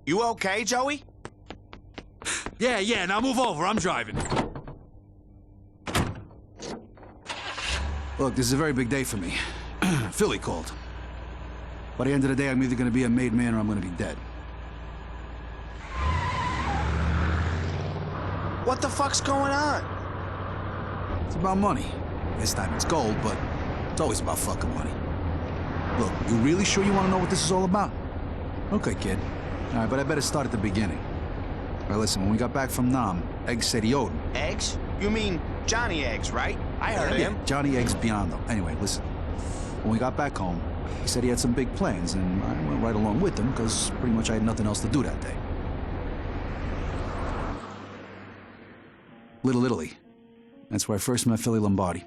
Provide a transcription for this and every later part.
You okay, Joey? Yeah, now move over, I'm driving. Look, this is a very big day for me. Philly called. By the end of the day, I'm either gonna be a made man or I'm gonna be dead. What the fuck's going on? It's about money. This time it's gold, but it's always about fucking money. Look, you really sure you want to know what this is all about? Okay, kid. All right, but I better start at the beginning. All right, listen, when we got back from Nam, Eggs said he owed him. Eggs? You mean Johnny Eggs, right? I heard of him. Johnny Eggs Biondo. Anyway, listen. When we got back home, he said he had some big plans, and I went right along with him, because pretty much I had nothing else to do that day. Little Italy. That's where I first met Philly Lombardi.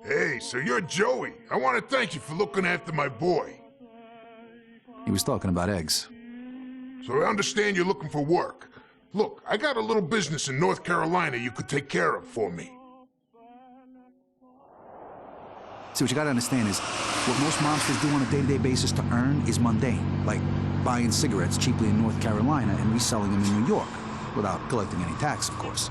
Hey, so you're Joey. I want to thank you for looking after my boy. He was talking about eggs. So I understand you're looking for work. Look, I got a little business in North Carolina you could take care of for me. See, what you gotta understand is, what most mobsters do on a day-to-day basis to earn is mundane, like buying cigarettes cheaply in North Carolina and reselling them in New York, without collecting any tax, of course.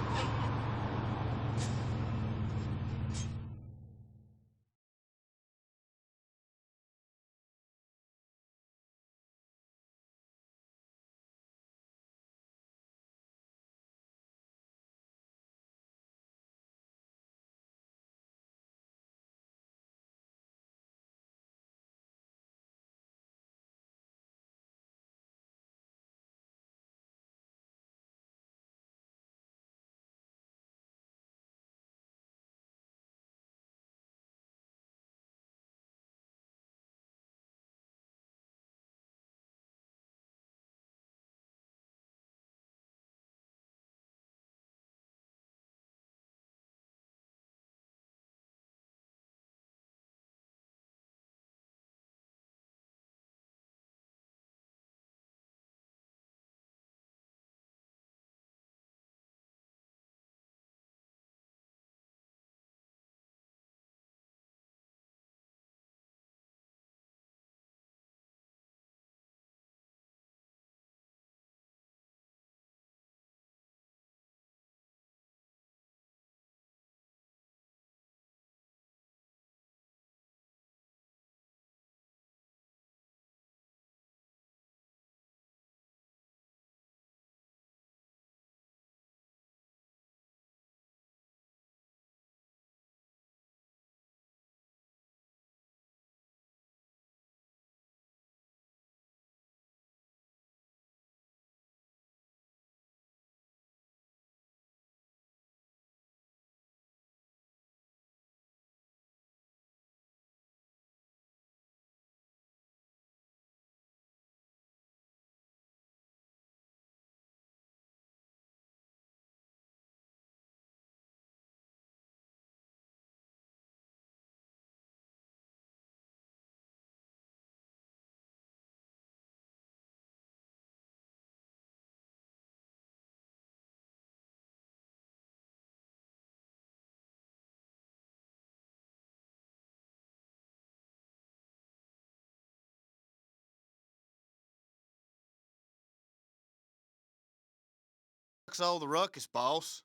All the ruckus, boss.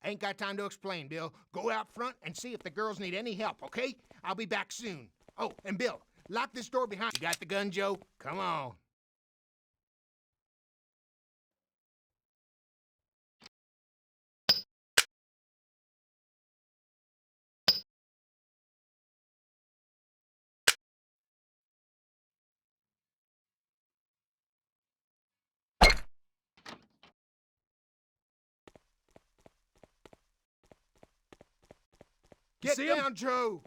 Ain't got time to explain, Bill. Go out front and see if the girls need any help, okay? I'll be back soon. Oh, and Bill, lock this door behind you. Got the gun, Joe? Come on. Get down, Joe!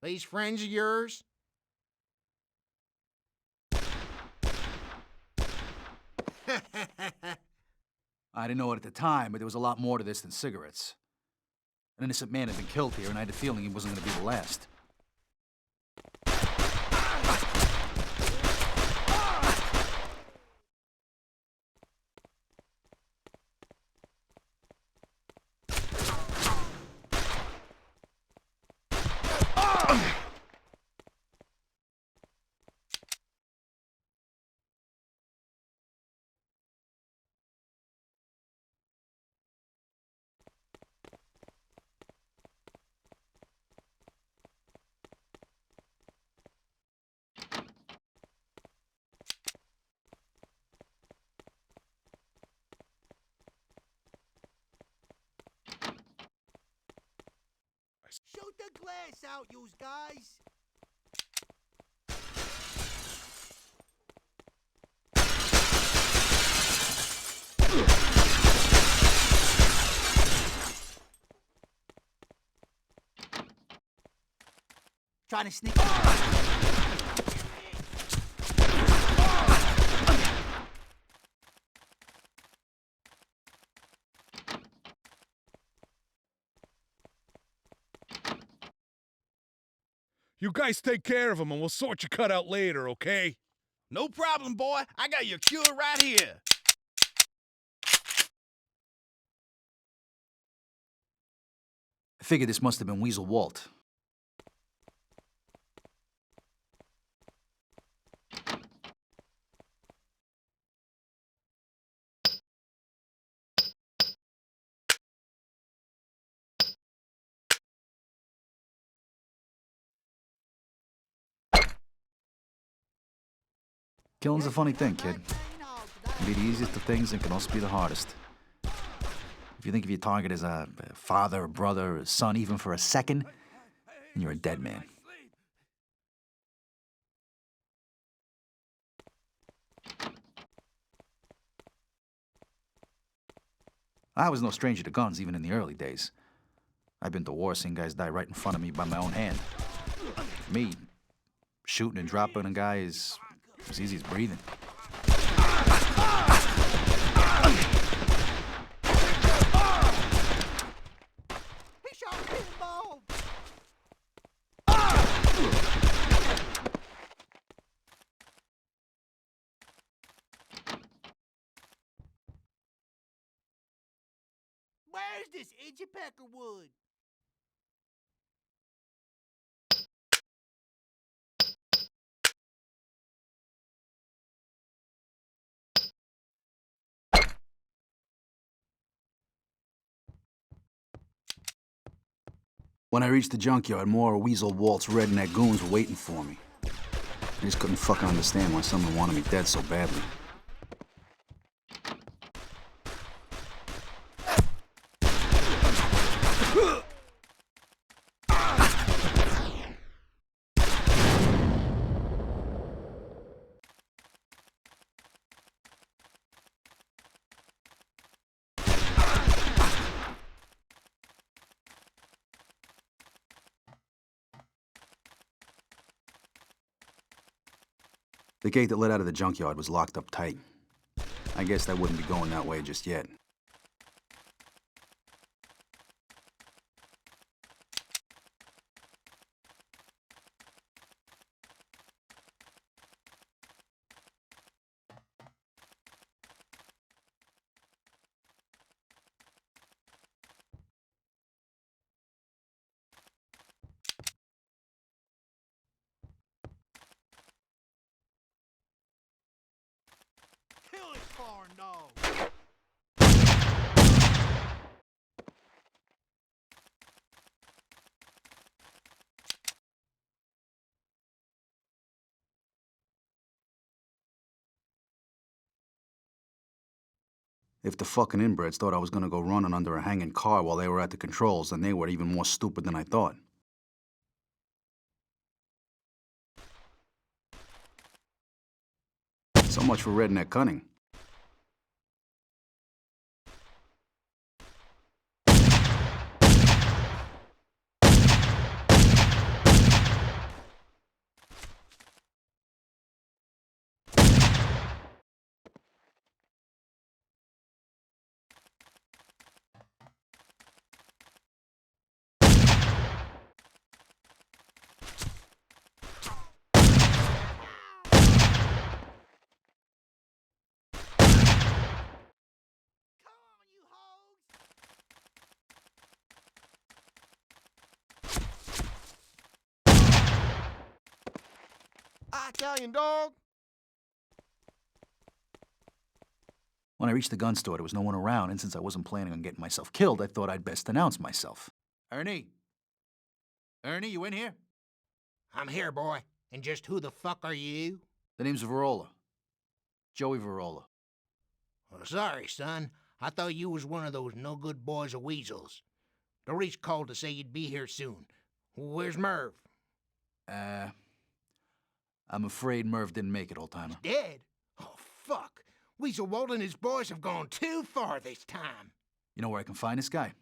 These friends of yours? I didn't know it at the time, but there was a lot more to this than cigarettes. An innocent man had been killed here, and I had a feeling he wasn't going to be the last. the glass out, you guys. Trying to sneak. You guys take care of him and we'll sort your cut out later, okay? No problem, boy. I got your cure right here. I figured this must have been Weasel Walt. Killing's a funny thing, kid. It can be the easiest of things and can also be the hardest. If you think of your target as a father, a brother, a son, even for a second, then you're a dead man. I was no stranger to guns, even in the early days. I've been to war, seen guys die right in front of me by my own hand. For me, shooting and dropping a guy is as easy as breathing. He shot a pinball. Where's this itchy peckerwood? When I reached the junkyard, more of Weasel Walt's redneck goons were waiting for me. I just couldn't fucking understand why someone wanted me dead so badly. The gate that led out of the junkyard was locked up tight. I guessed I wouldn't be going that way just yet. Kill his foreign dog. If the fucking inbreds thought I was gonna go running under a hanging car while they were at the controls, then they were even more stupid than I thought. So much for redneck cunning. Italian dog. When I reached the gun store, there was no one around, and since I wasn't planning on getting myself killed, I thought I'd best announce myself. Ernie? Ernie, you in here? I'm here, boy. And just who the fuck are you? The name's Verola. Joey Verola. Well, sorry, son. I thought you was one of those no-good boys of weasels. The reach called to say you'd be here soon. Where's Merv? I'm afraid Merv didn't make it, old-timer. Dead? Oh, fuck. Weasel Walt and his boys have gone too far this time. You know where I can find this guy?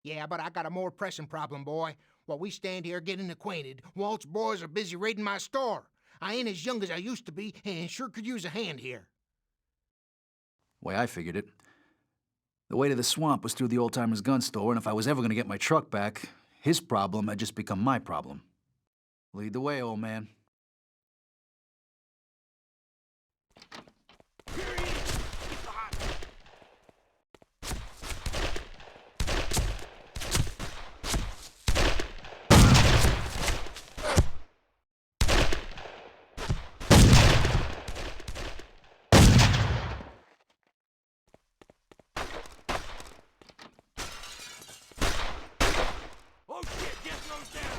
Yeah, but I got a more pressing problem, boy. While we stand here getting acquainted, Walt's boys are busy raiding my store. I ain't as young as I used to be, and sure could use a hand here. Way I figured it, the way to the swamp was through the old-timer's gun store, and if I was ever gonna get my truck back, his problem had just become my problem. Lead the way, old man. Oh shit, get those down!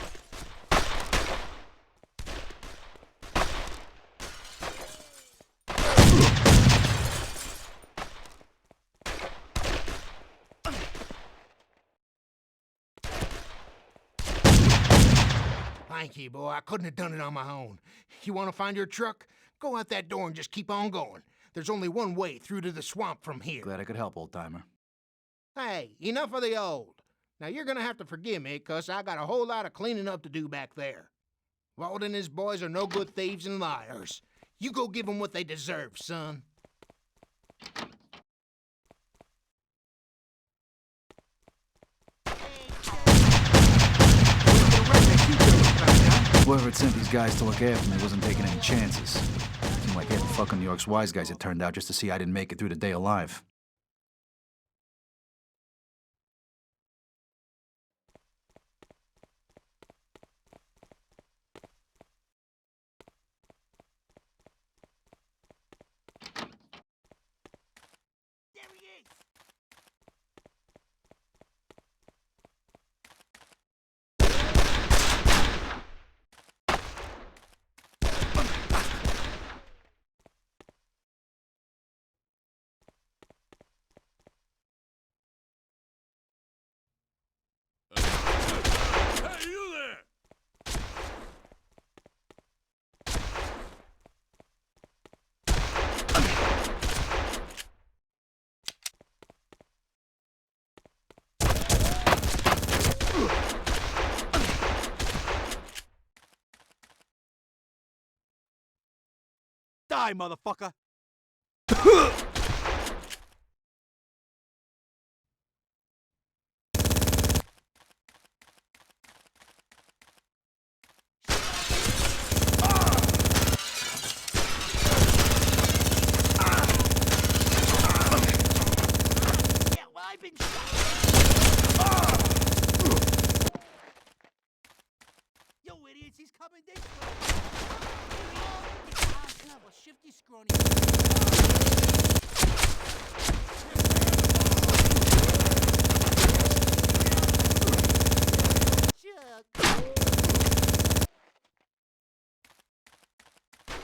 Thank you, boy. I couldn't have done it on my own. You want to find your truck? Go out that door and just keep on going. There's only one way through to the swamp from here. Glad I could help, old-timer. Hey, enough of the old. Now you're gonna have to forgive me, 'cause I got a whole lot of cleaning up to do back there. Walt and his boys are no good thieves and liars. You go give them what they deserve, son. Whoever had sent these guys to look after me wasn't taking any chances. Seemed like half the fucking New York's wise guys had turned out just to see I didn't make it through the day alive. There he is! Hey, you there! Die, motherfucker! Yeah, well, I've been shot. Yo, idiots, he's coming this way. Well, Shifty scrawny.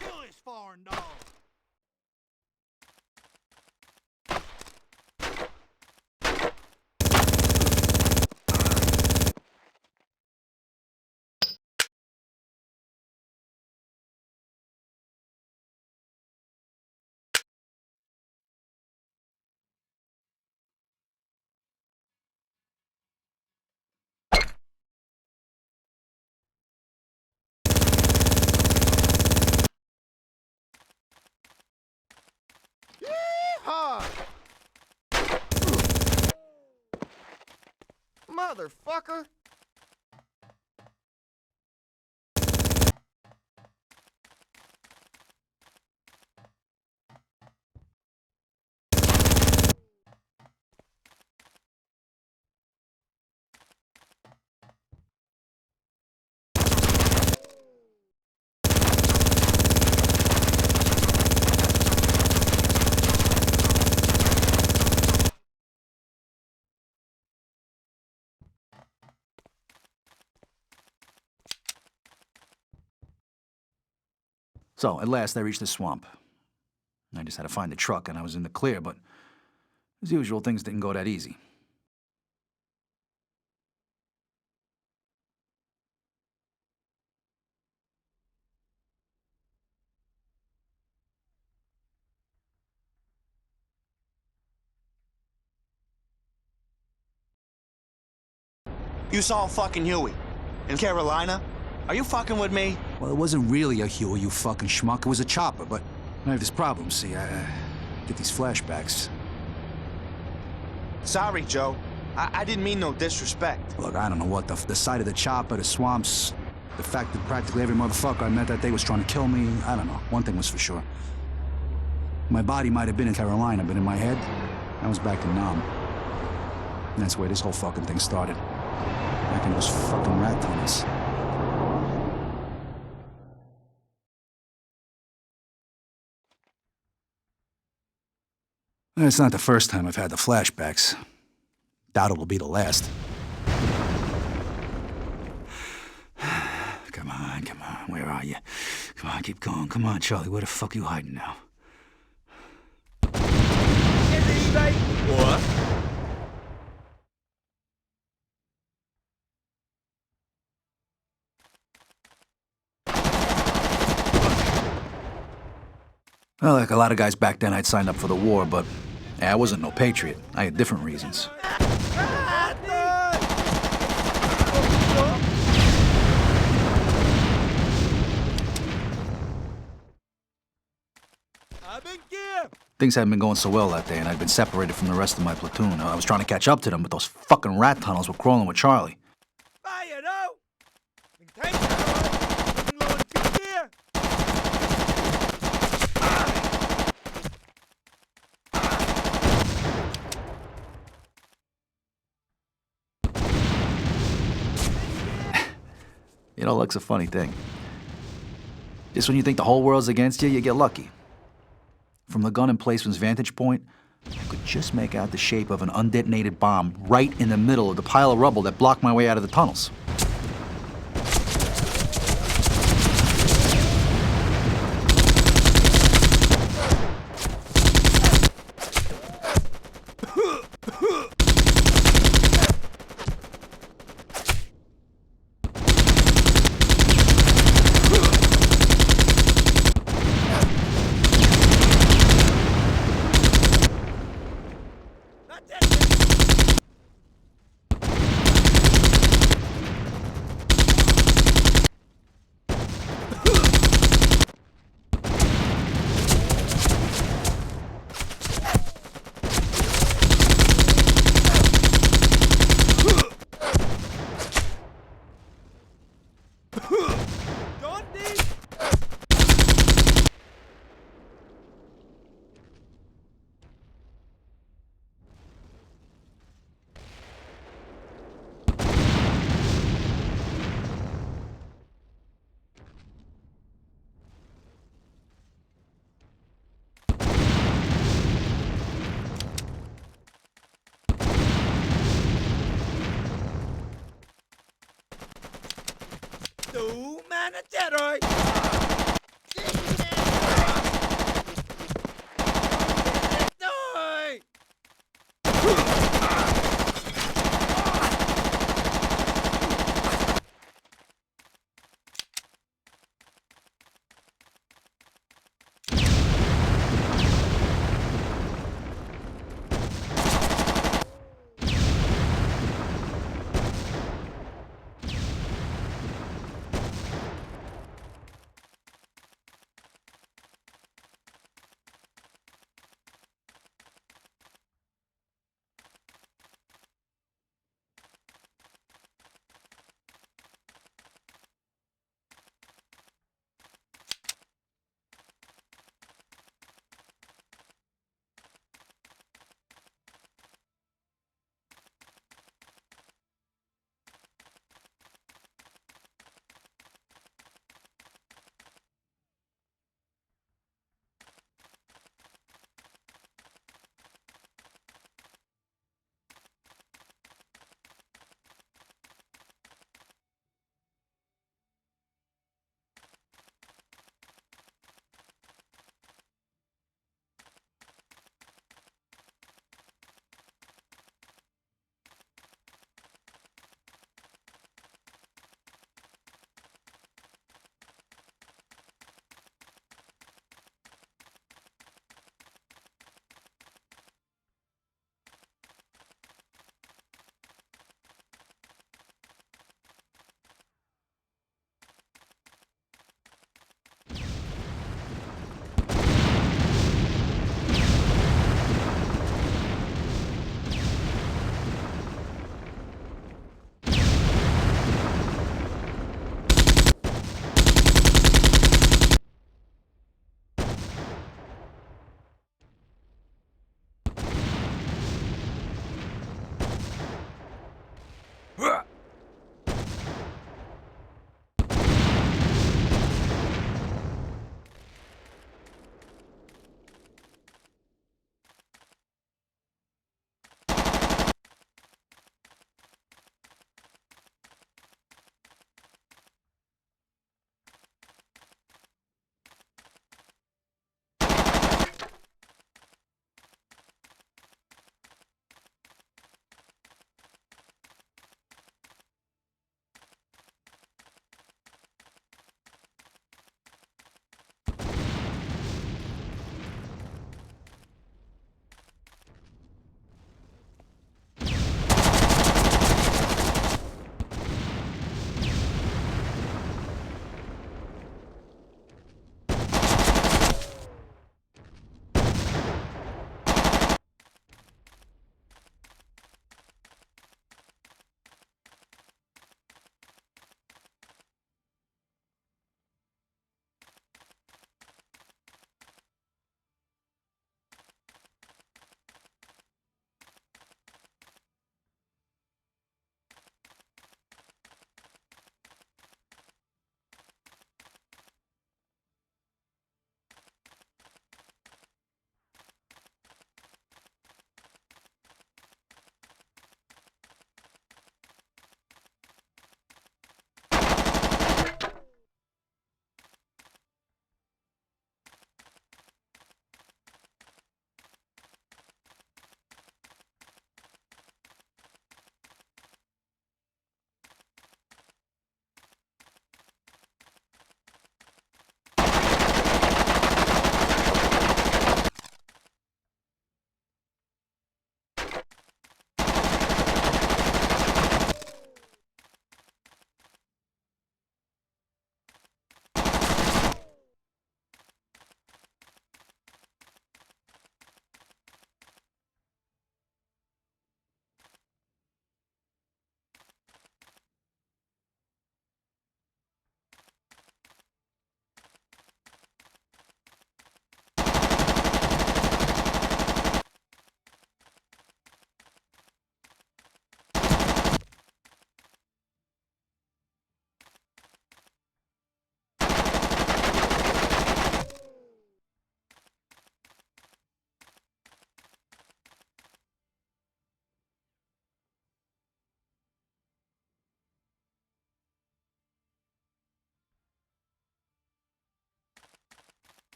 Kill this foreign dog. Yeehaw! Motherfucker! So, at last, I reached the swamp. I just had to find the truck, and I was in the clear, but as usual, things didn't go that easy. You saw fucking Huey. In Carolina? Are you fucking with me? Well, it wasn't really a Huey, you fucking schmuck. It was a chopper, but I have this problem, see. I get these flashbacks. Sorry, Joe. I didn't mean no disrespect. Look, I don't know what the sight of the chopper, the swamps, the fact that practically every motherfucker I met that day was trying to kill me. I don't know. One thing was for sure. My body might have been in Carolina, but in my head, I was back in Nam. And that's where this whole fucking thing started. Back in those fucking rat tunnels. It's not the first time I've had the flashbacks. Doubt it'll be the last. Come on, where are you? Come on, keep going. Come on, Charlie, where the fuck you hiding now? What? Well, like a lot of guys back then, I'd signed up for the war, but yeah, I wasn't no patriot. I had different reasons. Things hadn't been going so well that day, and I'd been separated from the rest of my platoon. I was trying to catch up to them, but those fucking rat tunnels were crawling with Charlie. You know, luck's a funny thing. Just when you think the whole world's against you, you get lucky. From the gun emplacement's vantage point, I could just make out the shape of an undetonated bomb right in the middle of the pile of rubble that blocked my way out of the tunnels.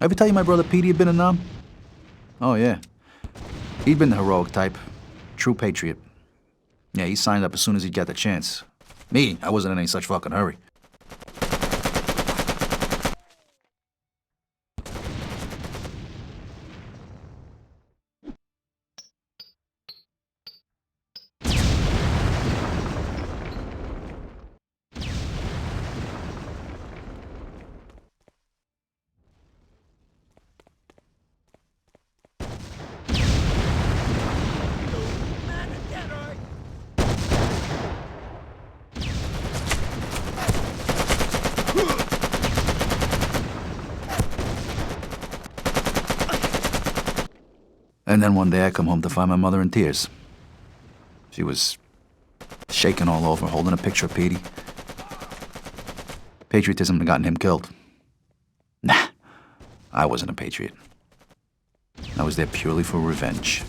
Ever tell you my brother Petey had been in Nam? Oh, yeah. He'd been the heroic type. True patriot. Yeah, he signed up as soon as he'd get the chance. Me, I wasn't in any such fucking hurry. And then one day I come home to find my mother in tears. She was shaking all over, holding a picture of Petey. Patriotism had gotten him killed. Nah, I wasn't a patriot. I was there purely for revenge.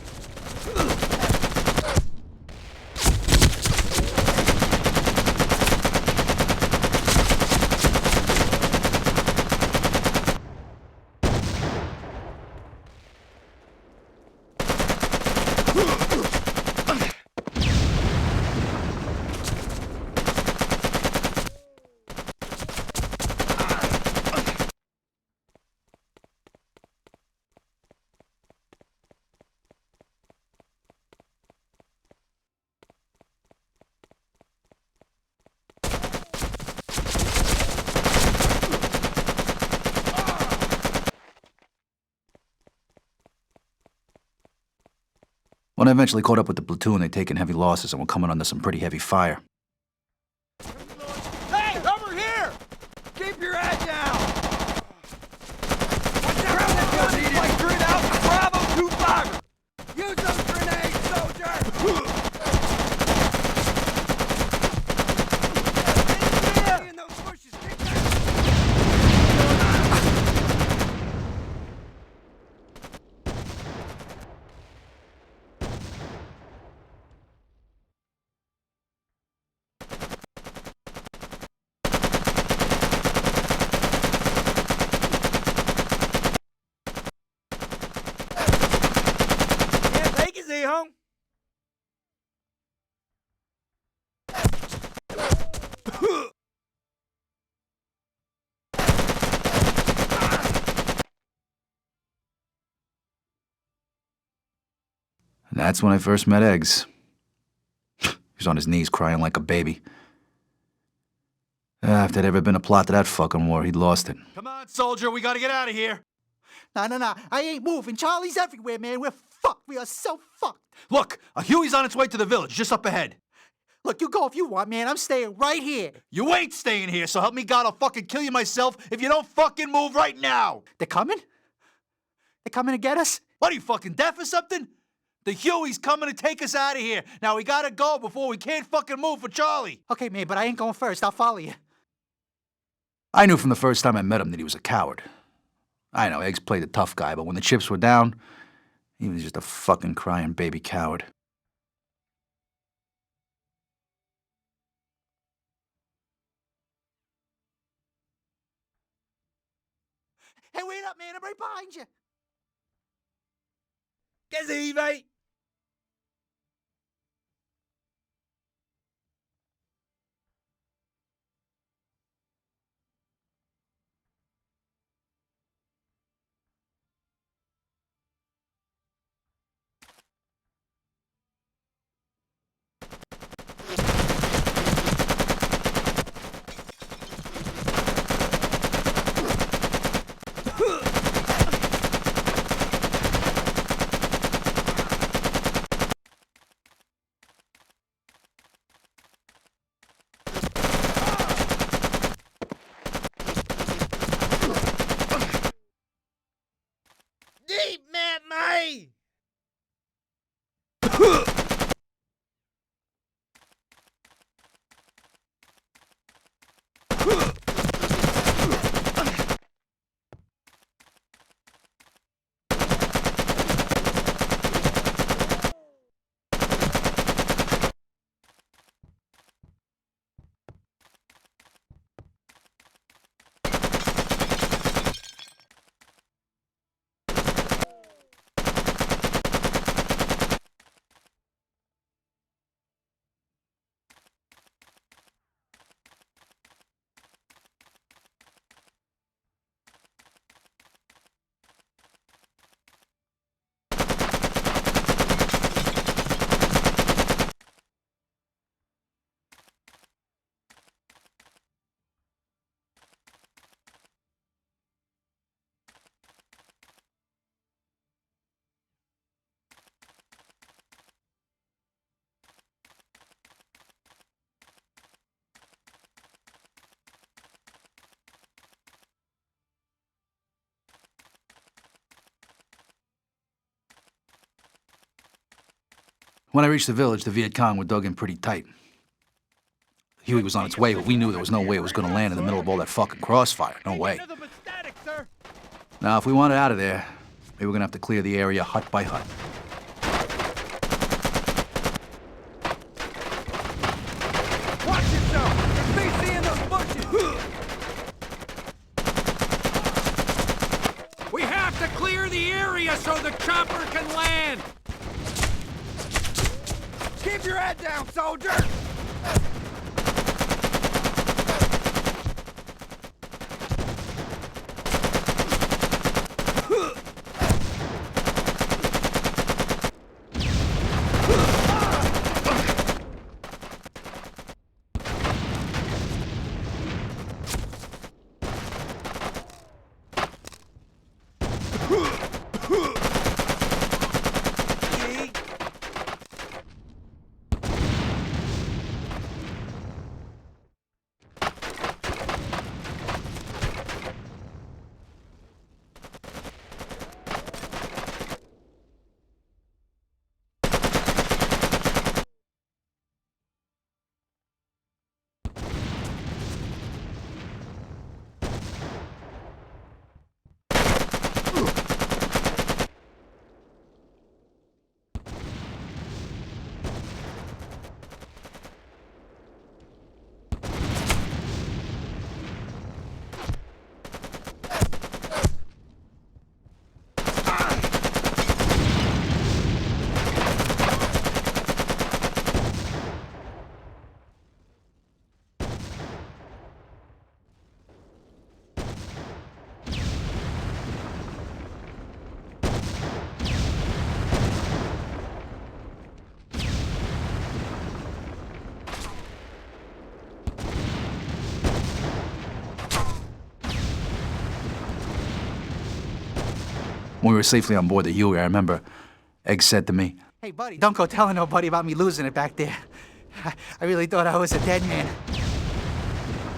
When I eventually caught up with the platoon, they'd taken heavy losses and were coming under some pretty heavy fire. Hey, over here! Keep your head down! Watch out! Grab that gun and play grid out! Bravo 2-5! Use those grenades, soldier! In those bushes, keep that! Home. And that's when I first met Eggs. He was on his knees crying like a baby. If there'd ever been a plot to that fucking war, he'd lost it. Come on, soldier, we gotta get out of here. Nah. I ain't moving. Charlie's everywhere, man. We're fucked. We are so fucked. Look, a Huey's on its way to the village, just up ahead. Look, you go if you want, man. I'm staying right here. You ain't staying here, so help me God, I'll fucking kill you myself if you don't fucking move right now. They're coming? They're coming to get us? What, are you fucking deaf or something? The Huey's coming to take us out of here. Now we gotta go before we can't fucking move for Charlie. Okay, man, but I ain't going first. I'll follow you. I knew from the first time I met him that he was a coward. I know, Eggs played the tough guy, but when the chips were down, he was just a fucking crying baby coward. Hey, wait up, man. I'm right behind you. Get easy, mate. When I reached the village, the Viet Cong were dug in pretty tight. Huey was on its way, but we knew there was no way it was going to land in the middle of all that fucking crossfire. No way. Now, if we wanted out of there, we were going to have to clear the area hut by hut. Watch yourself! There's BC in those bushes! We have to clear the area so the chopper can land! Keep your head down, soldier! When we were safely on board the Huey, I remember Egg said to me, Hey, buddy, don't go telling nobody about me losing it back there. I really thought I was a dead man.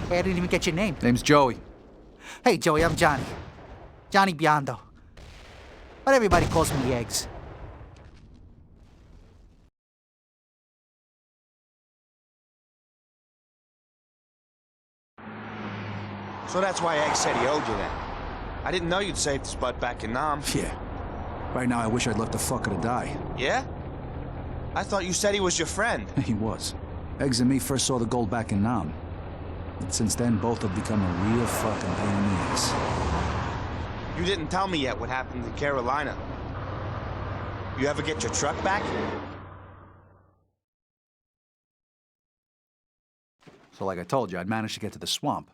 Hey, I didn't even get your name. name's Joey. Hey, Joey, I'm Johnny. Johnny Biondo. But everybody calls me Eggs. So that's why Egg said he owed you that. I didn't know you'd saved his butt back in Nam. Yeah. Right now, I wish I'd left the fucker to die. Yeah? I thought you said he was your friend. He was. Eggs and me first saw the gold back in Nam. And since then, both have become a real fucking pain in the ass. You didn't tell me yet what happened to Carolina. You ever get your truck back? So like I told you, I'd managed to get to the swamp.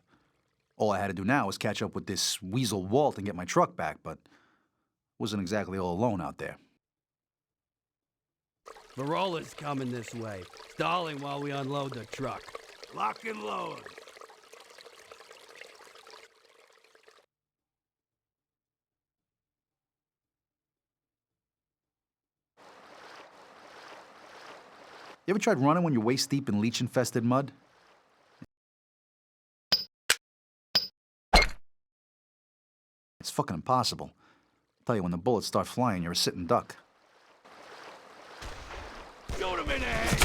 All I had to do now was catch up with this weasel Walt and get my truck back, but wasn't exactly all alone out there. Varola's coming this way, stalling while we unload the truck. Lock and load. You ever tried running when you're waist deep in leech-infested mud? It's fucking impossible. I'll tell you, when the bullets start flying, you're a sitting duck. Shoot him in the head!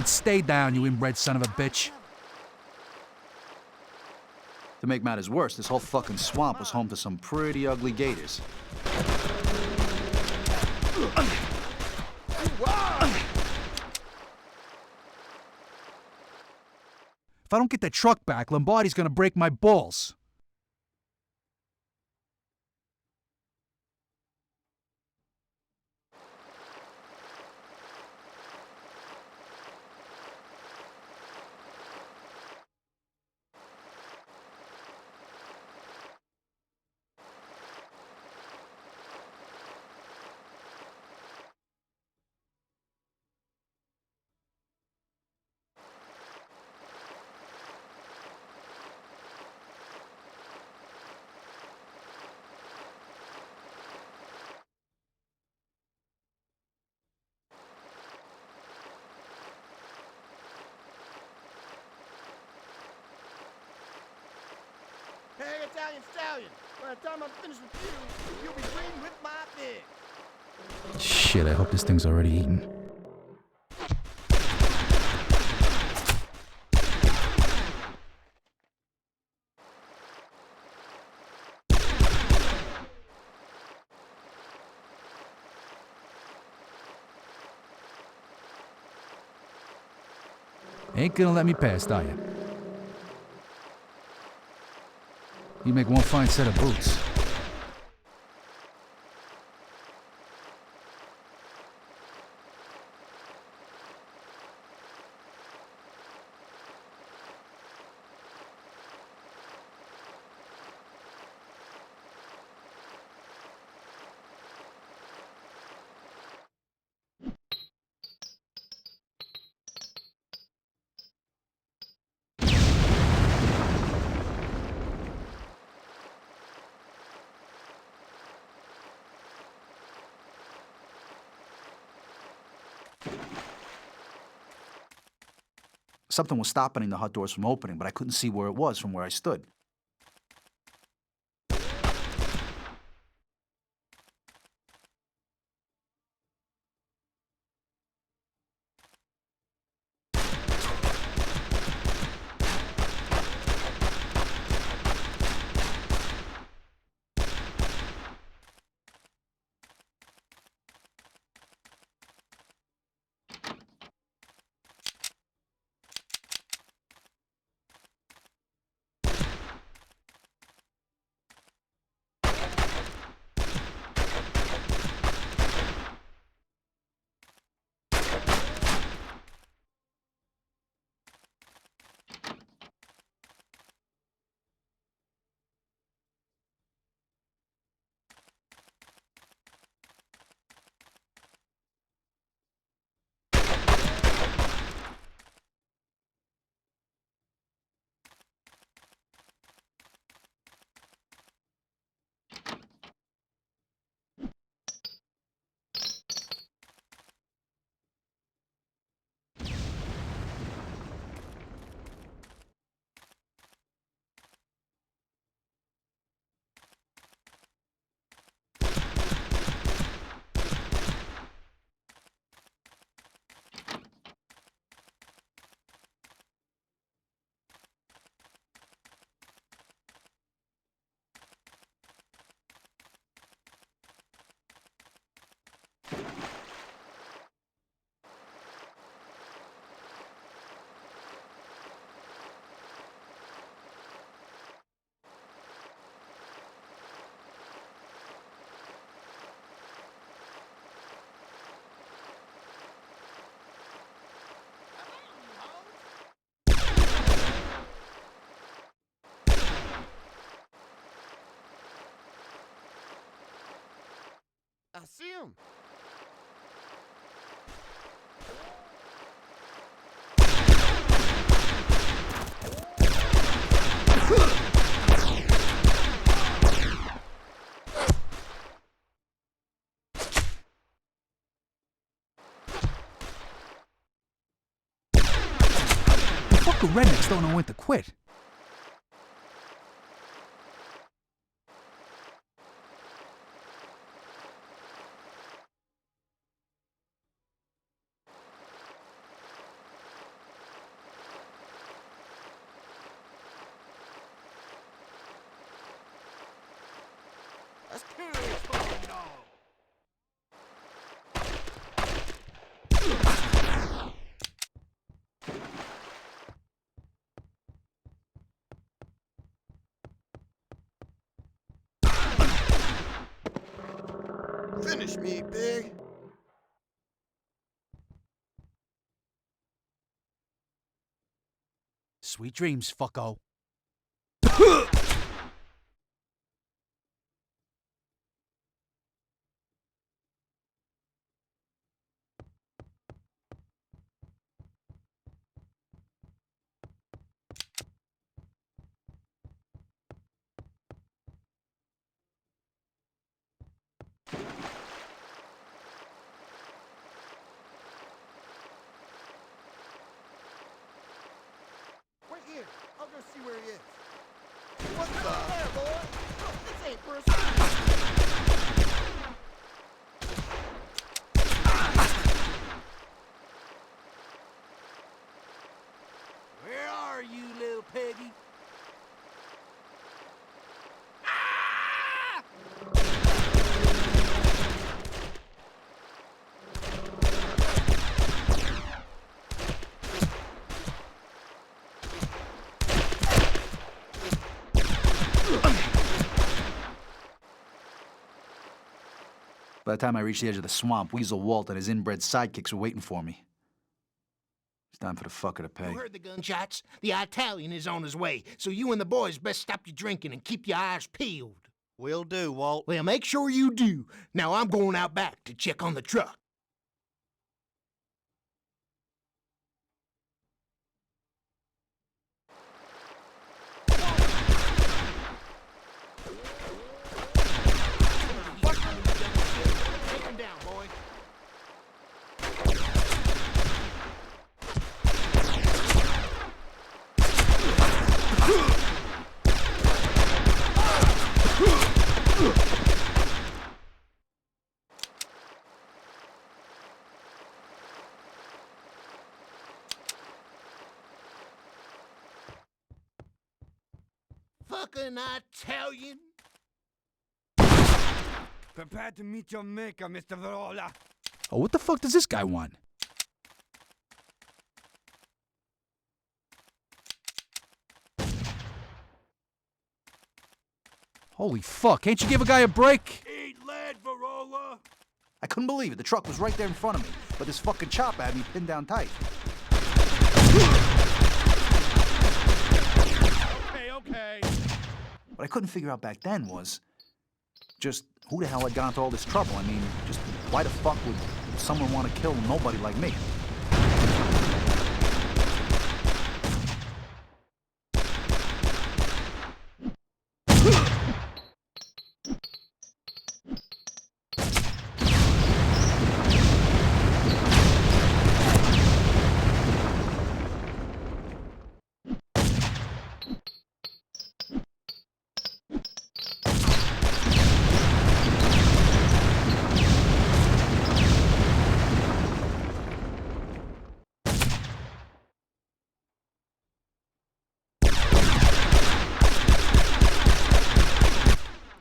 Stay down, you inbred son of a bitch. To make matters worse, this whole fucking swamp was home to some pretty ugly gators. If I don't get that truck back, Lombardi's gonna break my balls. stallion. By the time I'm finished with you, you'll be breeding with my pig. Shit, I hope this thing's already eaten. Ain't gonna let me past, are you? You make one fine set of boots. Something was stopping the hut doors from opening, but I couldn't see where it was from where I stood. I see him. The fucking rednecks don't know when to quit. That's curious. Oh, no. Finish me, pig. Sweet dreams, fucko. Wait here. I'll go see where wait for a sign. Where are you, little piggy? By the time I reached the edge of the swamp, Weasel Walt and his inbred sidekicks were waiting for me. It's time for the fucker to pay. You heard the gunshots? The Italian is on his way, so you and the boys best stop your drinking and keep your eyes peeled. Will do, Walt. Well, make sure you do. Now I'm going out back to check on the truck. Take him down, boy. Fucking Italian. Prepare to meet your maker, Mr. Verola. Oh, what the fuck does this guy want? Holy fuck, can't you give a guy a break? Eat lead, Verola. I couldn't believe it. The truck was right there in front of me, but this fucking chopper had me pinned down tight. Okay. What I couldn't figure out back then was just who the hell had gone into all this trouble. I mean, just why the fuck would someone want to kill nobody like me?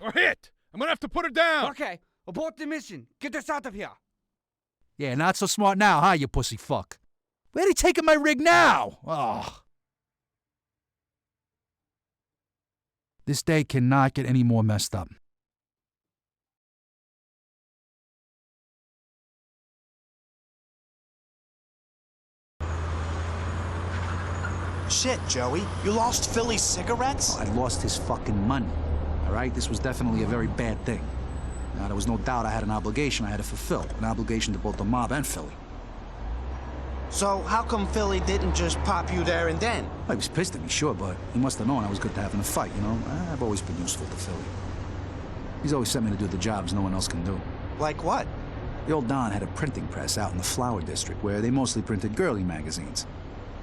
Or hit! I'm gonna have to put her down! Okay, abort the mission. Get us out of here. Yeah, not so smart now, huh, you pussy fuck? Where are they taking my rig now? Oh. This day cannot get any more messed up. Shit, Joey. You lost Philly's cigarettes? I lost his fucking money. All right? This was definitely a very bad thing. Now, there was no doubt I had an obligation I had to fulfill. An obligation to both the mob and Philly. So how come Philly didn't just pop you there and then? Well, he was pissed at me, sure, but he must have known I was good to have in a fight, you know? I've always been useful to Philly. He's always sent me to do the jobs no one else can do. Like what? The old Don had a printing press out in the Flower District where they mostly printed girly magazines.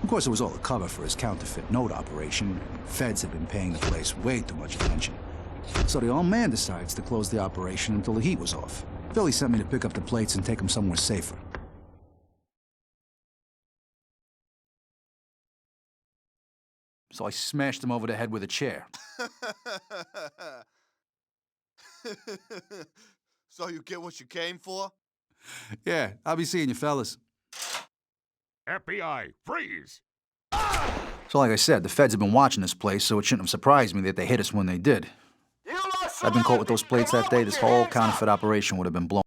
Of course, it was all a cover for his counterfeit note operation. Feds had been paying the place way too much attention. So the old man decides to close the operation until the heat was off. Philly sent me to pick up the plates and take them somewhere safer. So I smashed him over the head with a chair. So you get what you came for? Yeah, I'll be seeing you fellas. FBI, freeze! So like I said, the feds have been watching this place, so it shouldn't have surprised me that they hit us when they did. If I'd been caught with those plates that day, this whole counterfeit operation would have been blown.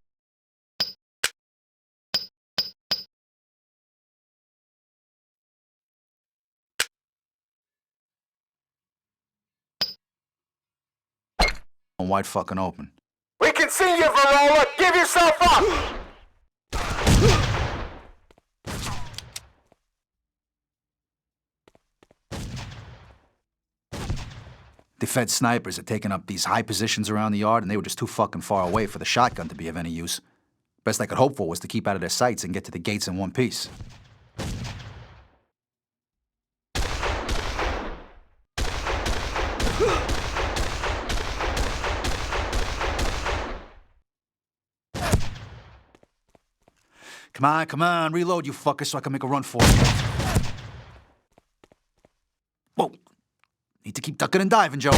Wide fucking open. We can see you, Verola! Give yourself up! The Fed snipers had taken up these high positions around the yard, and they were just too fucking far away for the shotgun to be of any use. Best I could hope for was to keep out of their sights and get to the gates in one piece. Come on, reload, you fucker, so I can make a run for it. Whoa. Need to keep ducking and diving, Joe.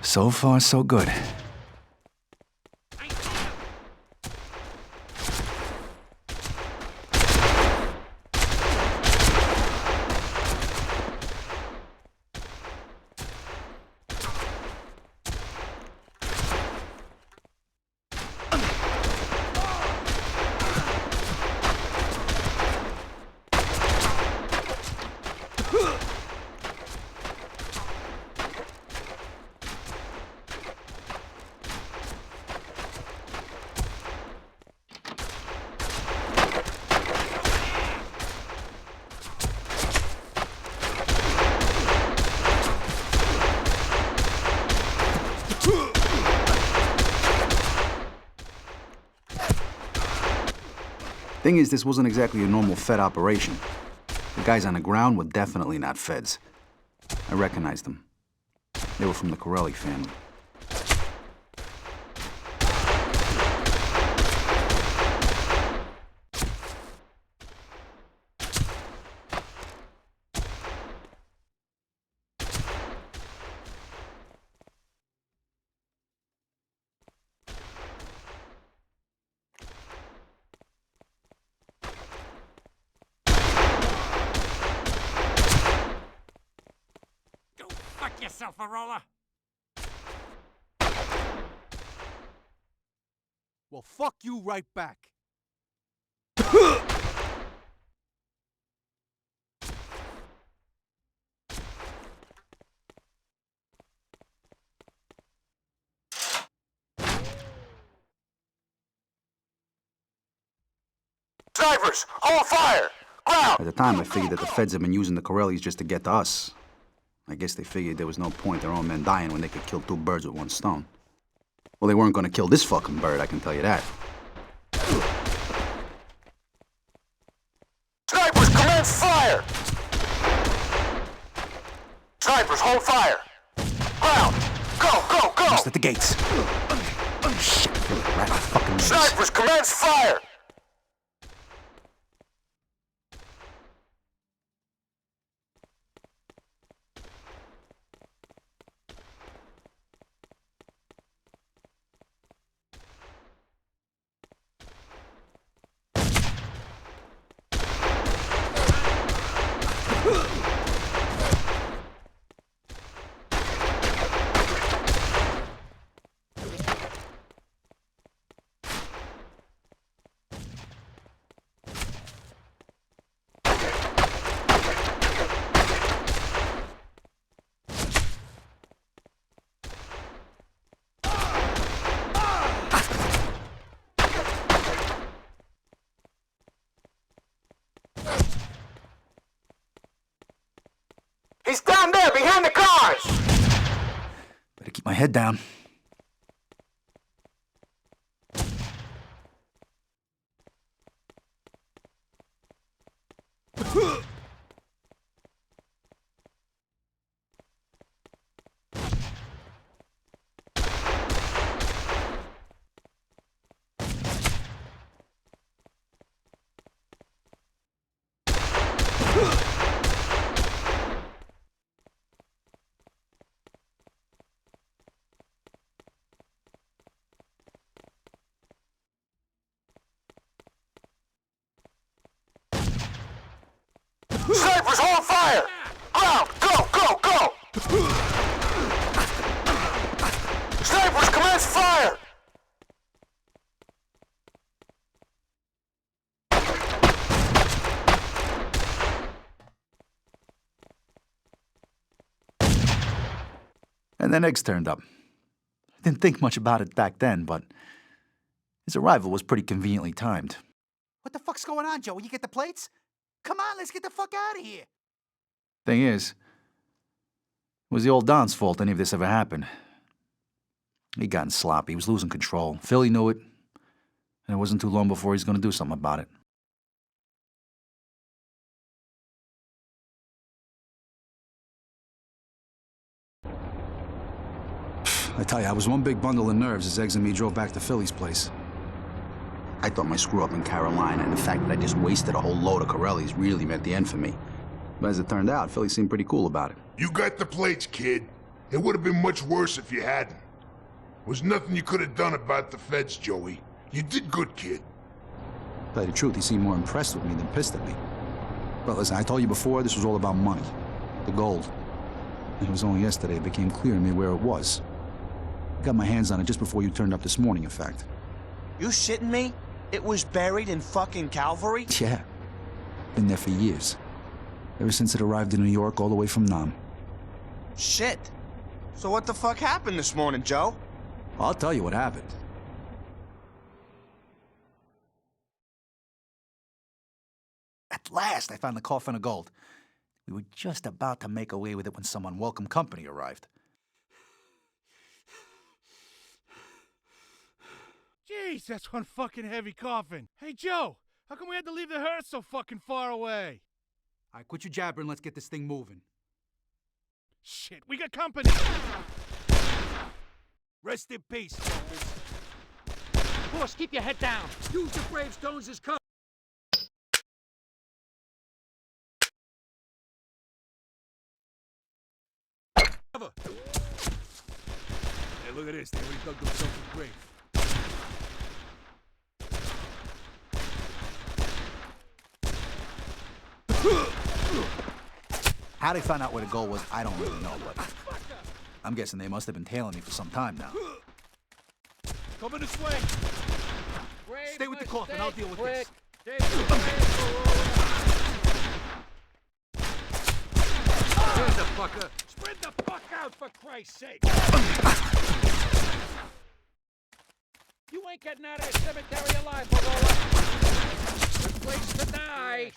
So far, so good. Thing is, this wasn't exactly a normal Fed operation. The guys on the ground were definitely not Feds. I recognized them. They were from the Kawalerii family. Yourself a roller. Well, fuck you right back. Snipers, hold fire! Ground! At the time, I figured that the Feds had been using the Karelis just to get to us. I guess they figured there was no point their own men dying when they could kill two birds with one stone. Well, they weren't gonna kill this fucking bird, I can tell you that. Snipers, commence fire! Snipers, hold fire! Ground! Go! Just at the gates. Shit, I feel like right on fucking nerves. Snipers, commence fire! He's down there, behind the cars! Better keep my head down. Snipers, hold fire! Ground, go, go, go! Snipers, commence fire! And then Eggs turned up. Didn't think much about it back then, but his arrival was pretty conveniently timed. What the fuck's going on, Joe? You get the plates? Come on, let's get the fuck out of here. Thing is, it was the old Don's fault any of this ever happened. He'd gotten sloppy, he was losing control. Philly knew it, and it wasn't too long before he was going to do something about it. I tell you, I was one big bundle of nerves as Eggs and me drove back to Philly's place. I thought my screw-up in Carolina and the fact that I just wasted a whole load of Corellis really meant the end for me. But as it turned out, Philly seemed pretty cool about it. You got the plates, kid. It would have been much worse if you hadn't. Was nothing you could have done about the feds, Joey. You did good, kid. To tell you the truth, he seemed more impressed with me than pissed at me. But listen, I told you before, this was all about money. The gold. And it was only yesterday it became clear to me where it was. I got my hands on it just before you turned up this morning, in fact. You shitting me? It was buried in fucking Calvary? Yeah. Been there for years. Ever since it arrived in New York all the way from Nam. Shit. So what the fuck happened this morning, Joe? I'll tell you what happened. At last, I found the coffin of gold. We were just about to make away with it when some unwelcome company arrived. Jeez, that's one fucking heavy coffin. Hey, Joe, how come we had to leave the hearse so fucking far away? All right, quit your jabbering, let's get this thing moving. Shit, we got company. Rest in peace. Boss, keep your head down. Use the gravestones as cover. Hey, look at this. They already dug themselves a grave. How they found out where the gold was, I don't really know, but I'm guessing they must have been tailing me for some time now. Coming this way. Stay with the coffin. I'll deal with this. Here's the fucker. Spread the fuck out, for Christ's sake. You ain't getting out of this cemetery alive, Barola. Good place to die.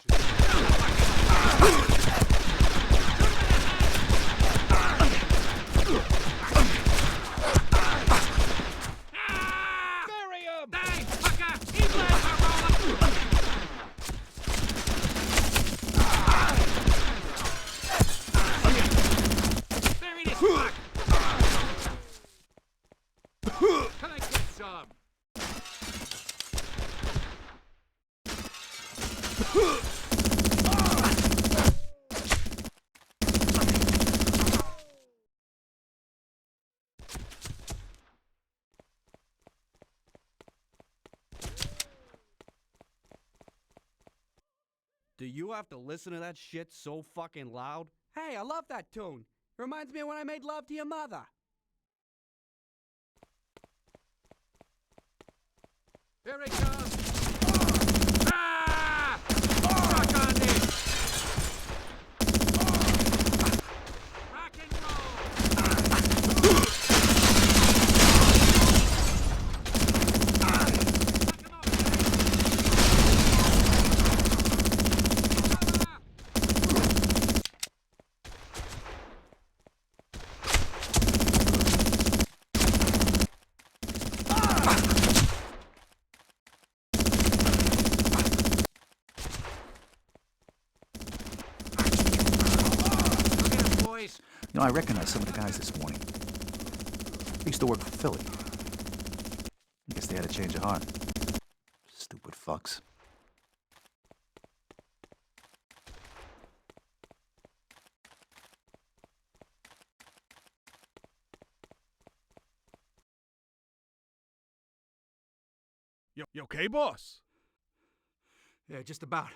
Bury him! Die, fucker! He's alive, Barola! Bury this fuck! Can I get some? Do you have to listen to that shit so fucking loud? Hey, I love that tune. Reminds me of when I made love to your mother. Here it comes! Ah! Rock on this! Rock and roll! You know, I recognized some of the guys this morning. They used to work for Philly. I guess they had a change of heart. Stupid fucks. You okay, boss? Yeah, just about.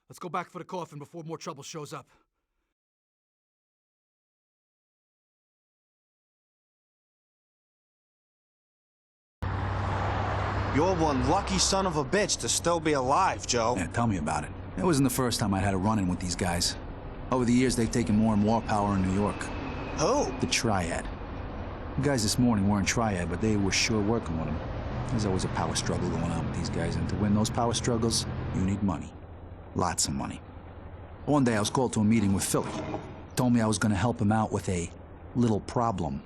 Let's go back for the coffin before more trouble shows up. You're one lucky son of a bitch to still be alive, Joe. Yeah, tell me about it. It wasn't the first time I'd had a run-in with these guys. Over the years, they've taken more and more power in New York. Who? The Triad. The guys this morning weren't Triad, but they were sure working with them. There's always a power struggle going on with these guys, and to win those power struggles, you need money. Lots of money. One day I was called to a meeting with Philly. Told me I was gonna help him out with a little problem.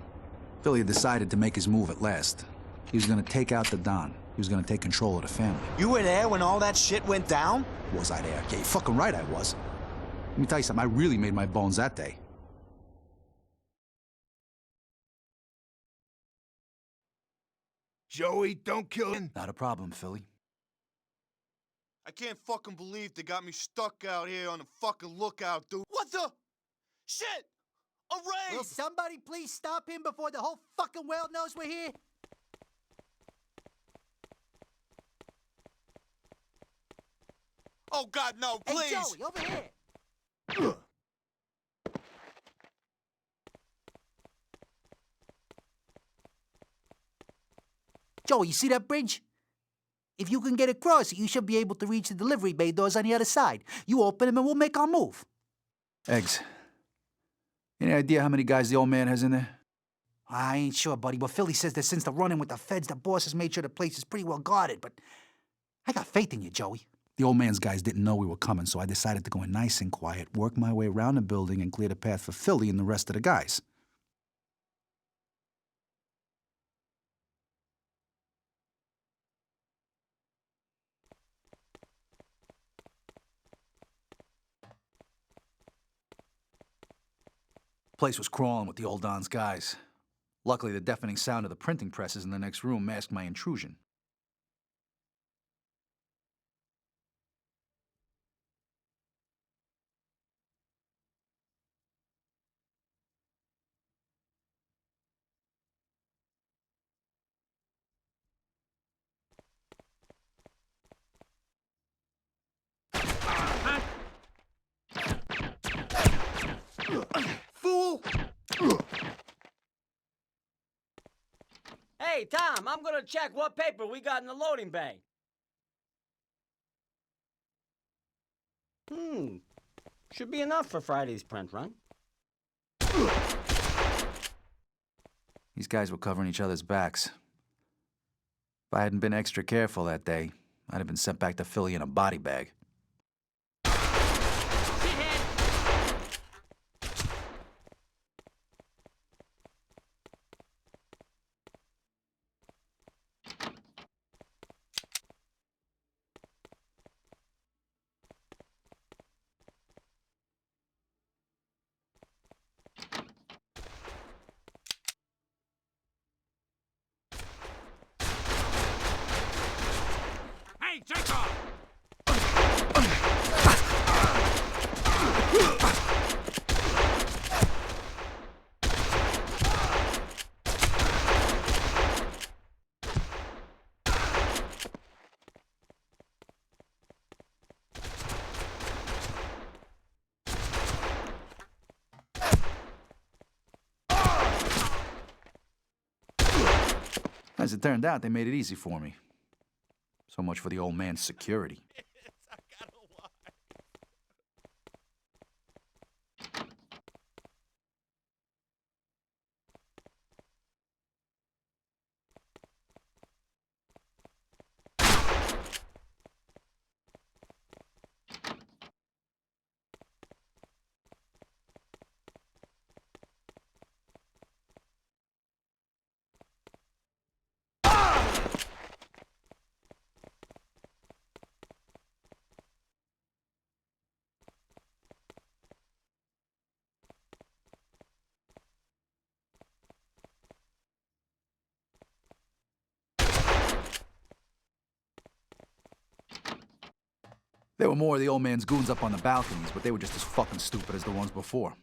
Philly had decided to make his move at last. He was gonna take out the Don. He was gonna take control of the family. You were there when all that shit went down? Was I there? Yeah, you're fucking right I was. Let me tell you something, I really made my bones that day. Joey, don't kill him. Not a problem, Philly. I can't fucking believe they got me stuck out here on the fucking lookout, dude. What the? Shit! A raid! Will somebody please stop him before the whole fucking world knows we're here? Oh, God, no, please! Hey, Joey, over here! Joey, you see that bridge? If you can get across it, you should be able to reach the delivery bay doors on the other side. You open them and we'll make our move. Eggs. Any idea how many guys the old man has in there? I ain't sure, buddy, but Philly says that since the run-in with the feds, the boss has made sure the place is pretty well guarded, but I got faith in you, Joey. The old man's guys didn't know we were coming, so I decided to go in nice and quiet, work my way around the building, and clear the path for Philly and the rest of the guys. Place was crawling with the old Don's guys. Luckily, the deafening sound of the printing presses in the next room masked my intrusion. Fool! Hey, Tom, I'm gonna check what paper we got in the loading bay. Should be enough for Friday's print run. These guys were covering each other's backs. If I hadn't been extra careful that day, I'd have been sent back to Philly in a body bag. Hey, take off! As it turned out, they made it easy for me. So much for the old man's security. There were more of the old man's goons up on the balconies, but they were just as fucking stupid as the ones before.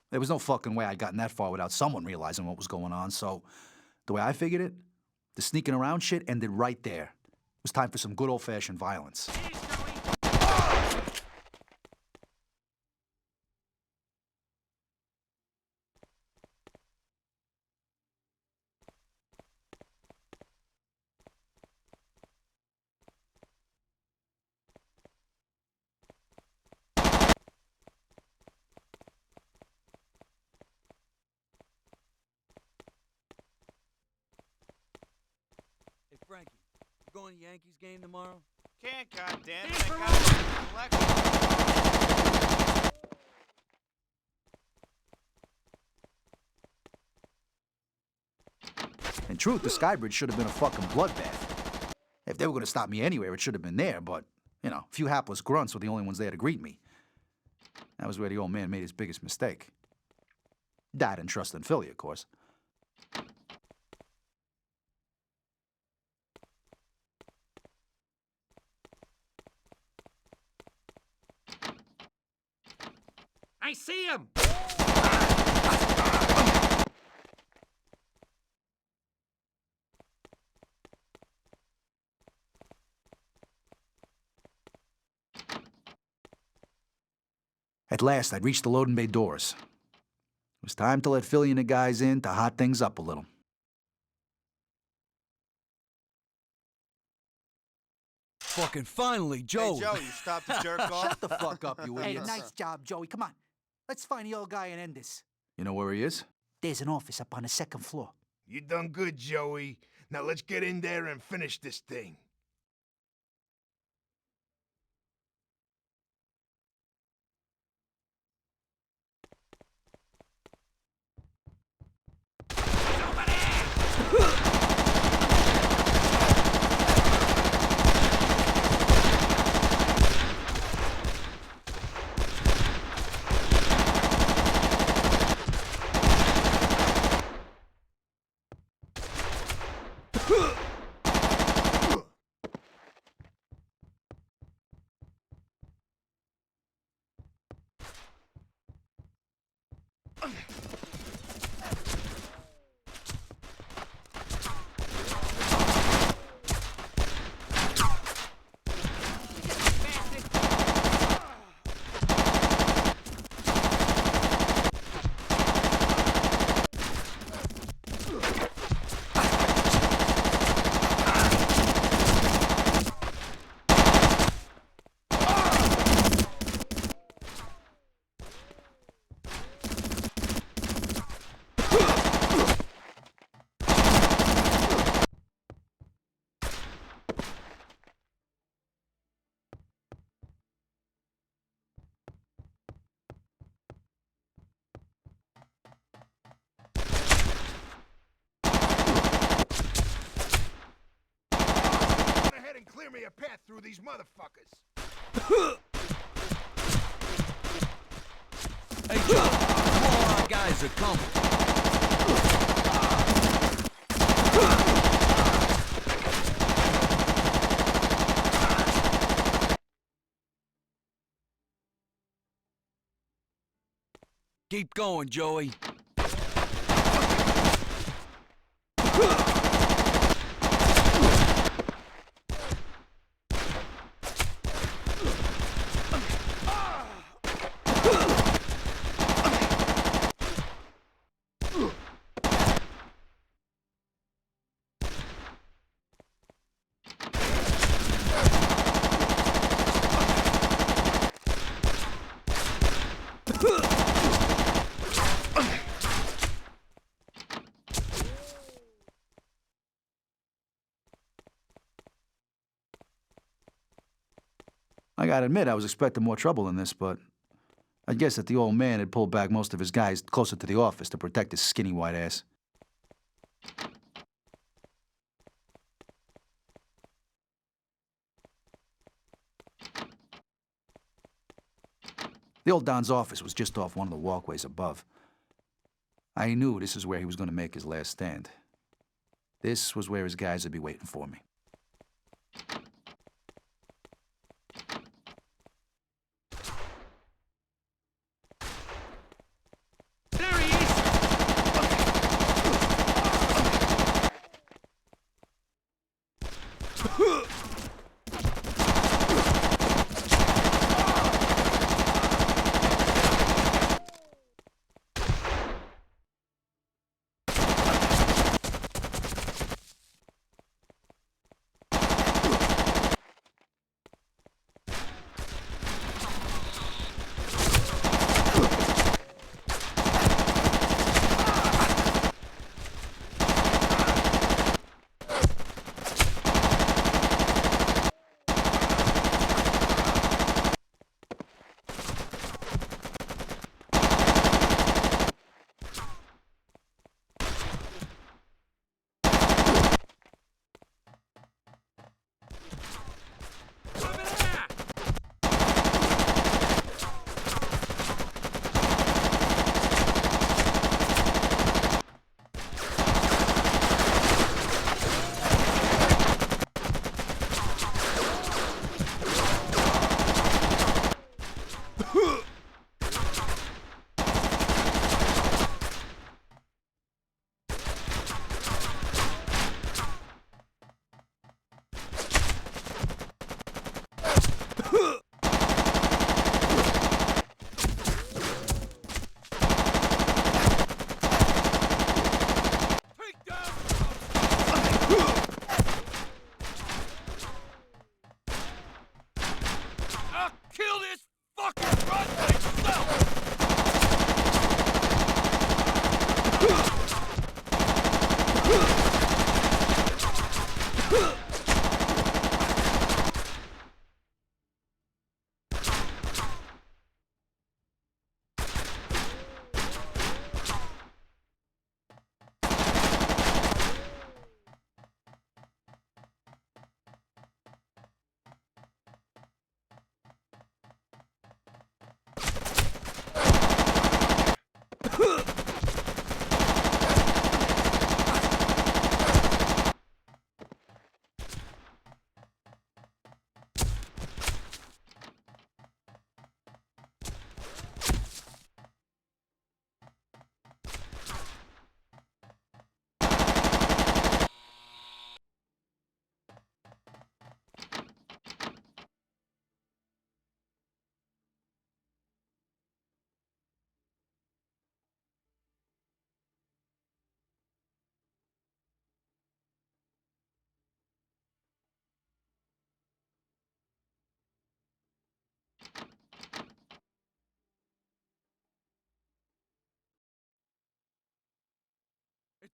There was no fucking way I'd gotten that far without someone realizing what was going on, so the way I figured it, the sneaking around shit ended right there. It was time for some good old-fashioned violence. Hey, Frankie, you going to the Yankees game tomorrow? Can't, goddamn it. I got In truth, the Skybridge should have been a fucking bloodbath. If they were gonna stop me anywhere, it should have been there, but, you know, a few hapless grunts were the only ones there to greet me. That was where the old man made his biggest mistake. Dad and trust in Philly, of course. I see him! At last, I'd reached the loading bay doors. It was time to let Philly and the guys in to hot things up a little. Fucking finally, Joe. Hey, Joe, you stopped to jerk off? Shut the fuck up, you Hey, idiots. nice job, Joey. Come on. Let's find the old guy and end this. You know where he is? There's an office up on the second floor. You done good, Joey. Now let's get in there and finish this thing. Clear me a path through these motherfuckers. Hey, Joe, more of our guys are coming. Keep going, Joey. I gotta admit, I was expecting more trouble than this, but I guess that the old man had pulled back most of his guys closer to the office to protect his skinny white ass. The old Don's office was just off one of the walkways above. I knew this is where he was going to make his last stand. This was where his guys would be waiting for me.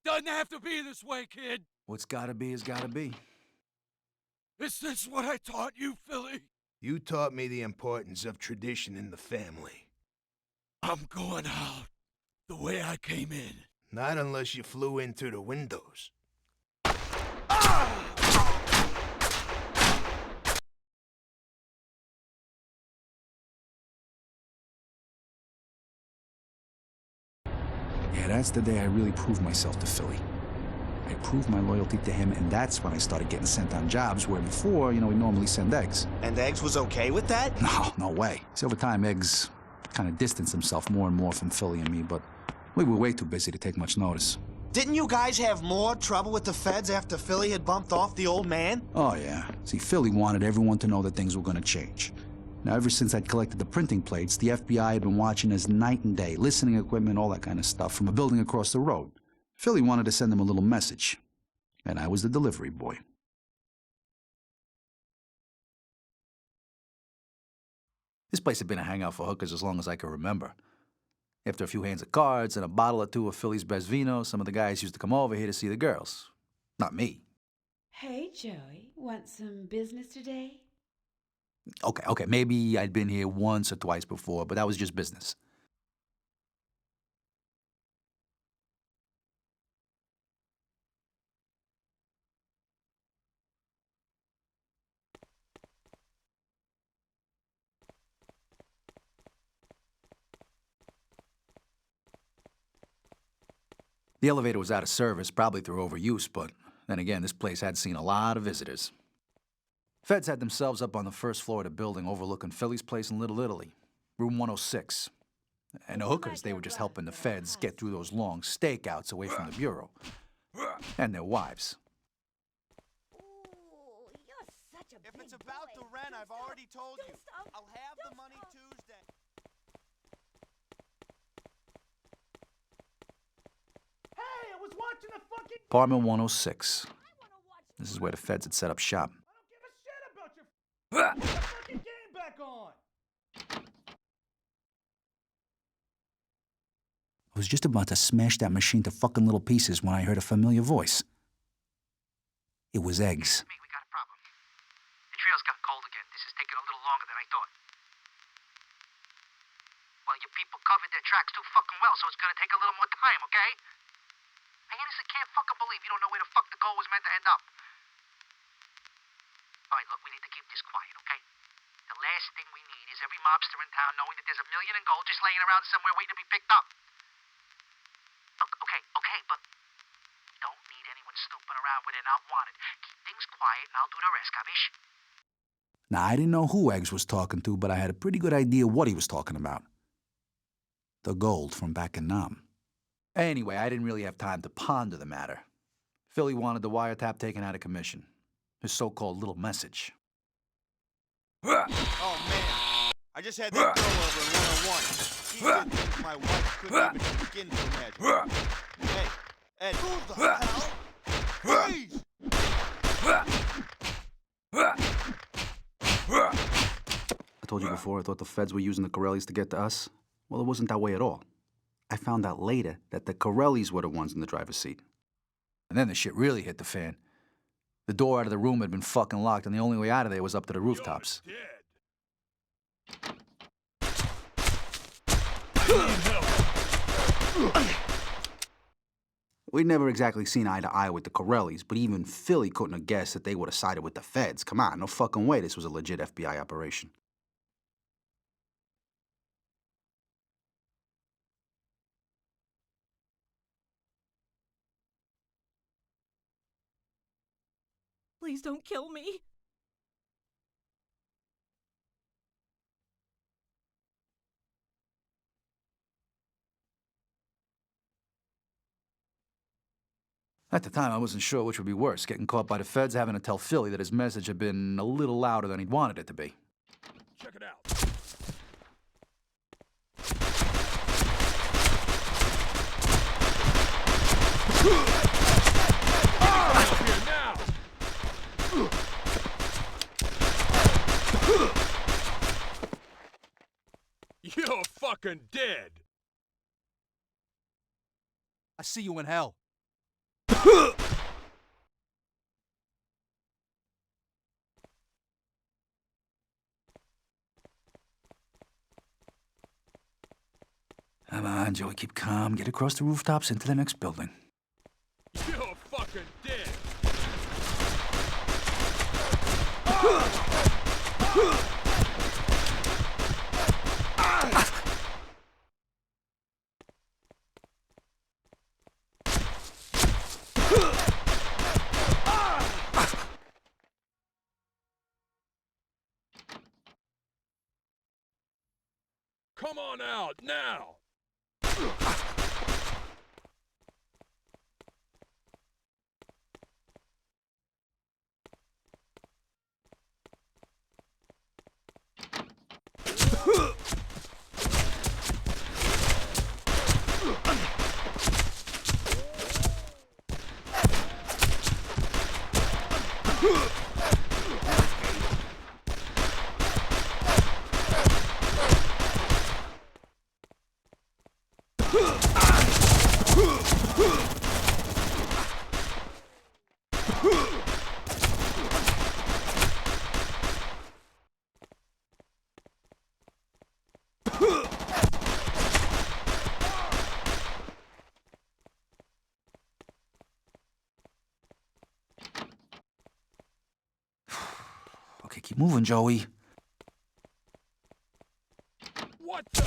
Doesn't have to be this way, kid. What's gotta be is gotta be. Is this what I taught you, Philly? You taught me the importance of tradition in the family. I'm going out the way I came in. Not unless you flew in through the windows. Yeah, that's the day I really proved myself to Philly. I proved my loyalty to him, and that's when I started getting sent on jobs where before, we normally send Eggs. And Eggs was okay with that? No way. See, over time, Eggs kind of distanced himself more and more from Philly and me, but we were way too busy to take much notice. Didn't you guys have more trouble with the feds after Philly had bumped off the old man? Oh, yeah. See, Philly wanted everyone to know that things were going to change. Now, ever since I'd collected the printing plates, the FBI had been watching us night and day, listening equipment, all that kind of stuff, from a building across the road. Philly wanted to send them a little message, and I was the delivery boy. This place had been a hangout for hookers as long as I can remember. After a few hands of cards and a bottle or two of Philly's best vino, some of the guys used to come over here to see the girls. Not me. Hey, Joey, want some business today? Okay, maybe I'd been here once or twice before, but that was just business. The elevator was out of service, probably through overuse, but then again, this place had seen a lot of visitors. Feds had themselves up on the first floor of the building overlooking Philly's place in Little Italy, room 106. And the hookers, they were just helping the feds get through those long stakeouts away from the bureau. And their wives. If it's about the rent, I've already told you. I'll have the money Tuesday. Hey, I was watching the fucking... Apartment 106. This is where the feds had set up shop. I don't give a shit about your... Put the fucking game back on! I was just about to smash that machine to fucking little pieces when I heard a familiar voice. It was Eggs. We got a problem. The trail's got cold again. This is taking a little longer than I thought. Well, your people covered their tracks too fucking well, so it's gonna take a little more time, okay? I honestly can't fucking believe you don't know where the fuck the goal was meant to end up. All right, look, we need to keep this quiet, okay? The last thing we need is every mobster in town knowing that there's $1 million in gold just laying around somewhere waiting to be picked up. Okay, but we don't need anyone snooping around where they're not wanted. Keep things quiet and I'll do the rest, capiche? Now, I didn't know who Eggs was talking to, but I had a pretty good idea what he was talking about. The gold from back in Nam. Anyway, I didn't really have time to ponder the matter. Philly wanted the wiretap taken out of commission. His so-called little message. Oh, man. I just had that girl over in 101. She did things my wife couldn't even begin to imagine. Hey, Ed, who the hell? Please! I told you before I thought the feds were using the Corellis to get to us. Well, it wasn't that way at all. I found out later that the Corellis were the ones in the driver's seat. And then the shit really hit the fan. The door out of the room had been fucking locked, and the only way out of there was up to the rooftops. We'd never exactly seen eye to eye with the Corellis, but even Philly couldn't have guessed that they would have sided with the feds. Come on, no fucking way this was a legit FBI operation. Please don't kill me. At the time, I wasn't sure which would be worse, getting caught by the feds, having to tell Philly that his message had been a little louder than he'd wanted it to be. Check it out. Here now. You're fucking dead. I see you in hell. Come on, Joey, keep calm. Get across the rooftops into the next building. You're a fucking dick. Come on out, now! Okay, keep moving, Joey. What the?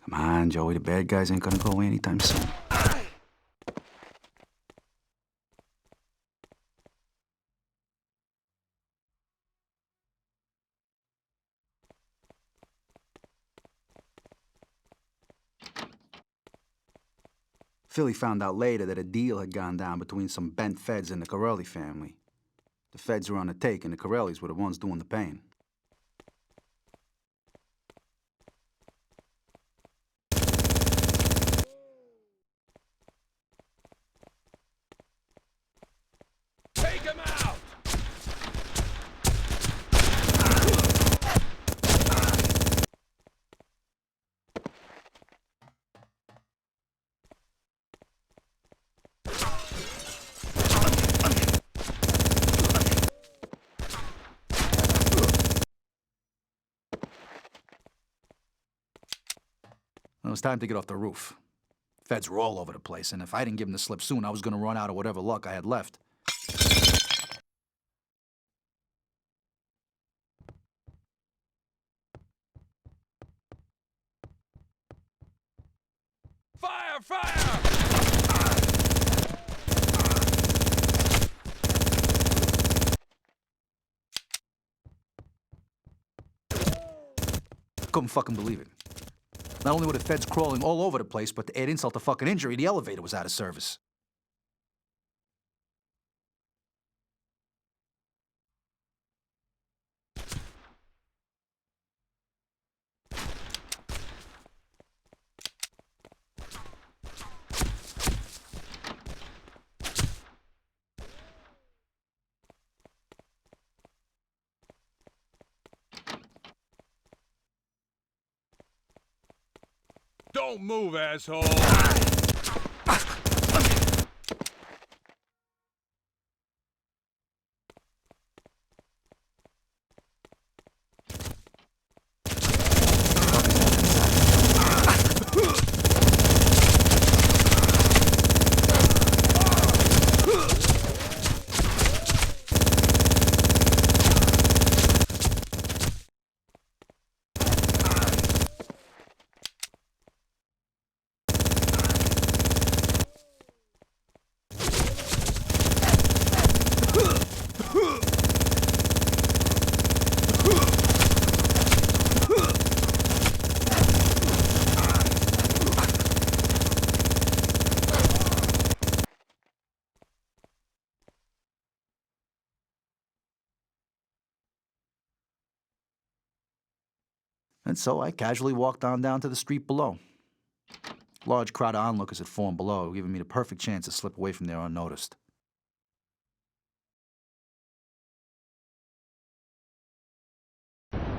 Come on, Joey, the bad guys ain't gonna go away anytime soon. Philly found out later that a deal had gone down between some bent feds and the Kawalerii family. The feds were on the take, and the Kawaleiris were the ones doing the paying. Take him out! It was time to get off the roof. Feds were all over the place, and if I didn't give them the slip soon, I was gonna run out of whatever luck I had left. Fire! Fire! Couldn't fucking believe it. Not only were the feds crawling all over the place, but to add insult to fucking injury, the elevator was out of service. Don't move, asshole! And so I casually walked on down to the street below. Large crowd of onlookers had formed below, giving me the perfect chance to slip away from there unnoticed.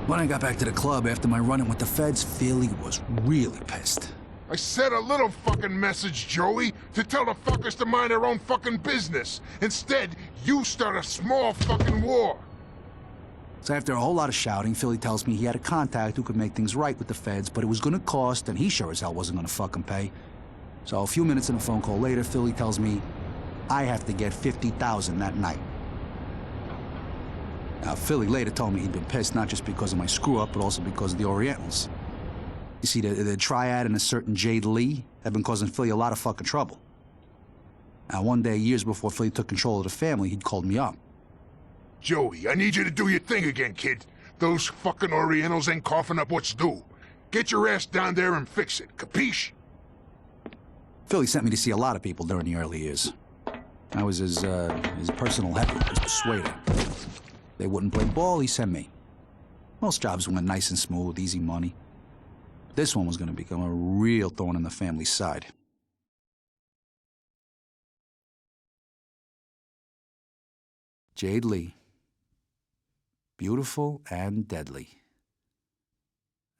When I got back to the club after my run-in with the feds, Philly was really pissed. I said a little fucking message, Joey, to tell the fuckers to mind their own fucking business. Instead, you start a small fucking war. So after a whole lot of shouting, Philly tells me he had a contact who could make things right with the feds, but it was gonna cost, and he sure as hell wasn't gonna fucking pay. So a few minutes in a phone call later, Philly tells me I have to get $50,000 that night. Now, Philly later told me he'd been pissed not just because of my screw-up, but also because of the Orientals. You see, the triad and a certain Jade Lee have been causing Philly a lot of fucking trouble. Now, one day, years before Philly took control of the family, he'd called me up. Joey, I need you to do your thing again, kid. Those fucking Orientals ain't coughing up what's due. Get your ass down there and fix it, capiche? Philly sent me to see a lot of people during the early years. I was his personal heavy, his persuader. They wouldn't play ball, he sent me. Most jobs went nice and smooth, easy money. This one was going to become a real thorn in the family's side. Jade Lee. Beautiful and deadly.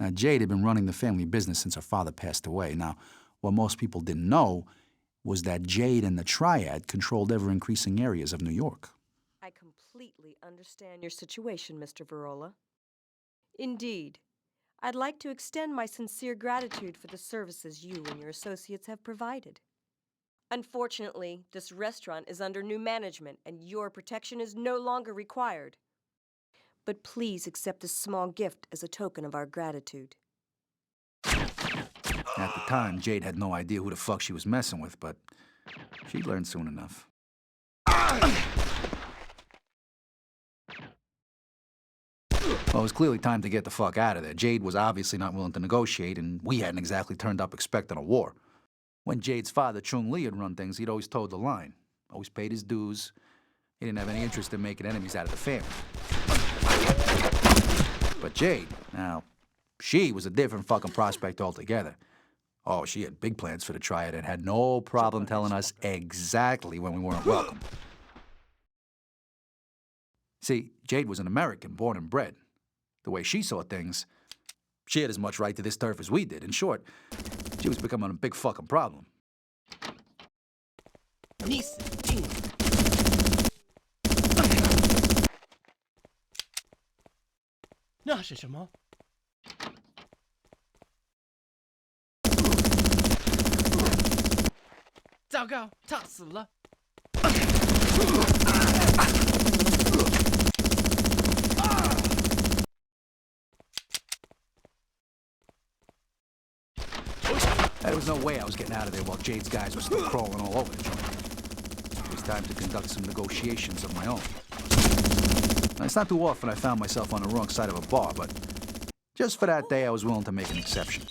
Now, Jade had been running the family business since her father passed away. Now, what most people didn't know was that Jade and the Triad controlled ever-increasing areas of New York. I completely understand your situation, Mr. Verola. Indeed, I'd like to extend my sincere gratitude for the services you and your associates have provided. Unfortunately, this restaurant is under new management and your protection is no longer required. But please accept this small gift as a token of our gratitude. At the time, Jade had no idea who the fuck she was messing with, but she'd learn soon enough. Well, it was clearly time to get the fuck out of there. Jade was obviously not willing to negotiate, and we hadn't exactly turned up expecting a war. When Jade's father, Chung Lee, had run things, he'd always toed the line. Always paid his dues. He didn't have any interest in making enemies out of the family. But Jade, now, she was a different fucking prospect altogether. Oh, she had big plans for the Triad and had no problem telling us exactly when we weren't welcome. See, Jade was an American, born and bred. The way she saw things, she had as much right to this turf as we did. In short, she was becoming a big fucking problem. 那是什么？糟糕，他死了！ There was no way I was getting out of there while Jade's guys were still crawling all over the joint. It was time to conduct some negotiations of my own. Now, it's not too often I found myself on the wrong side of a bar, but just for that day, I was willing to make an exception.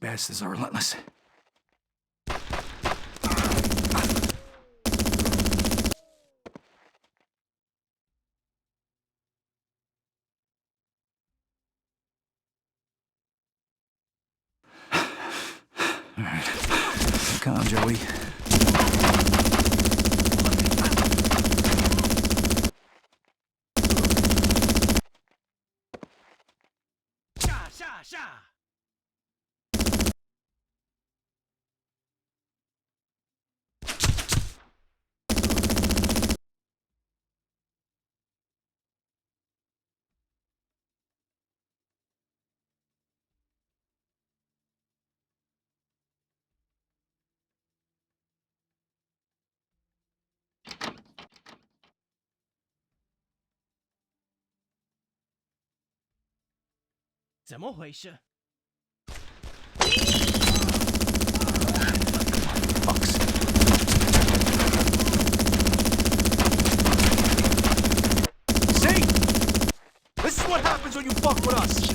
bastards are relentless. All right. Calm, Joey. Sha, sha, sha. See? This is what happens when you fuck with us.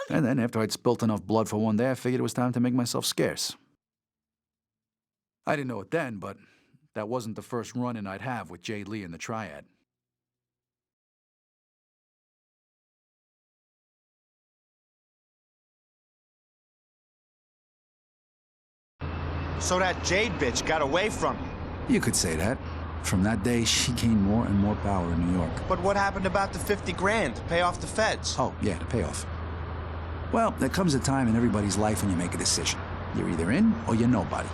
And then, after I'd spilt enough blood for one day, I figured it was time to make myself scarce. I didn't know it then, but that wasn't the first run-in I'd have with Jade Lee and the Triad. So that Jade bitch got away from you. You could say that. From that day, she gained more and more power in New York. But what happened about the 50 grand to pay off the feds? Oh, yeah, the payoff. Well, there comes a time in everybody's life when you make a decision. You're either in or you're nobody.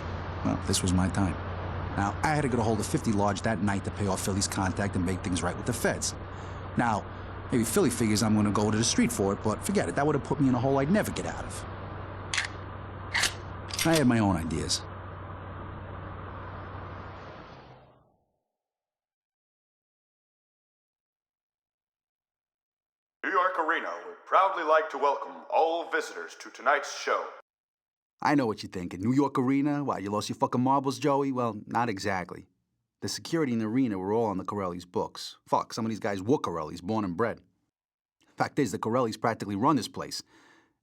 Well, this was my time. Now, I had to get a hold of 50 Large that night to pay off Philly's contact and make things right with the feds. Now, maybe Philly figures I'm gonna go to the street for it, but forget it. That would have put me in a hole I'd never get out of. I had my own ideas. New York Arena would proudly like to welcome all visitors to tonight's show. I know what you're thinking. New York Arena? Why, you lost your fucking marbles, Joey? Well, not exactly. The security in the arena were all on the Corelli's books. Fuck, some of these guys were Corelli's, born and bred. Fact is, the Corellis practically run this place.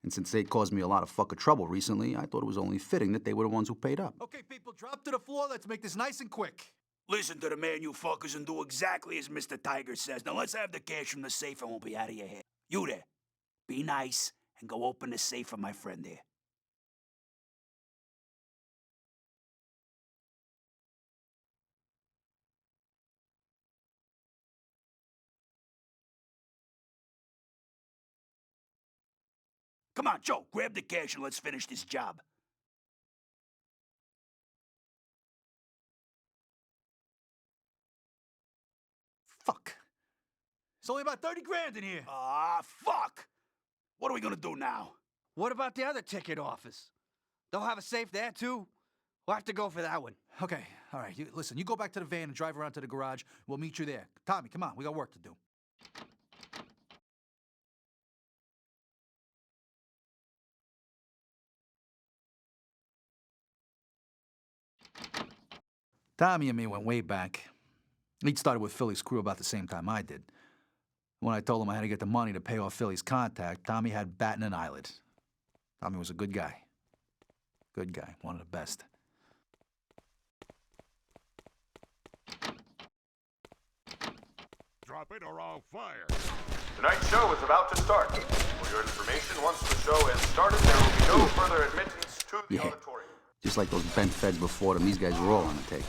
And since they caused me a lot of fucking trouble recently, I thought it was only fitting that they were the ones who paid up. Okay, people, drop to the floor. Let's make this nice and quick. Listen to the man, you fuckers, and do exactly as Mr. Tiger says. Now let's have the cash from the safe and we'll be out of your hair. You there, be nice and go open the safe for my friend there. Come on, Joe, grab the cash and let's finish this job. Fuck. It's only about 30 grand in here. Ah, fuck! What are we gonna do now? What about the other ticket office? They'll have a safe there, too? We'll have to go for that one. Okay, all right. Listen, you go back to the van and drive around to the garage. We'll meet you there. Tommy, come on. We got work to do. Tommy and me went way back. He'd started with Philly's crew about the same time I did. When I told him I had to get the money to pay off Philly's contact, Tommy had batting an eyelid. Tommy was a good guy. Good guy, one of the best. Drop it or I'll fire. Tonight's show is about to start. For your information, once the show has started, there will be no further admittance to the auditorium. Just like those bent feds before them, these guys were all on the take.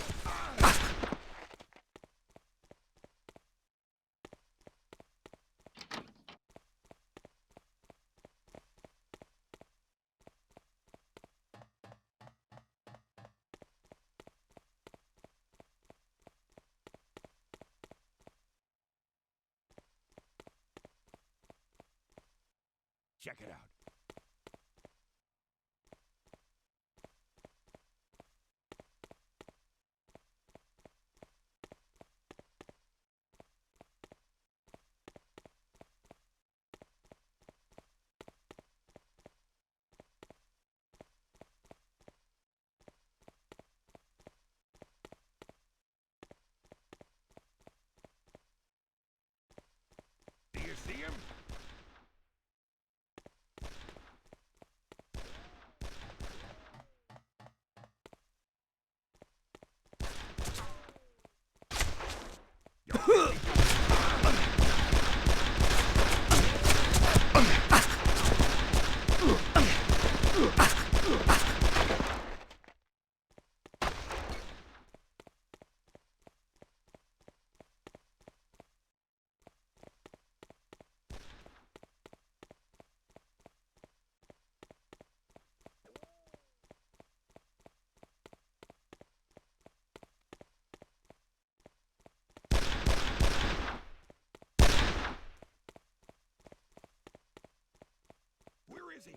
Check it out. see him? Where is he?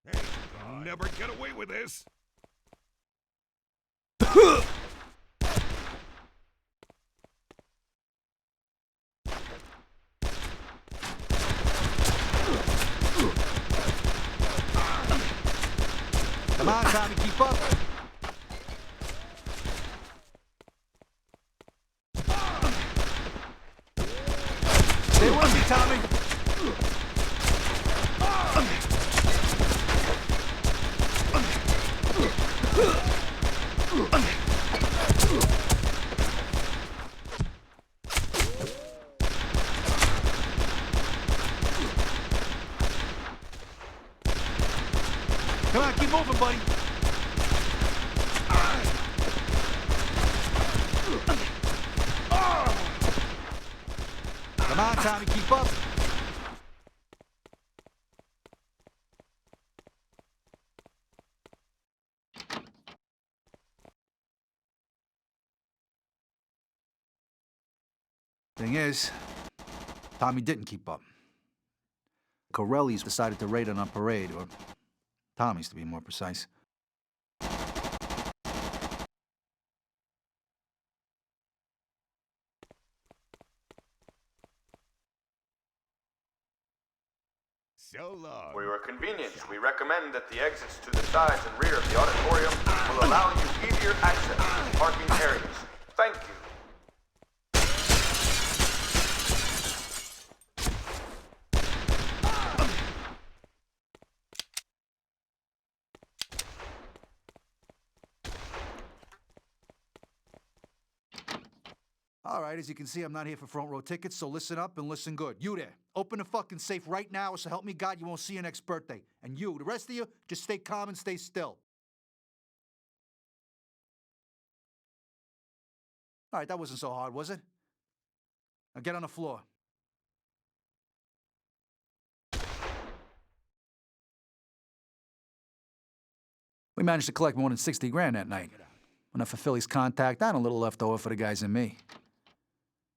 Hey, you'll never get away with this. Come on, Tommy, keep up. Stay with me, Tommy. Come on, keep moving, buddy. Come on, Tommy, keep up. Thing is, Tommy didn't keep up. Corelli's decided to raid on our parade, or Tommy's to be more precise. So long. For your convenience, we recommend that the exits to the sides and rear of the auditorium will allow you easier access to the parking areas. Thank you. All right, as you can see, I'm not here for front row tickets, so listen up and listen good. You there, open the fucking safe right now, or so help me God you won't see you next birthday. And you, the rest of you, just stay calm and stay still. All right, that wasn't so hard, was it? Now get on the floor. We managed to collect more than 60 grand that night. Enough for Philly's contact and a little left over for the guys and me.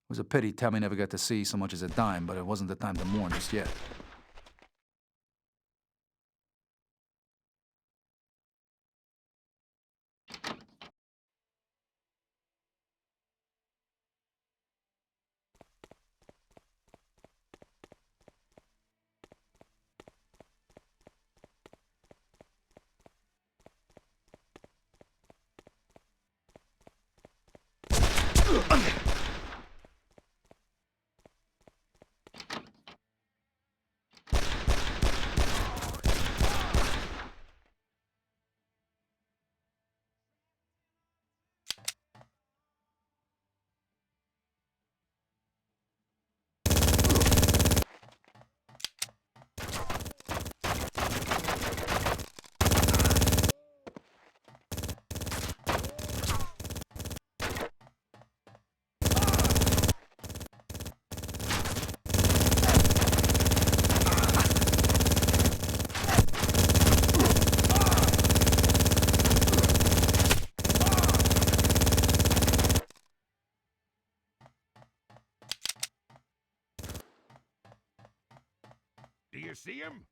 It was a pity Tammy never got to see so much as a dime, but it wasn't the time to mourn just yet. Do you see him?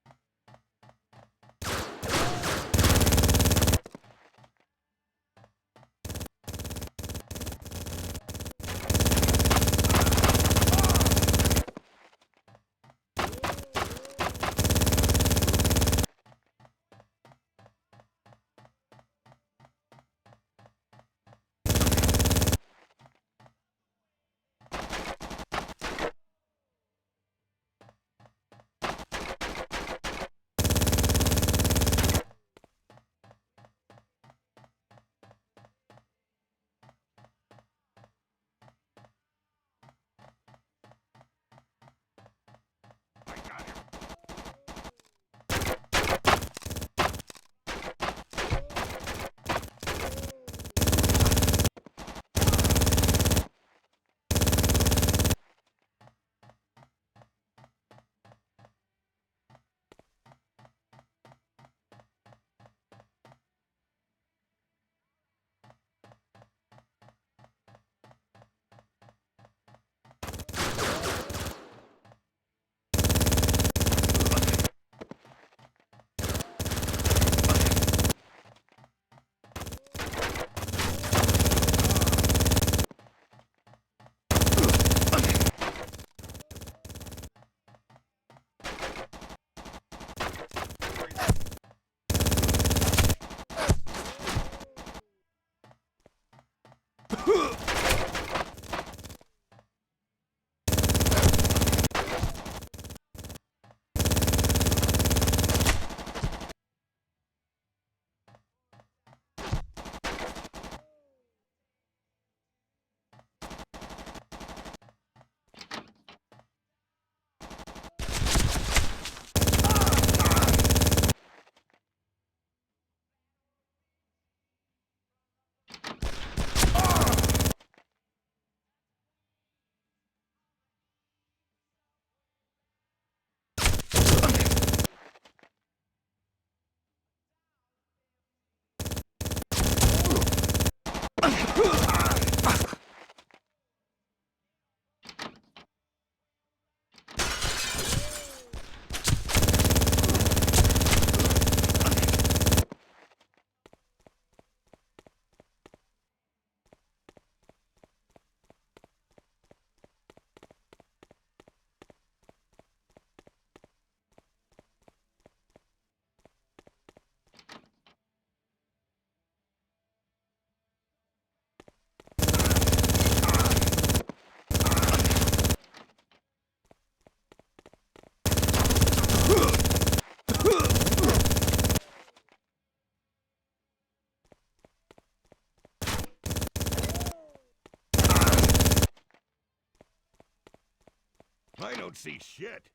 I don't see shit.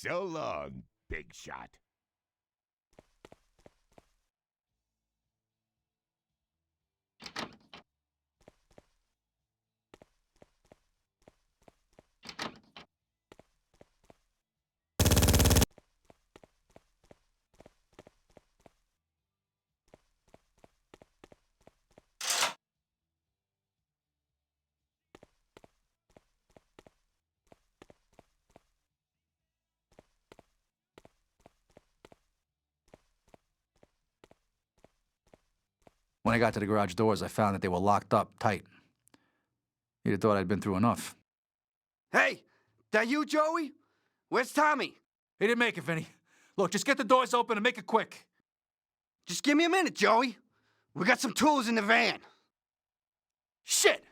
So long, big shot. When I got to the garage doors, I found that they were locked up tight. You'd have thought I'd been through enough. Hey, that you, Joey? Where's Tommy? He didn't make it, Vinny. Look, just get the doors open and make it quick. Just give me a minute, Joey. We got some tools in the van. Shit!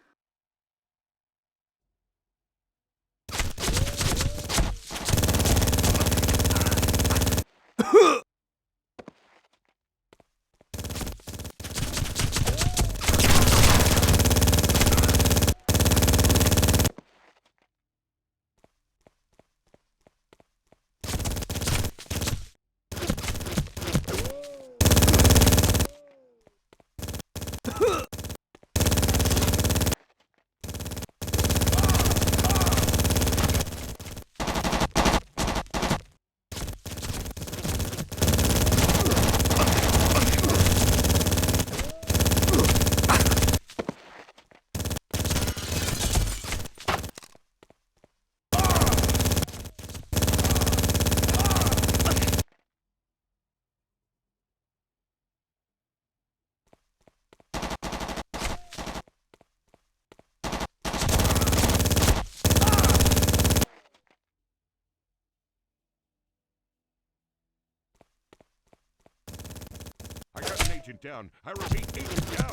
I got an agent down. I repeat, agent down.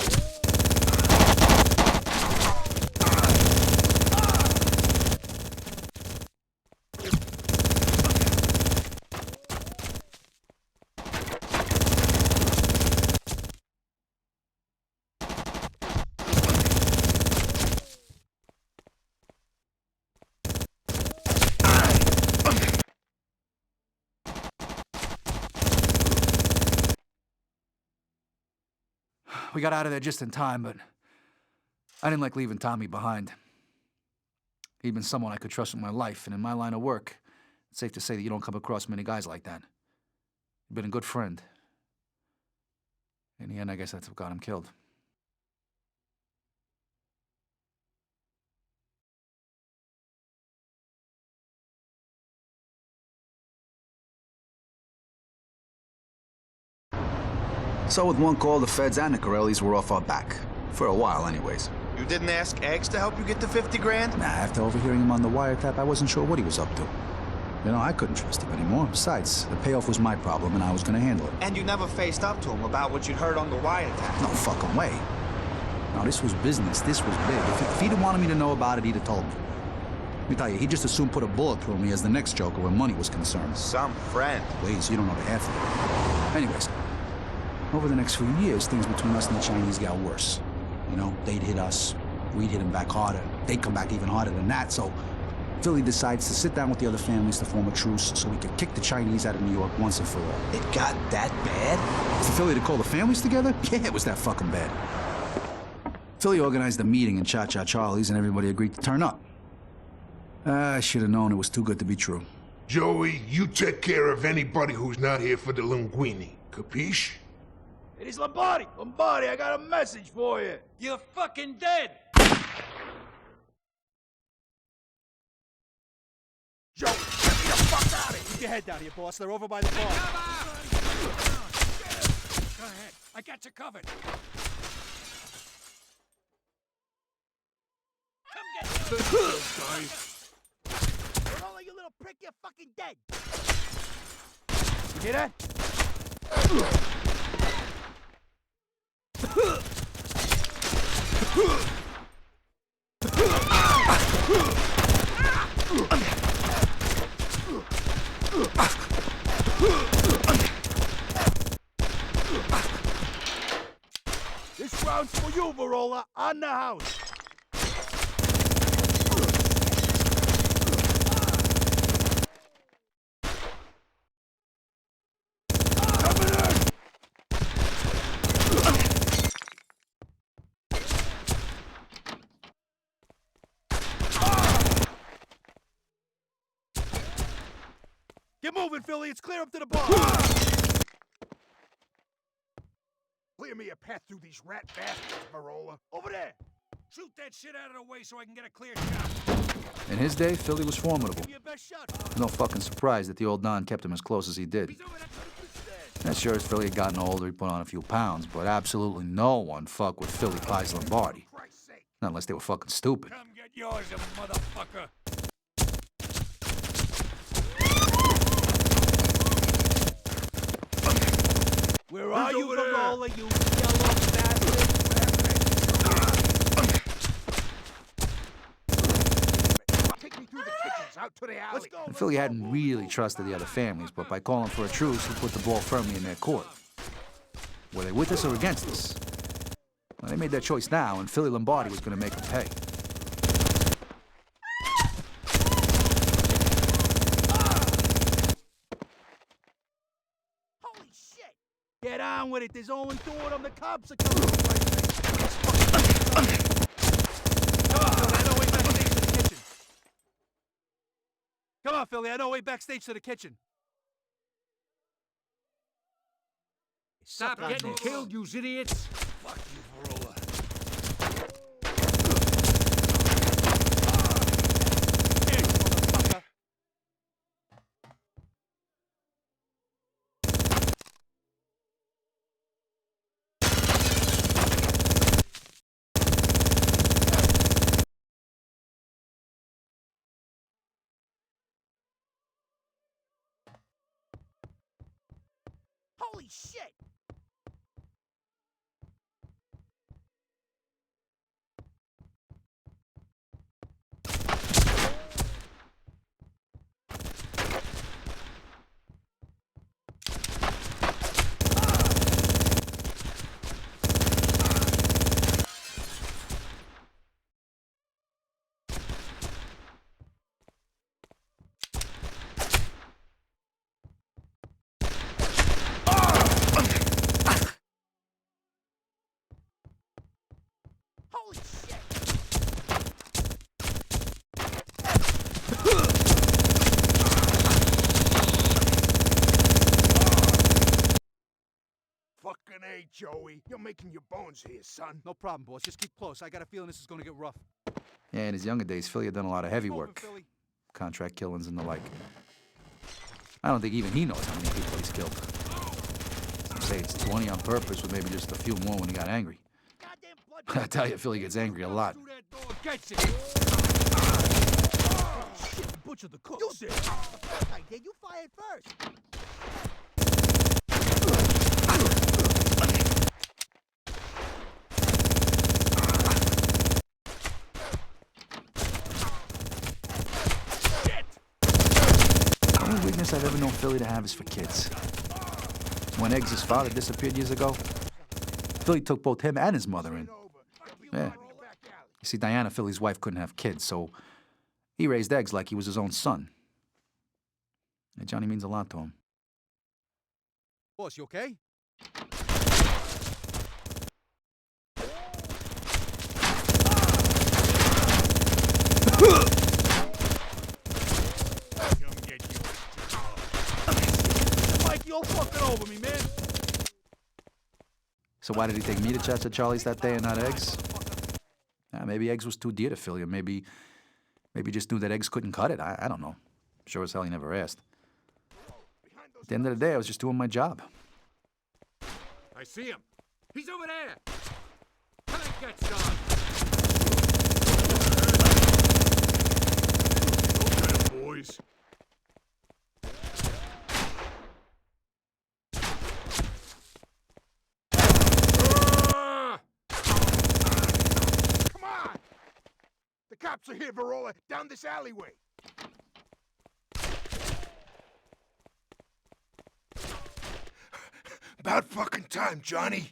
We got out of there just in time, but I didn't like leaving Tommy behind. He'd been someone I could trust with my life, and in my line of work, it's safe to say that you don't come across many guys like that. He'd been a good friend. In the end, I guess that's what got him killed. So with one call, the feds and the Corellis were off our back. For a while, anyways. You didn't ask Eggs to help you get the 50 grand? Nah, after overhearing him on the wiretap, I wasn't sure what he was up to. You know, I couldn't trust him anymore. Besides, the payoff was my problem, and I was gonna handle it. And you never faced up to him about what you'd heard on the wiretap? No fucking way. No, this was business. This was big. If he'd have wanted me to know about it, he'd have told me. Let me tell you, he just assumed put a bullet through me as the next Joker when money was concerned. Some friend. Please, you don't know the half of it. Anyways, over the next few years, things between us and the Chinese got worse. You know, they'd hit us, we'd hit them back harder. They'd come back even harder than that, so Philly decides to sit down with the other families to form a truce so we could kick the Chinese out of New York once and for all. It got that bad? For Philly to call the families together? Yeah, it was that fucking bad. Philly organized a meeting in Cha-Cha Charlie's and everybody agreed to turn up. I should have known it was too good to be true. Joey, you take care of anybody who's not here for the linguine. Capiche? It is Lombardi! Lombardi, I got a message for you! You're fucking dead! Joe, get me the fuck out of here! Keep your head down here, boss. They're over by the bar. Go ahead. I got you covered. Rolla, you little prick, you're fucking dead. You hear that? This round's for you, Varola, on the house. Get moving, Philly. It's clear up to the bar. Clear me a path through these rat bastards, Varola. Over there. Shoot that shit out of the way so I can get a clear shot. In his day, Philly was formidable. Give me your best shot. No fucking surprise that the old Don kept him as close as he did. That sure as Philly had gotten older, he put on a few pounds, but absolutely no one fucked with Philly Pies Lombardi. Not unless they were fucking stupid. Come get yours, you motherfucker. Where are you, Varola, you yellow bastard? Take me through the kitchens, out to the alley. Let's go. And Philly hadn't really trusted the other families, but by calling for a truce, he put the ball firmly in their court. Were they with us or against us? Well, they made their choice now, and Philly Lombardi was going to make them pay. Holy shit! Get on with it. There's only two of them. The cops are coming. Come on, Philly. I know way backstage to the kitchen. Stop getting killed, you idiots! Fuck you, Varola. Holy shit! Holy shit! Fucking A, Joey. You're making your bones here, son. No problem, boss. Just keep close. I got a feeling this is going to get rough. Yeah, in his younger days, Philly had done a lot of heavy Move it, work. Philly. Contract killings and the like. I don't think even he knows how many people he's killed. Some say it's 20 on purpose, with maybe just a few more when he got angry. I tell you, Philly gets angry a lot. Gets it. Shit, butcher the cook. You did. I did. You fired first. The only weakness I've ever known Philly to have is for kids. When Eggs' father disappeared years ago, Philly took both him and his mother in. Yeah. You see, Diana, Philly's wife, couldn't have kids, so he raised Eggs like he was his own son. And Johnny means a lot to him. Boss, you okay? Mike, you're fucking over me, man. So why did he take me to church at Charlie's that day and not Eggs? Maybe Eggs was too dear to Philly, or maybe just knew that Eggs couldn't cut it. I don't know. Sure as hell he never asked. At the end of the day, I was just doing my job. I see him. He's over there. Come and get some. cops are here, Virola, down this alleyway. About fucking time, Johnny.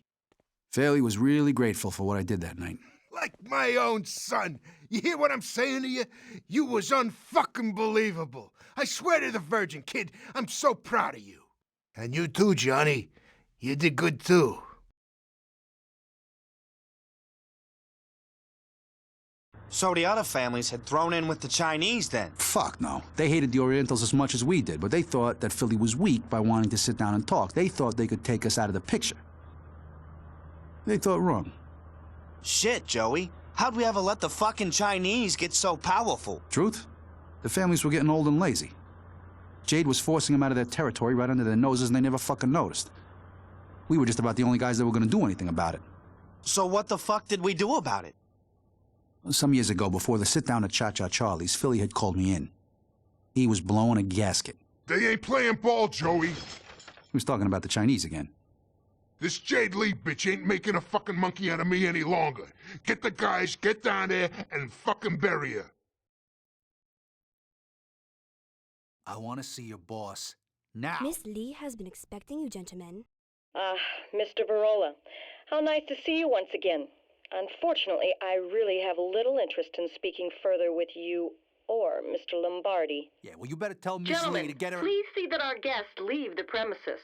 Fairley was really grateful for what I did that night. Like my own son. You hear what I'm saying to you? You was unfucking believable. I swear to the Virgin, kid, I'm so proud of you. And you too, Johnny. You did good too. So the other families had thrown in with the Chinese then? Fuck no. They hated the Orientals as much as we did, but they thought that Philly was weak by wanting to sit down and talk. They thought they could take us out of the picture. They thought wrong. Shit, Joey. How'd we ever let the fucking Chinese get so powerful? Truth? The families were getting old and lazy. Jade was forcing them out of their territory right under their noses and they never fucking noticed. We were just about the only guys that were gonna do anything about it. So what the fuck did we do about it? Some years ago, before the sit-down at Cha-Cha Charlie's, Philly had called me in. He was blowing a gasket. They ain't playing ball, Joey. He was talking about the Chinese again. This Jade Lee bitch ain't making a fucking monkey out of me any longer. Get the guys, get down there, and fucking bury her. I want to see your boss now. Miss Lee has been expecting you, gentlemen. Mr. Virola, how nice to see you once again. Unfortunately, I really have little interest in speaking further with you or Mr. Lombardi. Yeah, well, you better tell Miss Gentlemen, Lee to get her... please see that our guests leave the premises.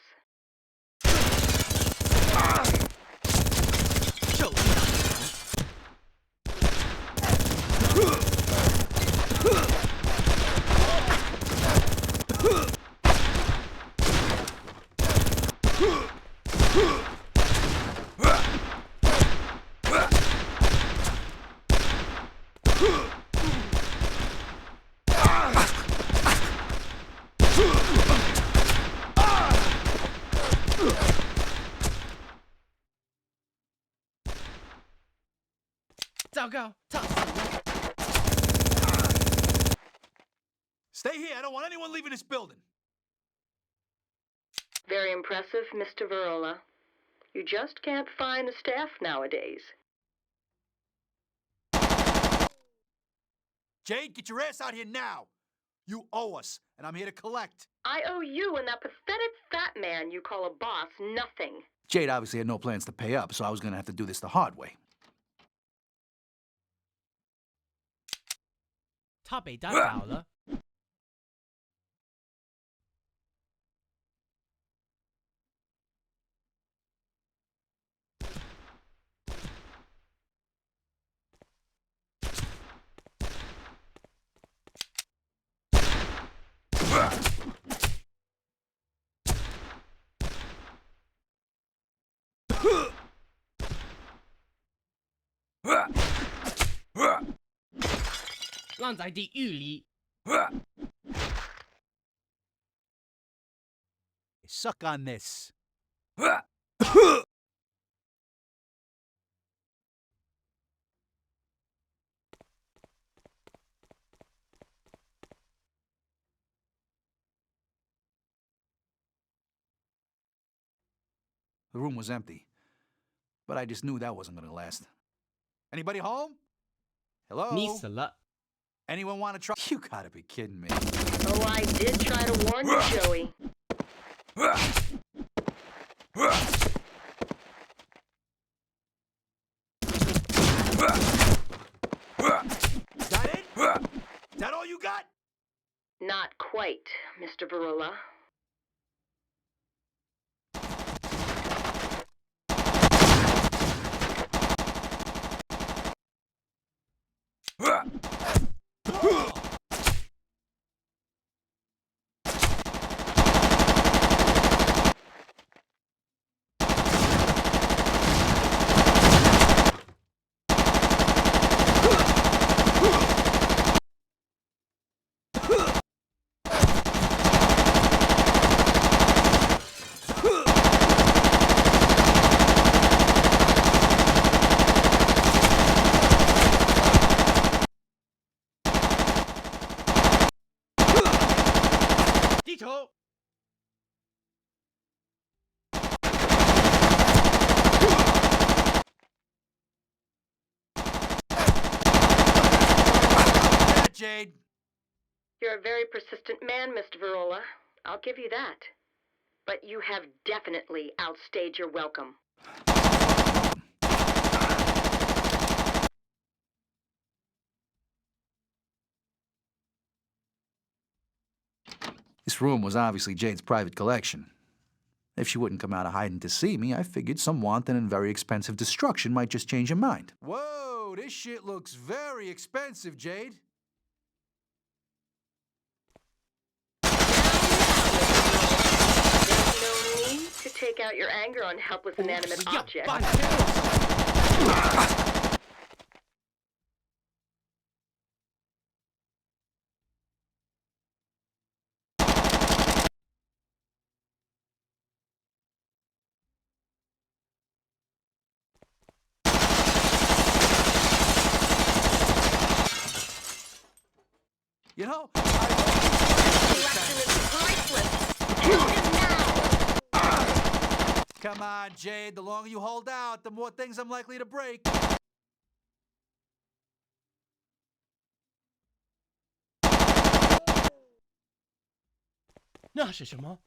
Stay here. I don't want anyone leaving this building. Very impressive, Mr. Virola. You just can't find the staff nowadays. Jade, get your ass out here now. You owe us, and I'm here to collect. I owe you and that pathetic fat man you call a boss nothing. Jade obviously had no plans to pay up, so I was gonna have to do this the hard way. 他被打倒了。浪在地狱里。 Suck on this. The room was empty, but I just knew that wasn't gonna last. Anybody home? Hello? 你死了。 Anyone want to try? You gotta be kidding me. Oh, I did try to warn you, Joey. Is that it? Is that all you got? Not quite, Mr. Virola. Jade. You're a very persistent man, Mr. Virola. I'll give you that. But you have definitely outstayed your welcome. This room was obviously Jade's private collection. If she wouldn't come out of hiding to see me, I figured some wanton and very expensive destruction might just change her mind. Whoa, this shit looks very expensive, Jade. There's no need to take out your anger on helpless inanimate objects. You know, come on, Jade. The longer you hold out, the more things I'm likely to break. "那是什么？"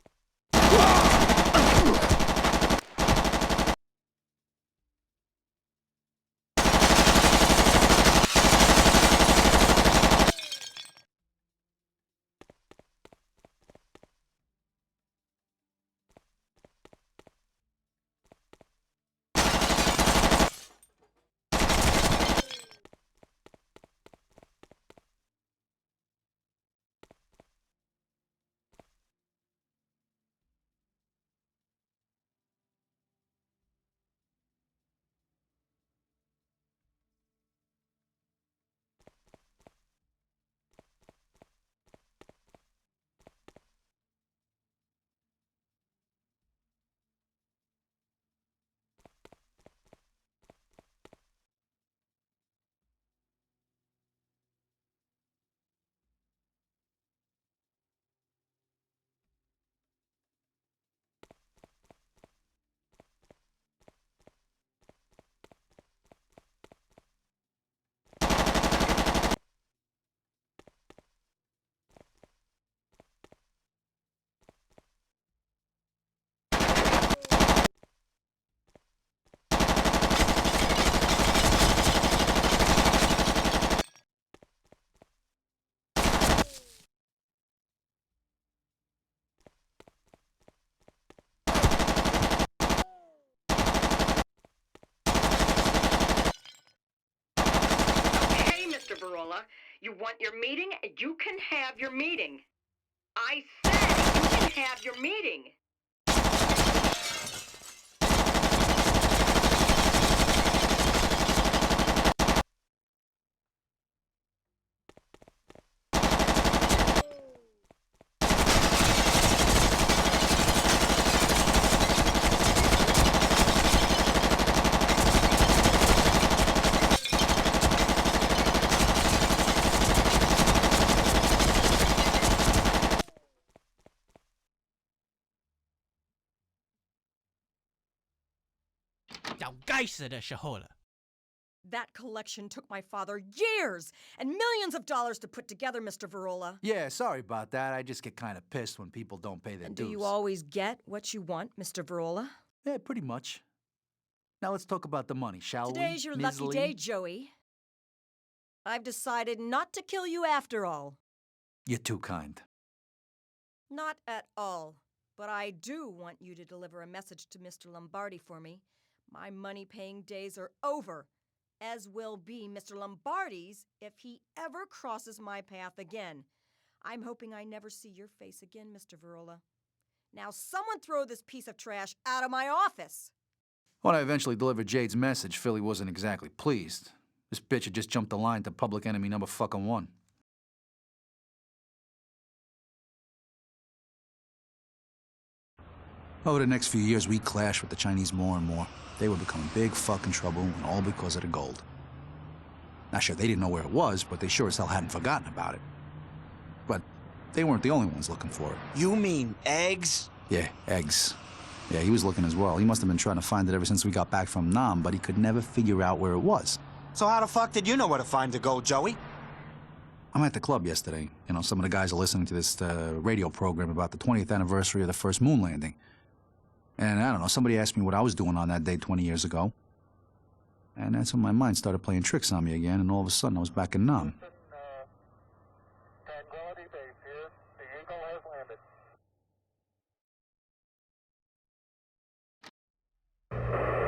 Virola. You want your meeting? You can have your meeting. I said you can have your meeting. That collection took my father years and millions of dollars to put together, Mr. Virola. Yeah, sorry about that. I just get kind of pissed when people don't pay their And dues. do you always get what you want, Mr. Virola? Yeah, pretty much. Now let's talk about the money, shall we? Today's your lucky day, Joey. I've decided not to kill you after all. You're too kind. Not at all. But I do want you to deliver a message to Mr. Lombardi for me. My money-paying days are over, as will be Mr. Lombardi's if he ever crosses my path again. I'm hoping I never see your face again, Mr. Virola. Now someone throw this piece of trash out of my office! When I eventually delivered Jade's message, Philly wasn't exactly pleased. This bitch had just jumped the line to public enemy number fucking 1. Over the next few years, we clashed with the Chinese more and more. They were becoming big fucking trouble, and all because of the gold. Now, sure, they didn't know where it was, but they sure as hell hadn't forgotten about it. But they weren't the only ones looking for it. You mean eggs? Yeah, eggs. Yeah, he was looking as well. He must have been trying to find it ever since we got back from Nam, but he could never figure out where it was. So how the fuck did you know where to find the gold, Joey? I'm at the club yesterday. You know, some of the guys are listening to this radio program about the 20th anniversary of the first moon landing. And I don't know, somebody asked me what I was doing on that day 20 years ago. And that's when my mind started playing tricks on me again, and all of a sudden I was back in Nam.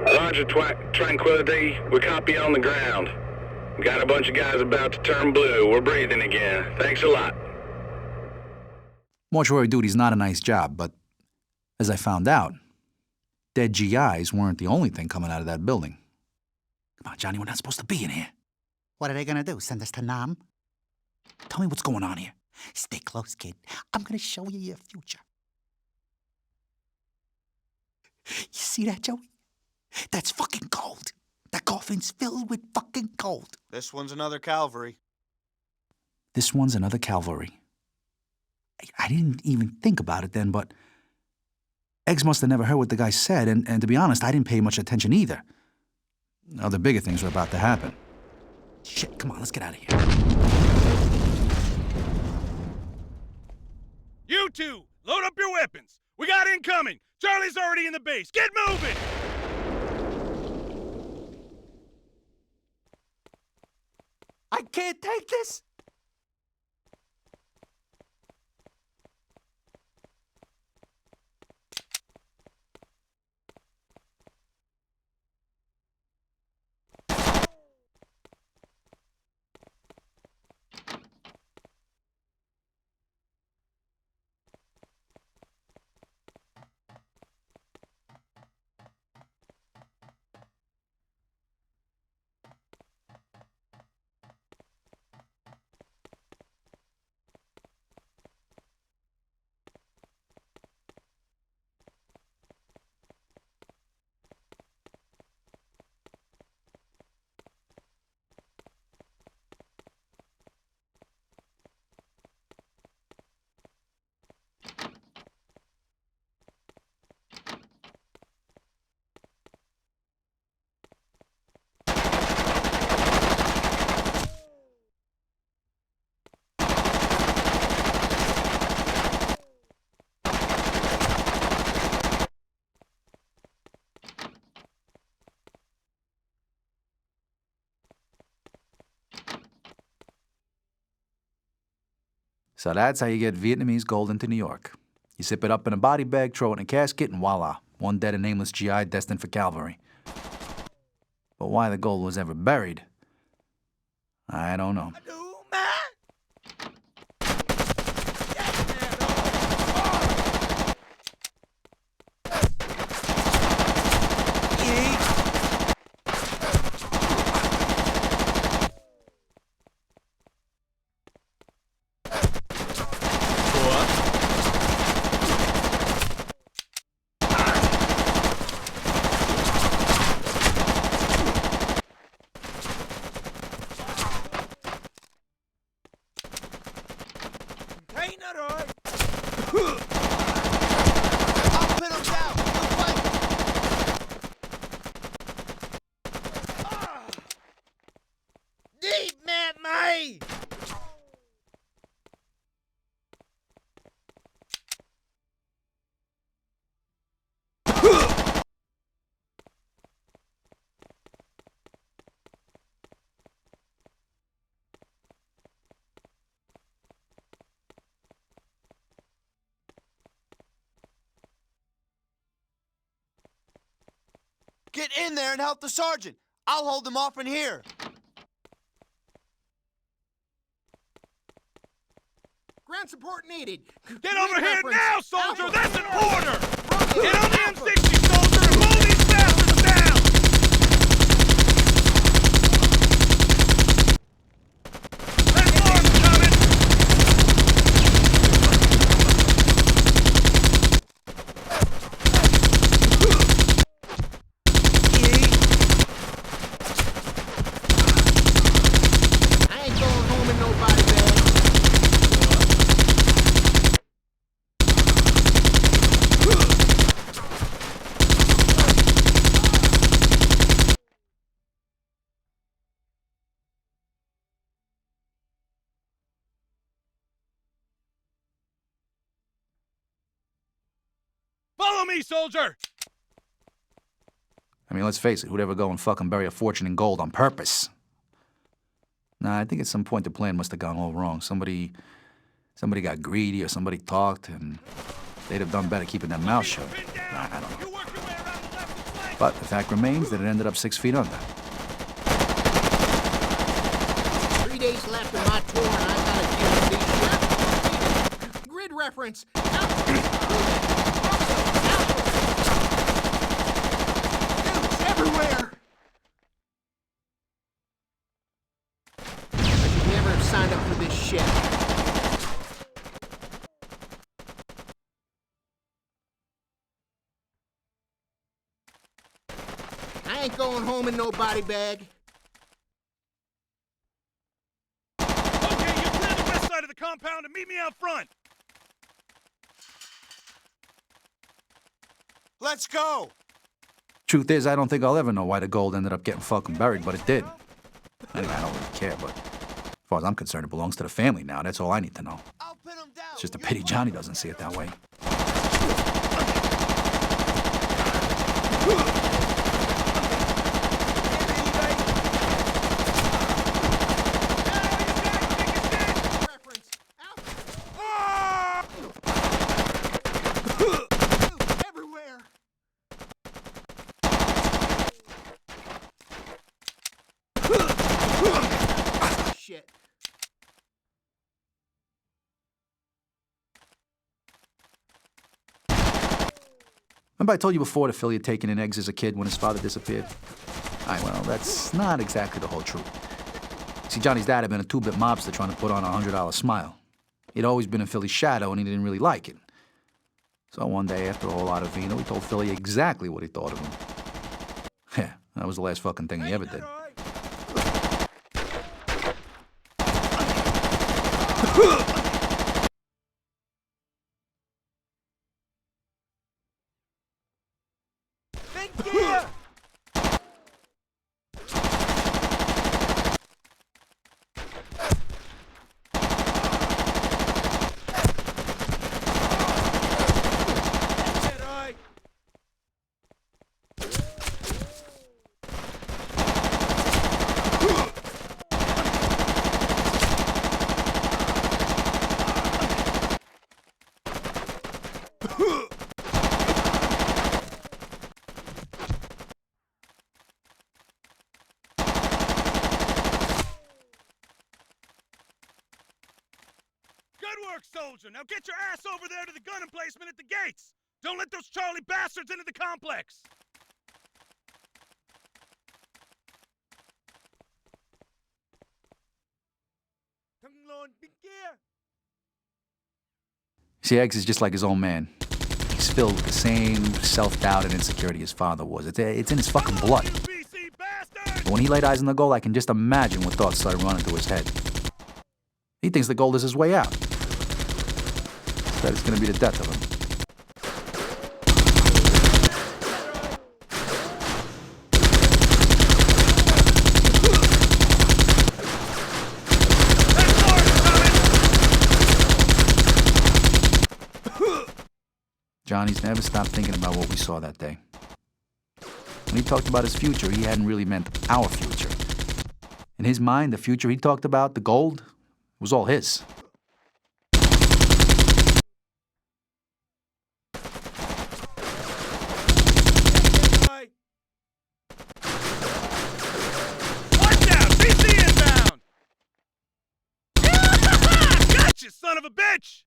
Roger, Tranquility. We copy on the ground. Got a bunch of guys about to turn blue. We're breathing again. Thanks a lot. Mortuary duty's not a nice job, but as I found out, dead GIs weren't the only thing coming out of that building. Come on, Johnny, we're not supposed to be in here. What are they gonna do, send us to Nam? Tell me what's going on here. Stay close, kid. I'm gonna show you your future. You see that, Joey? That's fucking gold. That coffin's filled with fucking gold. This one's another Calvary. This one's another Calvary. I didn't even think about it then, but Eggs must have never heard what the guy said, and to be honest, I didn't pay much attention either. Other bigger things were about to happen. Shit, come on, let's get out of here. You two, load up your weapons. We got incoming. Charlie's already in the base. Get moving! I can't take this! So that's how you get Vietnamese gold into New York. You zip it up in a body bag, throw it in a casket, and voila, one dead and nameless GI destined for Calvary. But why the gold was ever buried, I don't know. Get in there and help the sergeant. I'll hold them off in here. Ground support needed. Get over here now, soldier! That's an order! Get on the M60, soldier, and mow these bastards down! That arm's coming! I ain't going home in nobody bag. Follow me, soldier! I mean, let's face it, who'd ever go and fucking bury a fortune in gold on purpose? Nah, I think at some point the plan must have gone all wrong. Somebody got greedy or somebody talked, and they'd have done better keeping their mouth shut. Nah, I don't know. But the fact remains that it ended up 6 feet under. 3 days left in my tour, and I gotta deal with these shit. Grid reference. Dudes everywhere. I should never have signed up for this shit. I ain't going home in no body bag. Okay, you clear the west side of the compound and meet me out front. Let's go! Truth is, I don't think I'll ever know why the gold ended up getting fucking buried, but it did. Anyway, I don't really care, but as far as I'm concerned, it belongs to the family now. That's all I need to know. It's just a pity Johnny doesn't see it that way. Shit. Remember I told you before that Philly had taken in eggs as a kid when his father disappeared? Well, that's not exactly the whole truth. See, Johnny's dad had been a two-bit mobster trying to put on a $100 smile. He'd always been in Philly's shadow, and he didn't really like it. So one day, after a whole lot of vino, he told Philly exactly what he thought of him. Yeah, that was the last fucking thing he ever did. Soldier, now get your ass over there to the gun emplacement at the gates! Don't let those Charlie bastards into the complex! See, Eggs is just like his old man. He's filled with the same self-doubt and insecurity his father was. It's in his fucking blood. But when he laid eyes on the gold, I can just imagine what thoughts started running through his head. He thinks the gold is his way out. That it's gonna be the death of him. Johnny's never stopped thinking about what we saw that day. When he talked about his future, he hadn't really meant our future. In his mind, the future he talked about, the gold, was all his. You son of a bitch!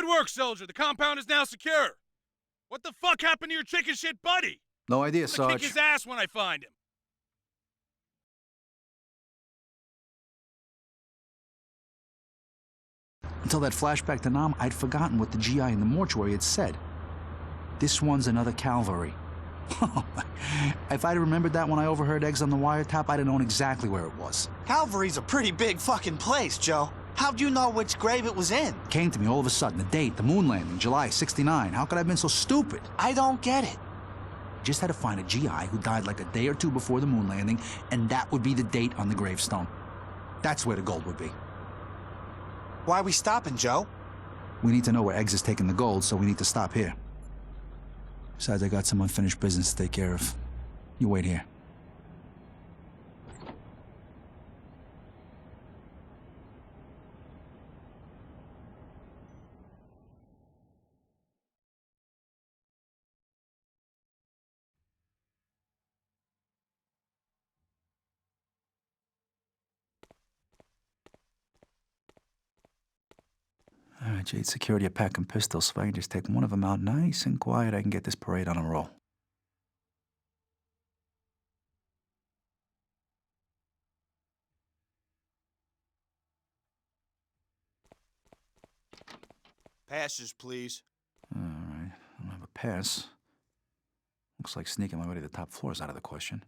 Good work, soldier. The compound is now secure. What the fuck happened to your chicken shit buddy? No idea, I'll kick Sarge. his ass when I find him. Until that flashback to Nam, I'd forgotten what the GI in the mortuary had said. This one's another Calvary. If I'd remembered that when I overheard eggs on the wiretap, I'd have known exactly where it was. Calvary's a pretty big fucking place, Joe. How'd you know which grave it was in? Came to me all of a sudden, the date, the moon landing, July '69. How could I have been so stupid? I don't get it. Just had to find a GI who died like a day or two before the moon landing, and that would be the date on the gravestone. That's where the gold would be. Why are we stopping, Joe? We need to know where Eggs is taking the gold, so we need to stop here. Besides, I got some unfinished business to take care of. You wait here. All right, Jade, security are packing pistols, so if I can just take one of them out nice and quiet, I can get this parade on a roll. Passes, please. All right, I don't have a pass. Looks like sneaking my way to the top floor is out of the question.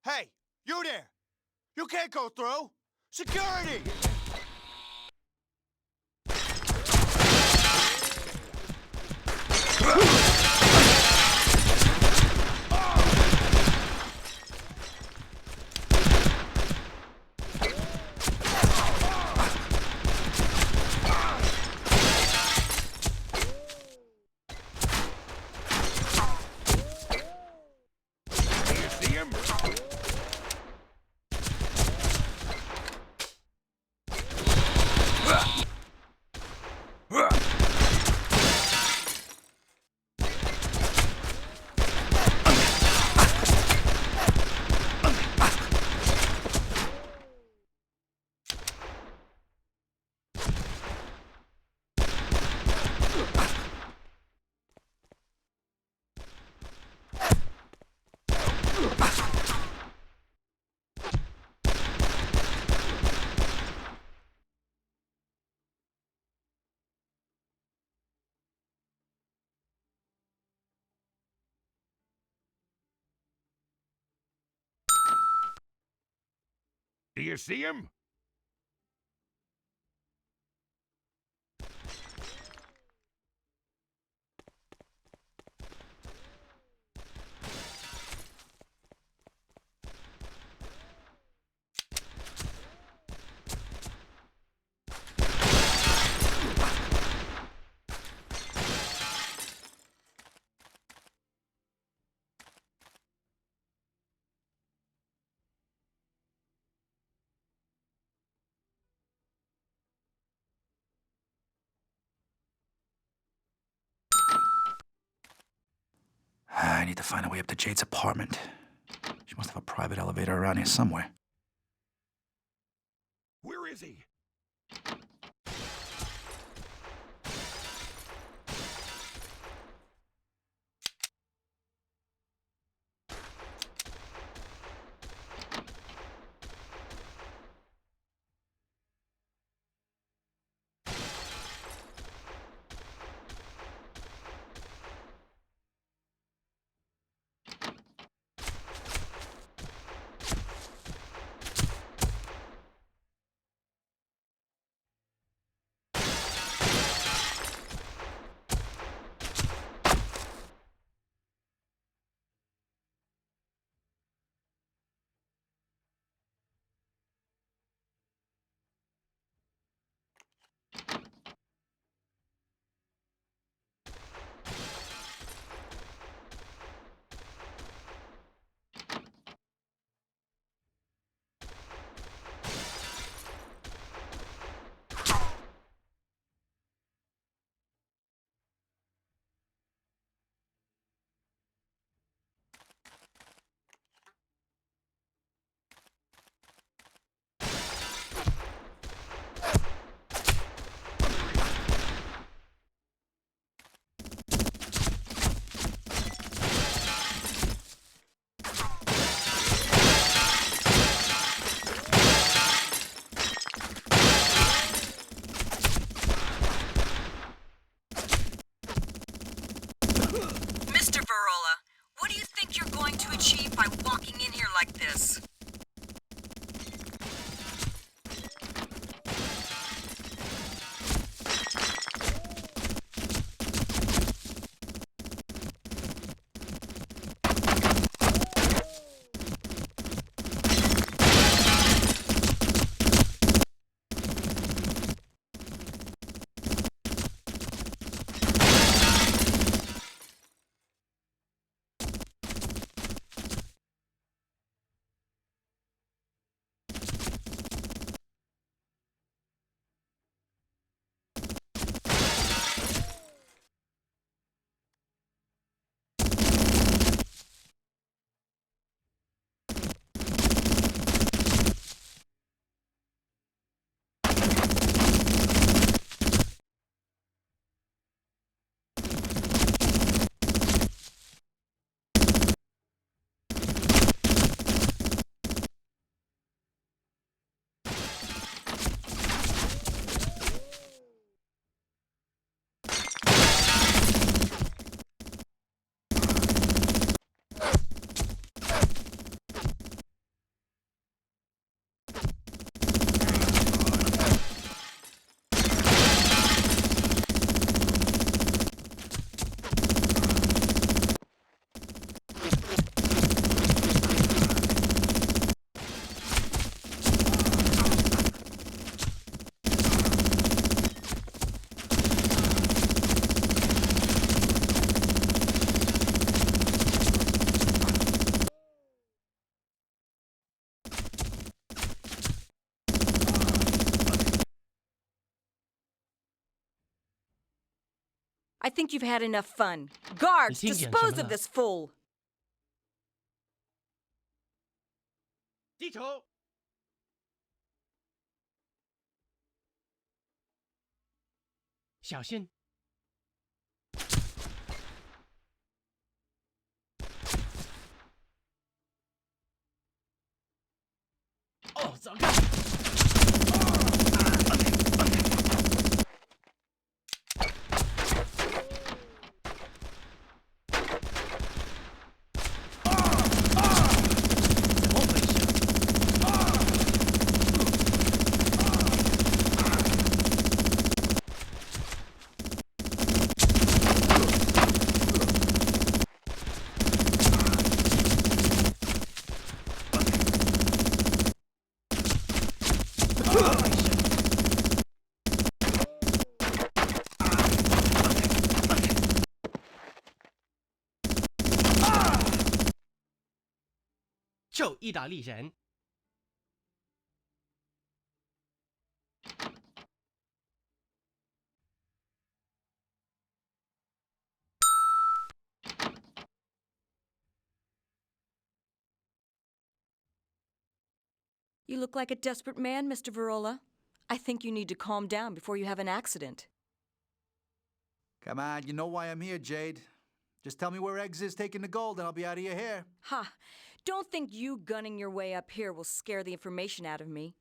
Hey, you there! You can't go through! Security! Do you see him? I need to find a way up to Jade's apartment. She must have a private elevator around here somewhere. Where is he? I think you've had enough fun. Guards, 你听见什么 dispose 了？ of this fool! 低头。小心！哦，糟糕！ 怎么回事？瘦意大利人。 You look like a desperate man, Mr. Virola. I think you need to calm down before you have an accident. Come on, you know why I'm here, Jade. Just tell me where Eggs is taking the gold and I'll be out of your hair. Ha! Don't think you gunning your way up here will scare the information out of me.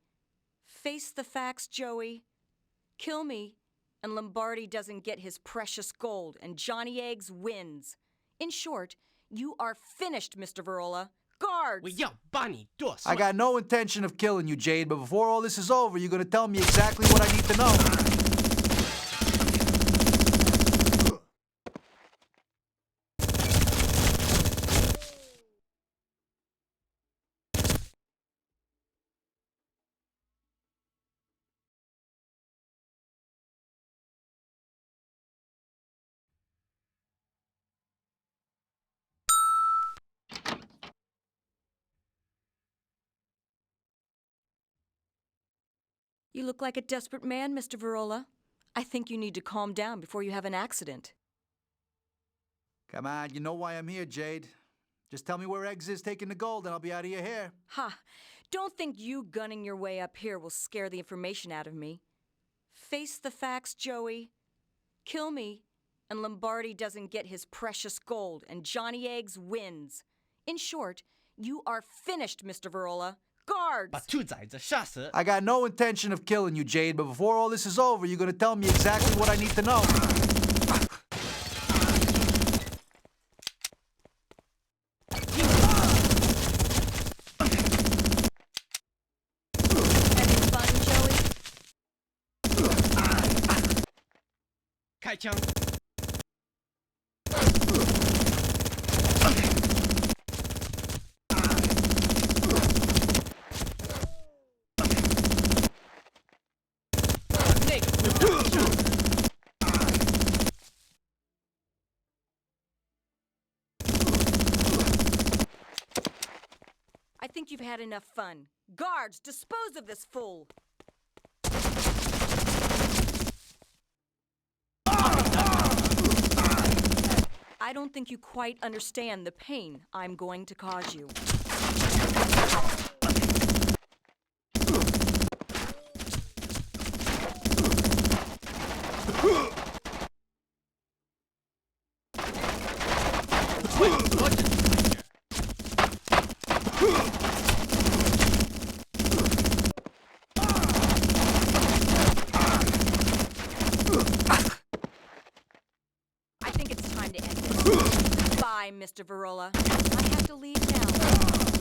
Face the facts, Joey. Kill me, and Lombardi doesn't get his precious gold, and Johnny Eggs wins. In short, you are finished, Mr. Virola. Guards! 我要把你剁碎。 I got no intention of killing you, Jade, but before all this is over, you're gonna tell me exactly what I need to know. You look like a desperate man, Mr. Virola. I think you need to calm down before you have an accident. Come on, you know why I'm here, Jade. Just tell me where Eggs is taking the gold and I'll be out of your hair. Ha! Don't think you gunning your way up here will scare the information out of me. Face the facts, Joey. Kill me, and Lombardi doesn't get his precious gold, and Johnny Eggs wins. In short, you are finished, Mr. Virola. Guards! 把兔崽子杀死。 I got no intention of killing you, Jade, but before all this is over, you're gonna tell me exactly what I need to know. Having fun, Joey? 开枪。 I think you've had enough fun. Guards, dispose of this fool! I don't think you quite understand the pain I'm going to cause you. I think it's time to end this. Bye, Mr. Virola. I have to leave now.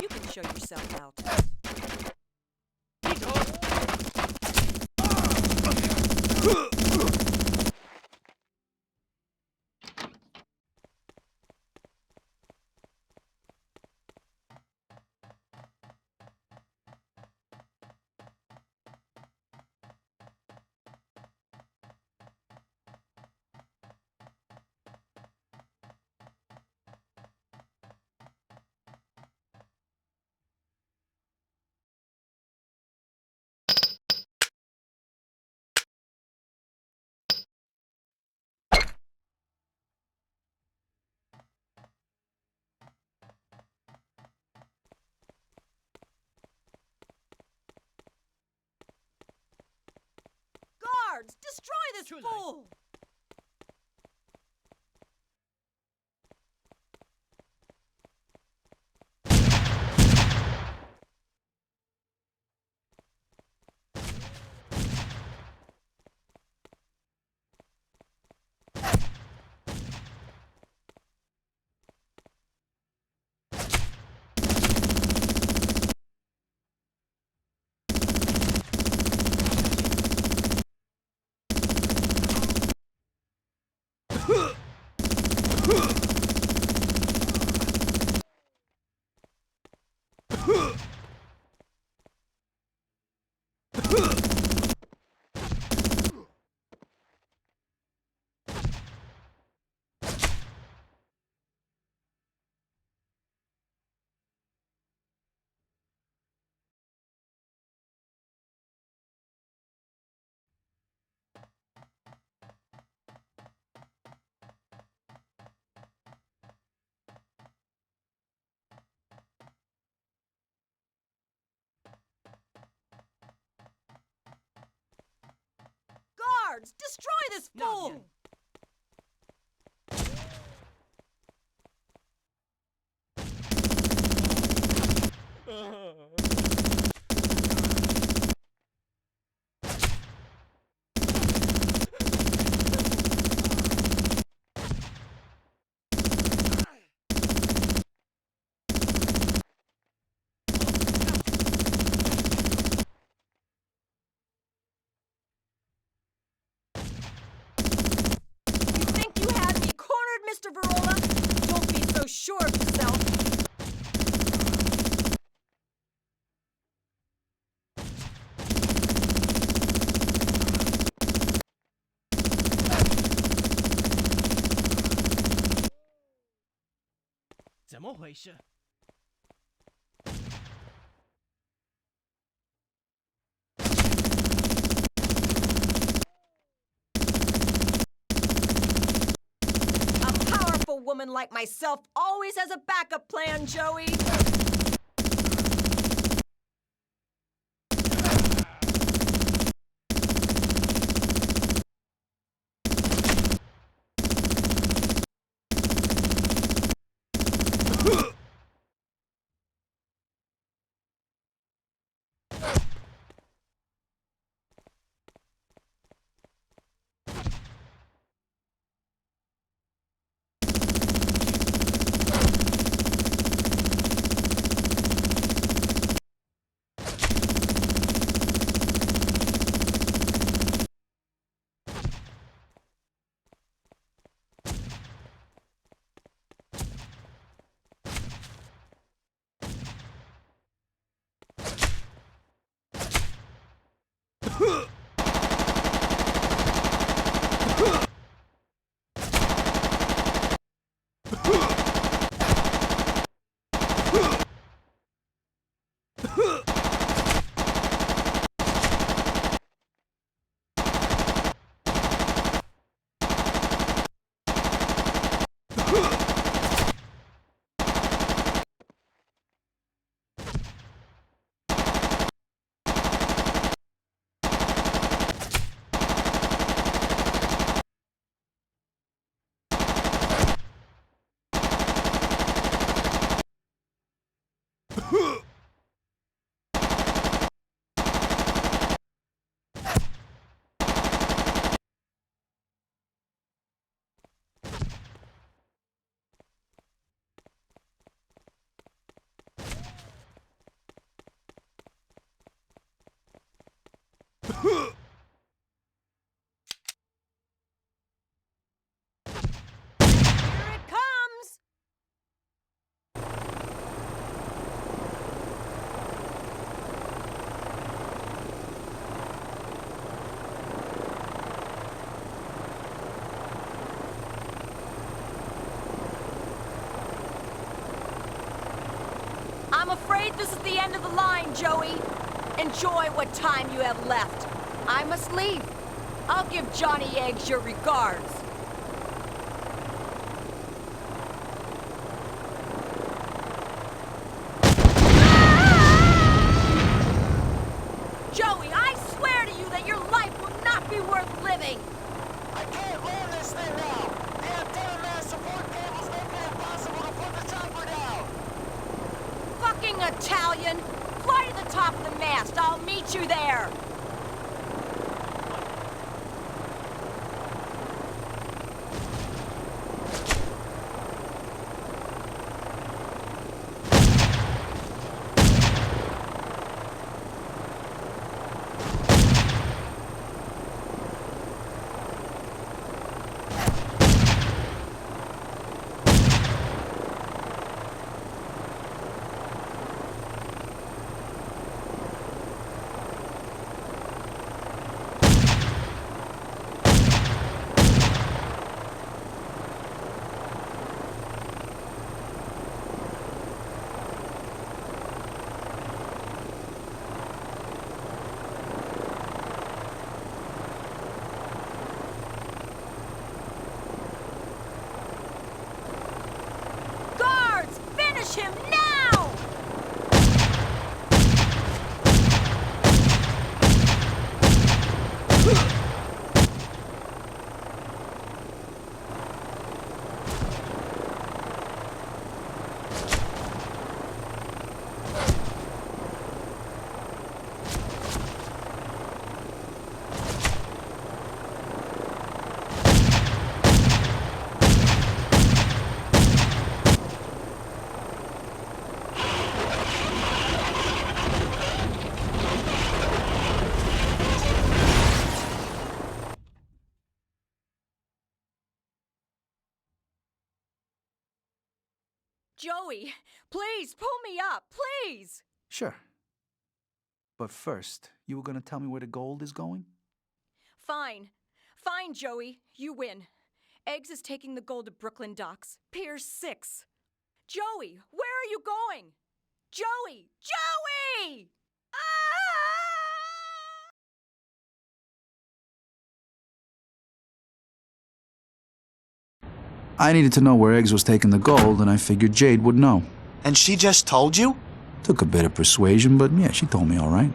You can show yourself out. Guards, destroy this fool! Guards! Destroy this fool! Mr. Virola, don't be so sure of yourself. A woman like myself always has a backup plan, Joey. I'm afraid this is the end of the line, Joey. Enjoy what time you have left. I must leave. I'll give Johnny Eggs your regards. Joey, I swear to you that your life will not be worth living. I can't land this thing now. The antenna mass support cables make it impossible to put the chopper down. Fucking Italian! Fly to the top of the mast. I'll meet you there. Him now! Joey, please, pull me up, please! Sure. But first, you were gonna tell me where the gold is going? Fine. Fine, Joey. You win. Eggs is taking the gold to Brooklyn docks. Pier 6. Joey, where are you going? Joey! Joey! I needed to know where Eggs was taking the gold, and I figured Jade would know. And she just told you? Took a bit of persuasion, but yeah, she told me all right.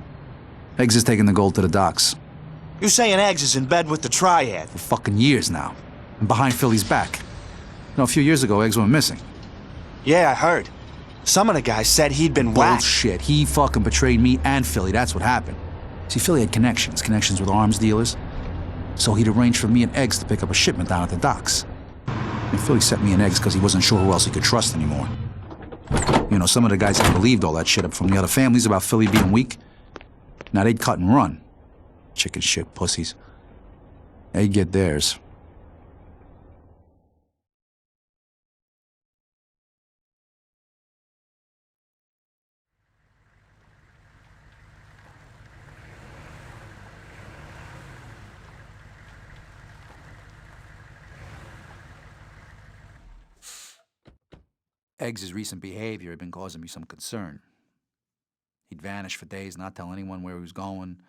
Eggs is taking the gold to the docks. You saying Eggs is in bed with the Triad? For fucking years now. And behind Philly's back. You know, a few years ago, Eggs went missing. Yeah, I heard. Some of the guys said he'd been whacked. Bullshit. He fucking betrayed me and Philly. That's what happened. See, Philly had connections with arms dealers. So he'd arranged for me and Eggs to pick up a shipment down at the docks. And Philly sent me and Eggs because he wasn't sure who else he could trust anymore. You know, some of the guys had believed all that shit up from the other families about Philly being weak. Now they'd cut and run. Chicken shit pussies. They'd get theirs. Eggs' recent behavior had been causing me some concern. He'd vanish for days, not tell anyone where he was going,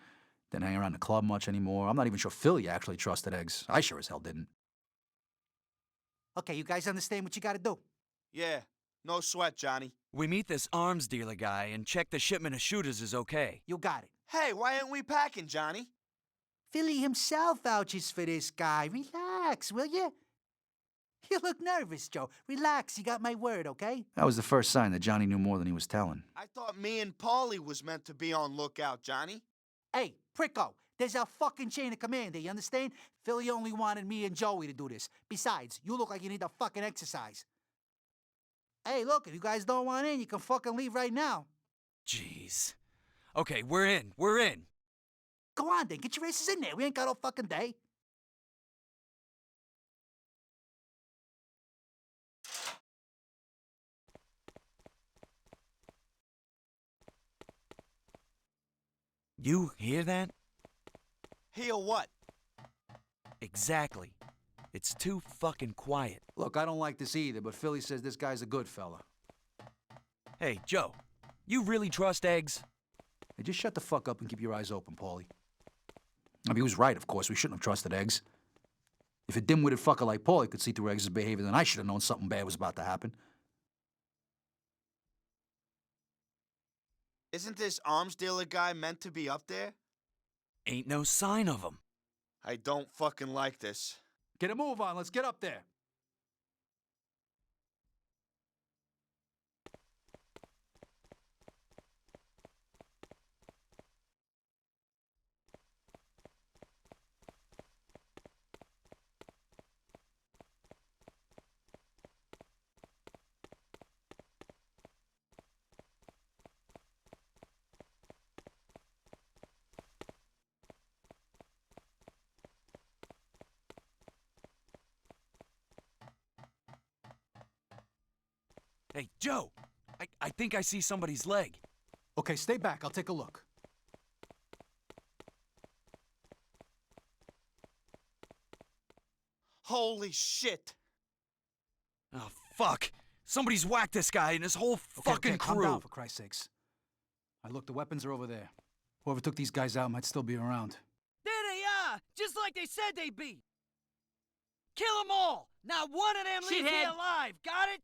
didn't hang around the club much anymore. I'm not even sure Philly actually trusted Eggs. I sure as hell didn't. Okay, you guys understand what you gotta do? Yeah, no sweat, Johnny. We meet this arms dealer guy and check the shipment of shooters is okay. You got it. Hey, why aren't we packing, Johnny? Philly himself vouches for this guy. Relax, will you? You look nervous, Joe. Relax, you got my word, okay? That was the first sign that Johnny knew more than he was telling. I thought me and Paulie was meant to be on lookout, Johnny. Hey, Pricko, there's a fucking chain of command here, you understand? Philly only wanted me and Joey to do this. Besides, you look like you need a fucking exercise. Hey, look, if you guys don't want in, you can fucking leave right now. Jeez. Okay, we're in. We're in. Go on, then. Get your asses in there. We ain't got all fucking day. You hear that? Hear what? Exactly. It's too fucking quiet. Look, I don't like this either, but Philly says this guy's a good fella. Hey, Joe, you really trust Eggs? Hey, just shut the fuck up and keep your eyes open, Paulie. I mean, he was right, of course. We shouldn't have trusted Eggs. If a dim-witted fucker like Paulie could see through Eggs' behavior, then I should have known something bad was about to happen. Isn't this arms dealer guy meant to be up there? Ain't no sign of him. I don't fucking like this. Get a move on. Let's get up there. Hey, Joe, I think I see somebody's leg. Okay, stay back. I'll take a look. Holy shit! Oh, fuck. Somebody's whacked this guy and his whole fucking crew. Calm down, for Christ's sakes. Look, the weapons are over there. Whoever took these guys out might still be around. There they are, just like they said they'd be. Kill them all. Not one of them leaves here alive. Got it?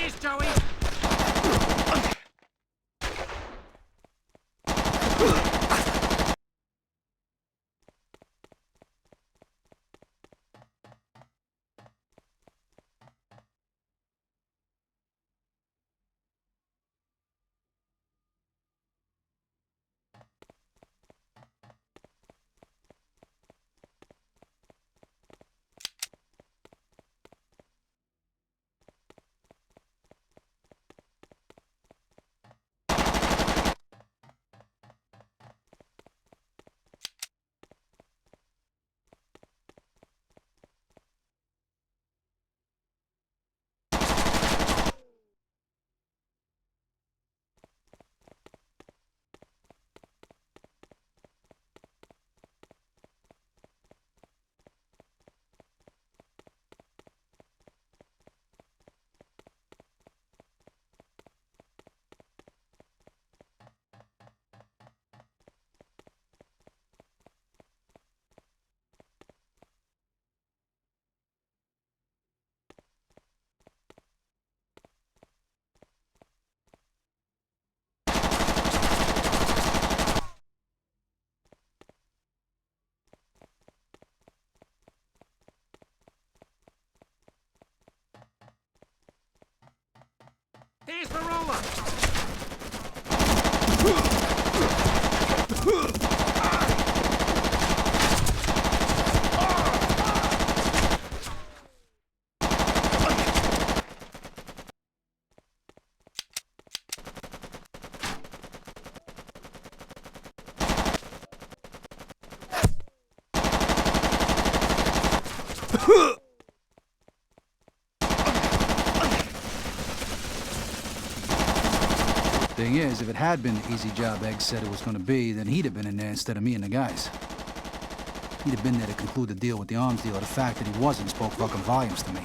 Cheers, Joey! There's the roller! Thing is, if it had been the easy job Egg said it was going to be, then he'd have been in there instead of me and the guys. He'd have been there to conclude the deal with the arms dealer. The fact that he wasn't spoke fucking volumes to me.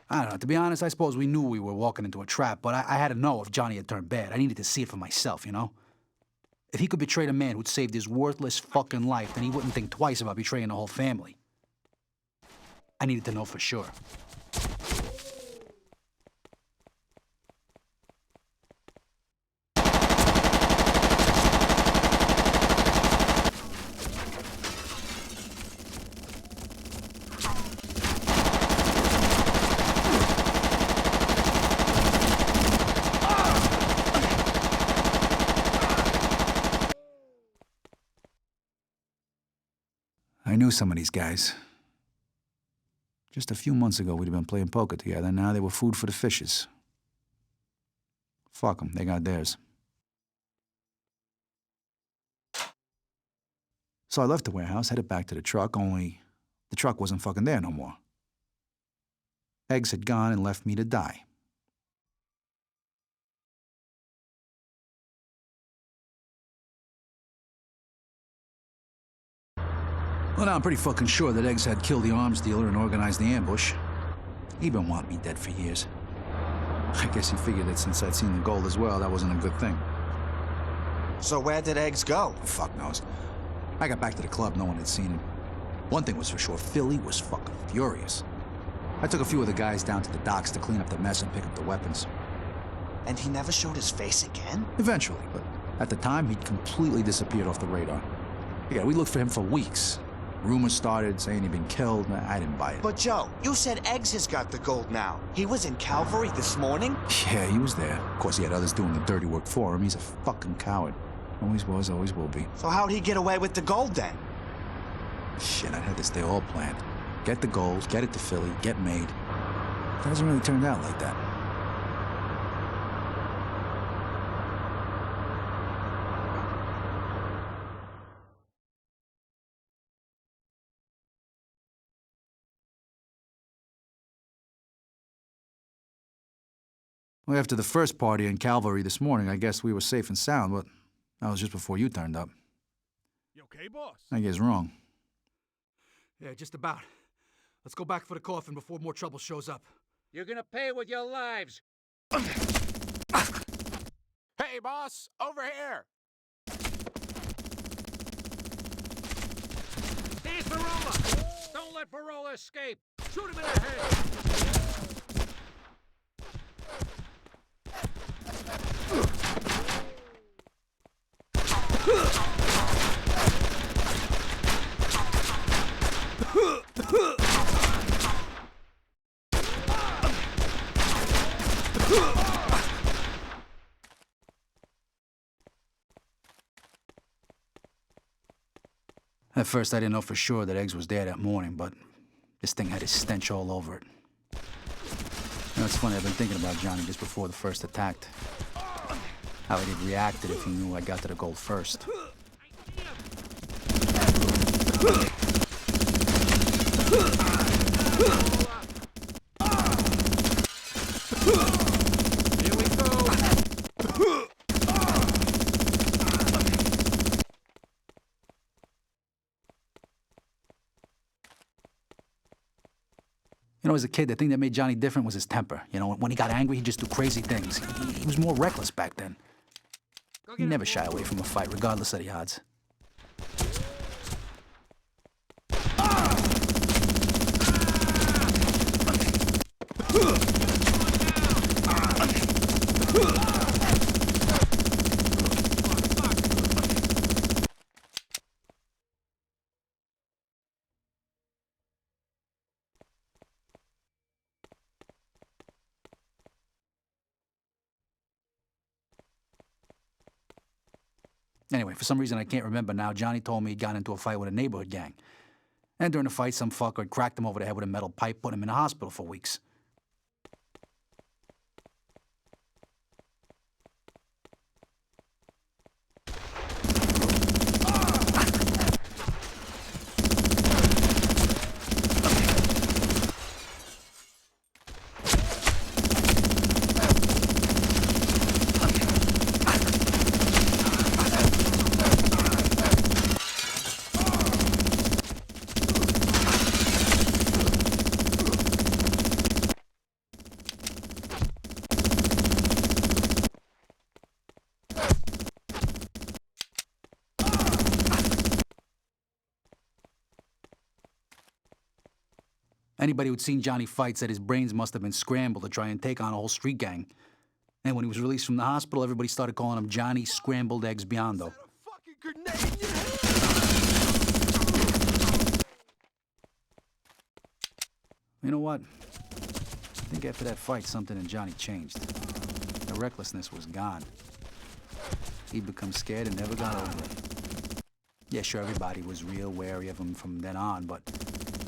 I don't know. To be honest, I suppose we knew we were walking into a trap, but I had to know if Johnny had turned bad. I needed to see it for myself, you know? If he could betray a man who'd saved his worthless fucking life, then he wouldn't think twice about betraying the whole family. I needed to know for sure. I knew some of these guys. Just a few months ago, we'd have been playing poker together, and now they were food for the fishes. Fuck them, they got theirs. So I left the warehouse, headed back to the truck, only the truck wasn't fucking there no more. Eggs had gone and left me to die. Well, now I'm pretty fucking sure that Eggs had killed the arms dealer and organized the ambush. He'd been wanting me dead for years. I guess he figured that since I'd seen the gold as well, that wasn't a good thing. So where did Eggs go? Fuck knows. I got back to the club, no one had seen him. One thing was for sure, Philly was fucking furious. I took a few of the guys down to the docks to clean up the mess and pick up the weapons. And he never showed his face again? Eventually, but at the time, he'd completely disappeared off the radar. Yeah, we looked for him for weeks. Rumors started saying he'd been killed. I didn't buy it. But Joe, you said Eggs has got the gold now. He was in Calvary this morning? Yeah, he was there. Of course, he had others doing the dirty work for him. He's a fucking coward. Always was, always will be. So how'd he get away with the gold then? Shit, I had this day all planned. Get the gold, get it to Philly, get made. It hasn't really turned out like that. Well, after the first party in Calvary this morning, I guess we were safe and sound, but that was just before you turned up. You okay, boss? I guess wrong. Yeah, just about. Let's go back for the coffin before more trouble shows up. You're gonna pay with your lives. Hey, boss, over here. There's the roller. let Barola escape! Shoot him in the head! At first, I didn't know for sure that Eggs was there that morning, but this thing had his stench all over it. You know, it's funny, I've been thinking about Johnny just before the first attacked. How he'd have reacted if he knew I got to the gold first. Here we go! You know, as a kid, the thing that made Johnny different was his temper. You know, when he got angry, he'd just do crazy things. He was more reckless back then. He never shy away from a fight, regardless of the odds. Anyway, for some reason I can't remember now, Johnny told me he'd gotten into a fight with a neighborhood gang. And during the fight, some fucker had cracked him over the head with a metal pipe, put him in the hospital for weeks. Anybody who'd seen Johnny fight said his brains must have been scrambled to try and take on a whole street gang. And when he was released from the hospital, everybody started calling him Johnny Scrambled Eggs Biondo. You know what? I think after that fight, something in Johnny changed. The recklessness was gone. He'd become scared and never got over it. Yeah, sure, everybody was real wary of him from then on, but...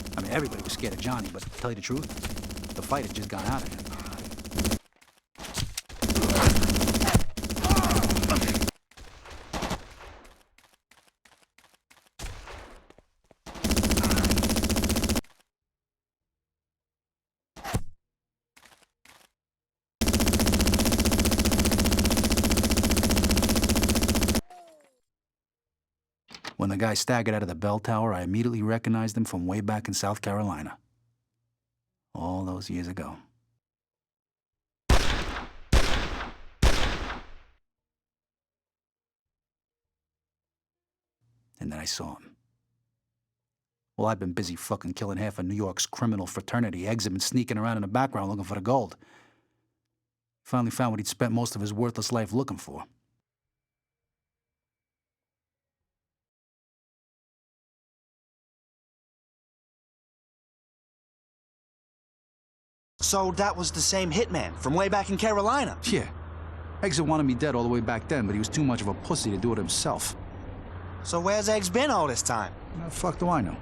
I mean, everybody was scared of Johnny, but to tell you the truth, the fight had just gone out of him. When the guy staggered out of the bell tower, I immediately recognized him from way back in South Carolina. All those years ago. And then I saw him. Well, I'd been busy fucking killing half of New York's criminal fraternity. Eggs had been sneaking around in the background looking for the gold. Finally found what he'd spent most of his worthless life looking for. So that was the same hitman from way back in Carolina? Yeah. Eggs had wanted me dead all the way back then, but he was too much of a pussy to do it himself. So where's Eggs been all this time? The fuck do I know?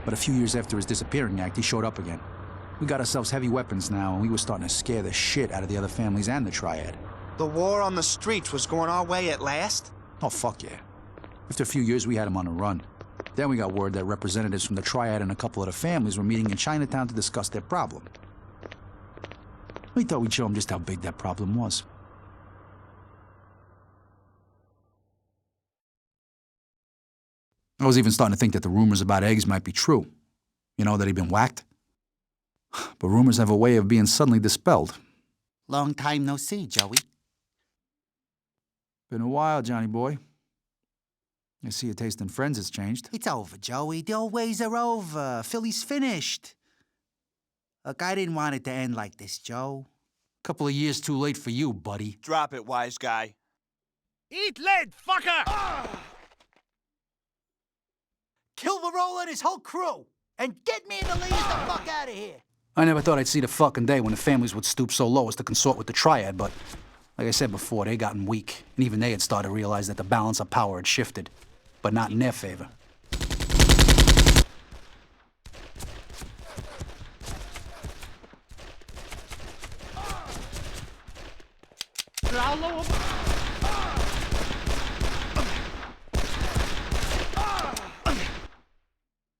But a few years after his disappearing act, he showed up again. We got ourselves heavy weapons now, and we were starting to scare the shit out of the other families and the Triad. The war on the streets was going our way at last? Oh, fuck yeah. After a few years, we had him on the run. Then we got word that representatives from the Triad and a couple of the families were meeting in Chinatown to discuss their problem. We thought we'd show him just how big that problem was. I was even starting to think that the rumors about Eggs might be true. You know, that he'd been whacked. But rumors have a way of being suddenly dispelled. Long time no see, Joey. Been a while, Johnny boy. I see your taste in friends has changed. It's over, Joey. The old ways are over. Philly's finished. Look, I didn't want it to end like this, Joe. Couple of years too late for you, buddy. Drop it, wise guy. Eat lead, fucker! Kill Virola and his whole crew, and get me and the ladies the fuck out of here. I never thought I'd see the fucking day when the families would stoop so low as to consort with the triad, but like I said before, they gotten weak, and even they had started to realize that the balance of power had shifted, but not in their favor.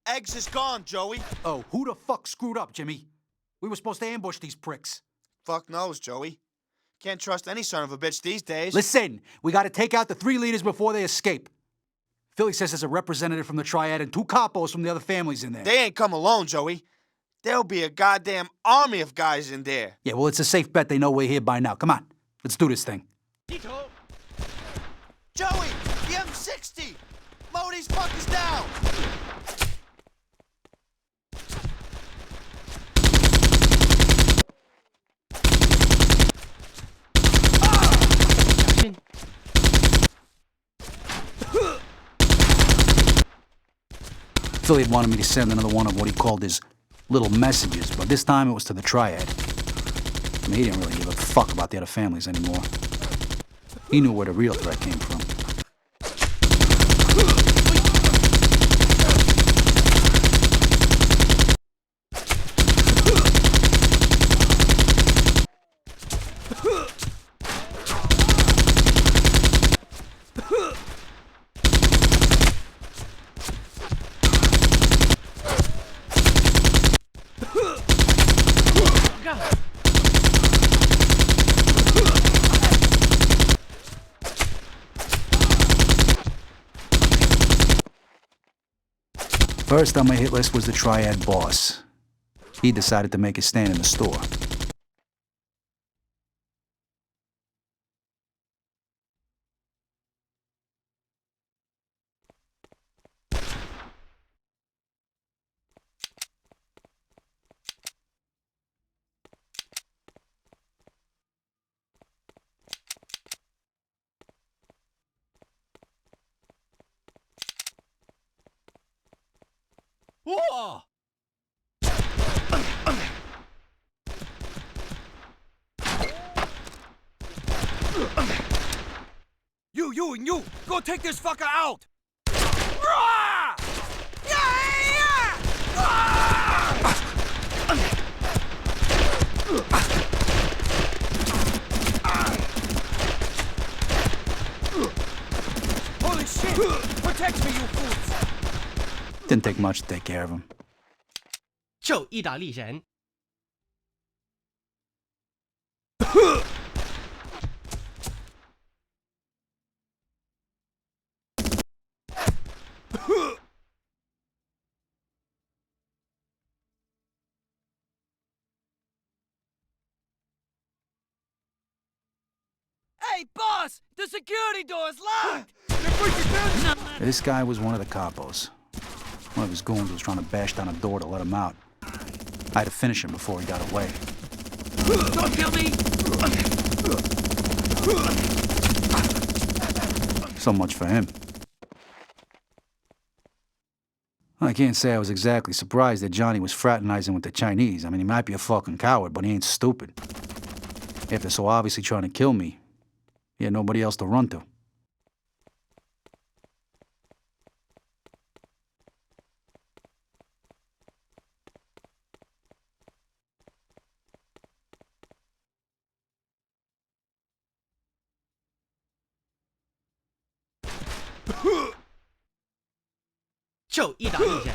Eggs is gone, Joey. Oh, who the fuck screwed up, Jimmy? We were supposed to ambush these pricks. Fuck knows, Joey. Can't trust any son of a bitch these days. Listen, we gotta take out the 3 leaders before they escape. Philly says there's a representative from the triad and 2 capos from the other families in there. They ain't come alone, Joey. There'll be a goddamn army of guys in there. Yeah, well, it's a safe bet they know we're here by now. Come on, let's do this thing. Joey, the M60! Mow these fuckers down! Philly had wanted me to send another one of what he called his little messages, but this time it was to the triad. I mean, he didn't really give a fuck about the other families anymore. He knew where the real threat came from. First on my hit list was the triad boss. He decided to make his stand in the store. Whoa! You and you! Go take this fucker out! Holy shit! Protect me, you fools! Didn't take much to take care of him. 就意大利人。Hey, boss! The security door is locked! This guy was one of the capos. One of his goons was trying to bash down a door to let him out. I had to finish him before he got away. Don't kill me! So much for him. I can't say I was exactly surprised that Johnny was fraternizing with the Chinese. I mean, he might be a fucking coward, but he ain't stupid. After so obviously trying to kill me, he had nobody else to run to.就意大利人。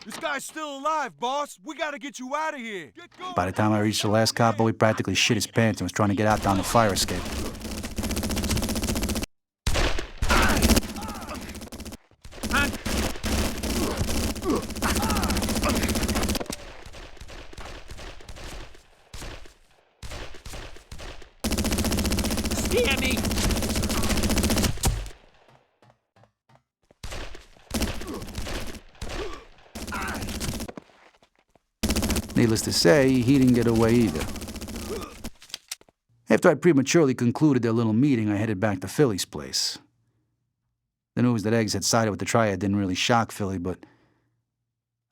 This guy's still alive, boss. We gotta get you out of here. By the time I reached the last capo, he practically shit his pants and was trying to get out down the fire escape. Spear me! Needless to say, he didn't get away either. After I prematurely concluded their little meeting, I headed back to Philly's place. The news that Eggs had sided with the Triad didn't really shock Philly, but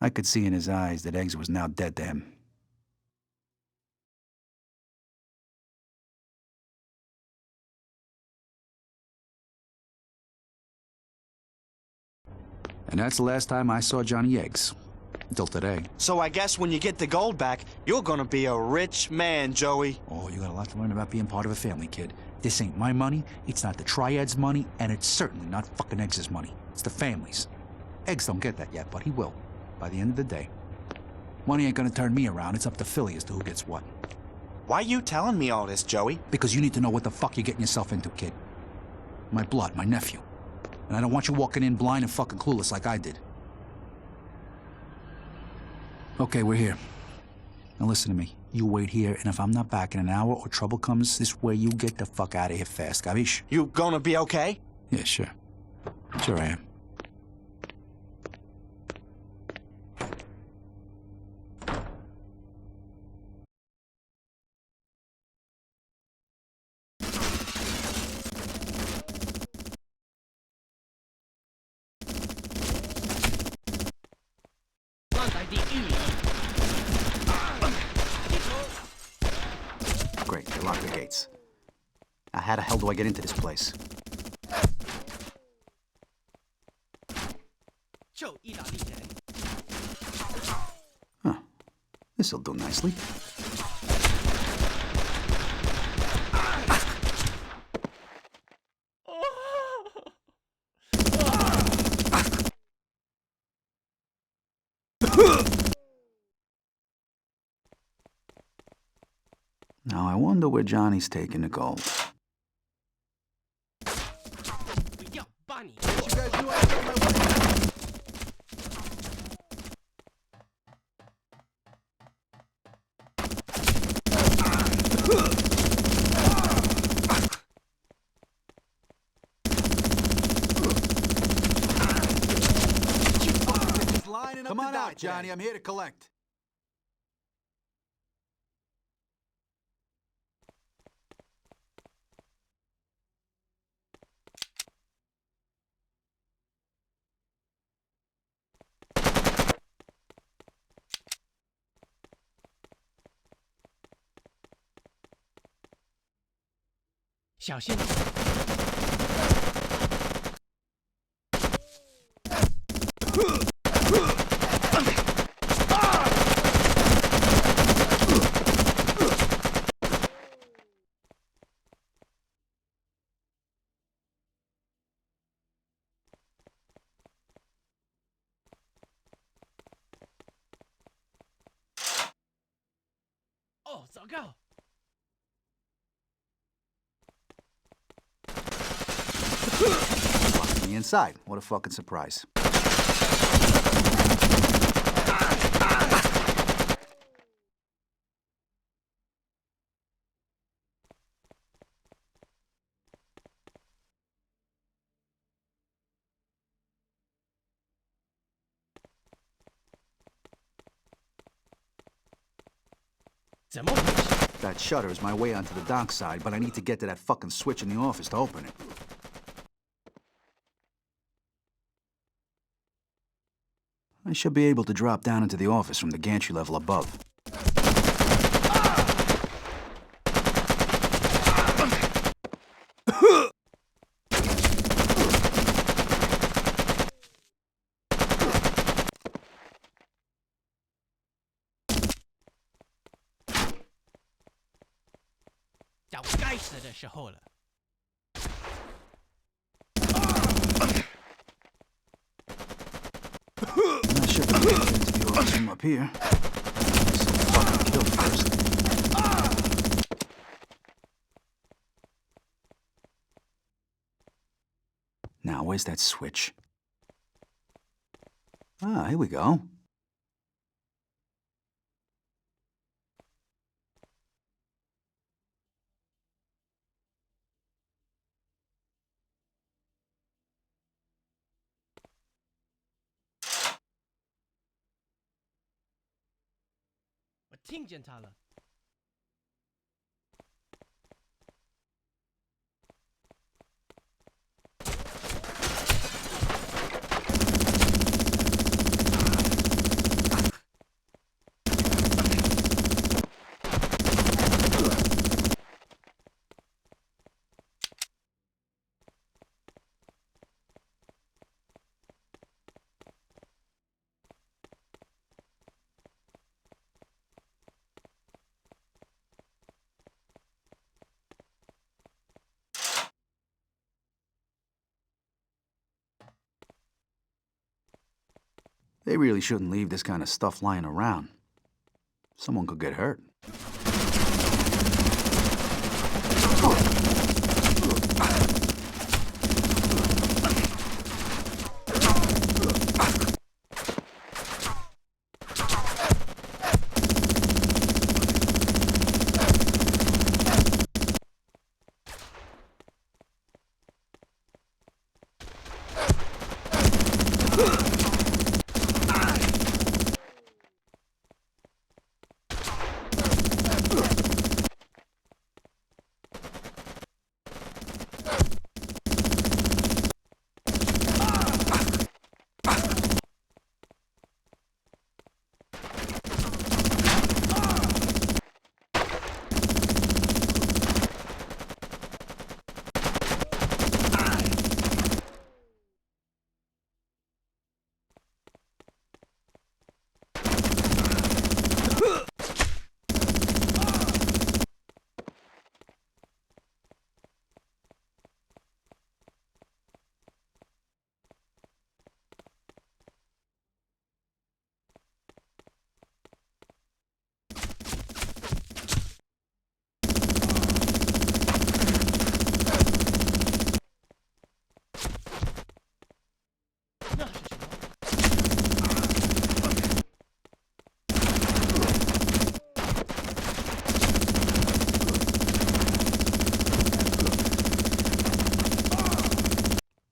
I could see in his eyes that Eggs was now dead to him. And that's the last time I saw Johnny Eggs. Until today. So I guess when you get the gold back, you're gonna be a rich man, Joey. Oh, you got a lot to learn about being part of a family, kid. This ain't my money, it's not the Triad's money, and it's certainly not fucking Eggs' money. It's the family's. Eggs don't get that yet, but he will. By the end of the day. Money ain't gonna turn me around, it's up to Philly as to who gets what. Why are you telling me all this, Joey? Because you need to know what the fuck you're getting yourself into, kid. My blood, my nephew. And I don't want you walking in blind and fucking clueless like I did. Okay, we're here. Now listen to me. You wait here, and if I'm not back in an hour or trouble comes this way, you get the fuck out of here fast, gabish? You gonna be okay? Yeah, sure. Sure I am. Great, they locked the gates. Now how the hell do I get into this place? Huh. This'll do nicely. Now I wonder where Johnny's taking the gold. Come on out, Johnny. I'm here to collect. Oh, 糟糕! Locked me inside. What a fucking surprise. That shutter is my way onto the dockside, but I need to get to that fucking switch in the office to open it. I should be able to drop down into the office from the gantry level above. I'm not Check the interview orders from up here. Fucking killed first. Now, where's that switch? Ah, here we go.我听见他了。They really shouldn't leave this kind of stuff lying around. Someone could get hurt.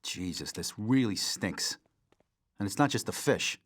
Jesus, this really stinks. And it's not just the fish.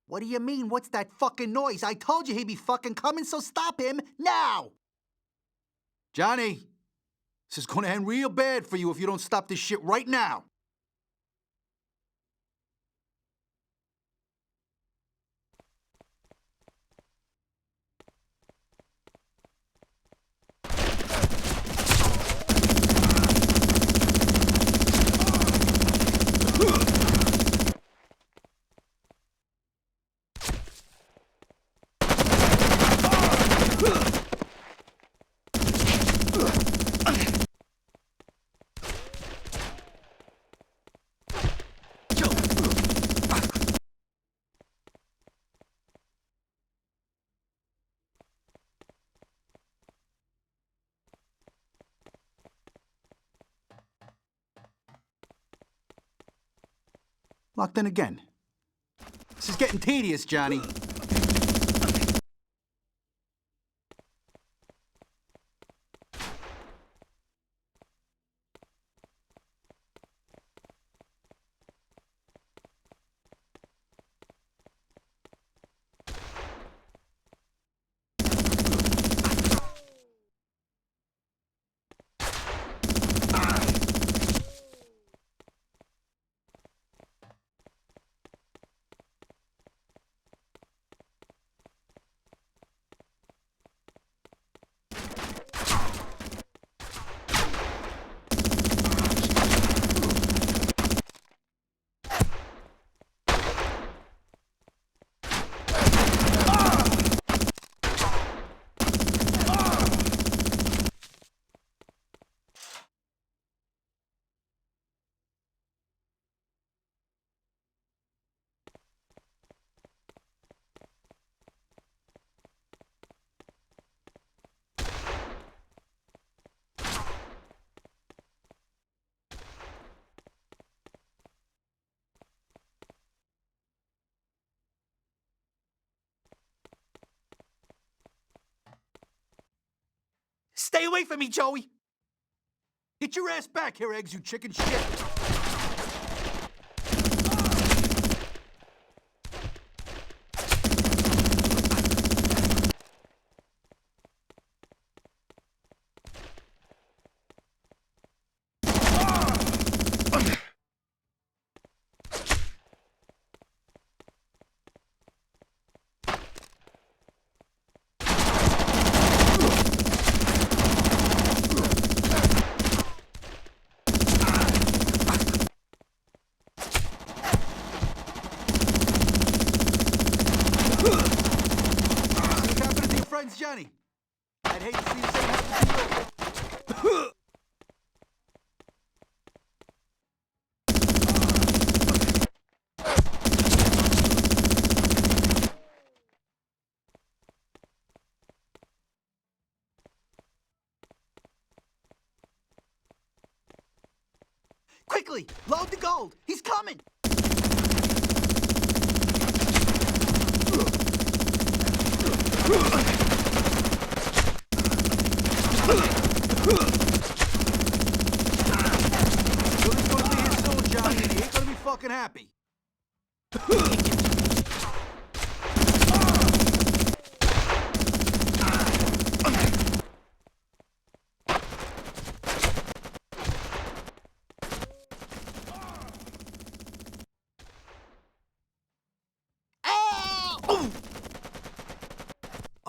What do you mean, what's that fucking noise? I told you he'd be fucking coming, so stop him now! Johnny, this is gonna end real bad for you if you don't stop this shit right now. Locked in again. This is getting tedious, Johnny. Stay away from me, Joey! Get your ass back here, Eggs, you chicken shit! Johnny, I'd hate to see the same happen to you. Quickly, load the gold. He's coming. Johnny, he ain't gonna be fucking happy.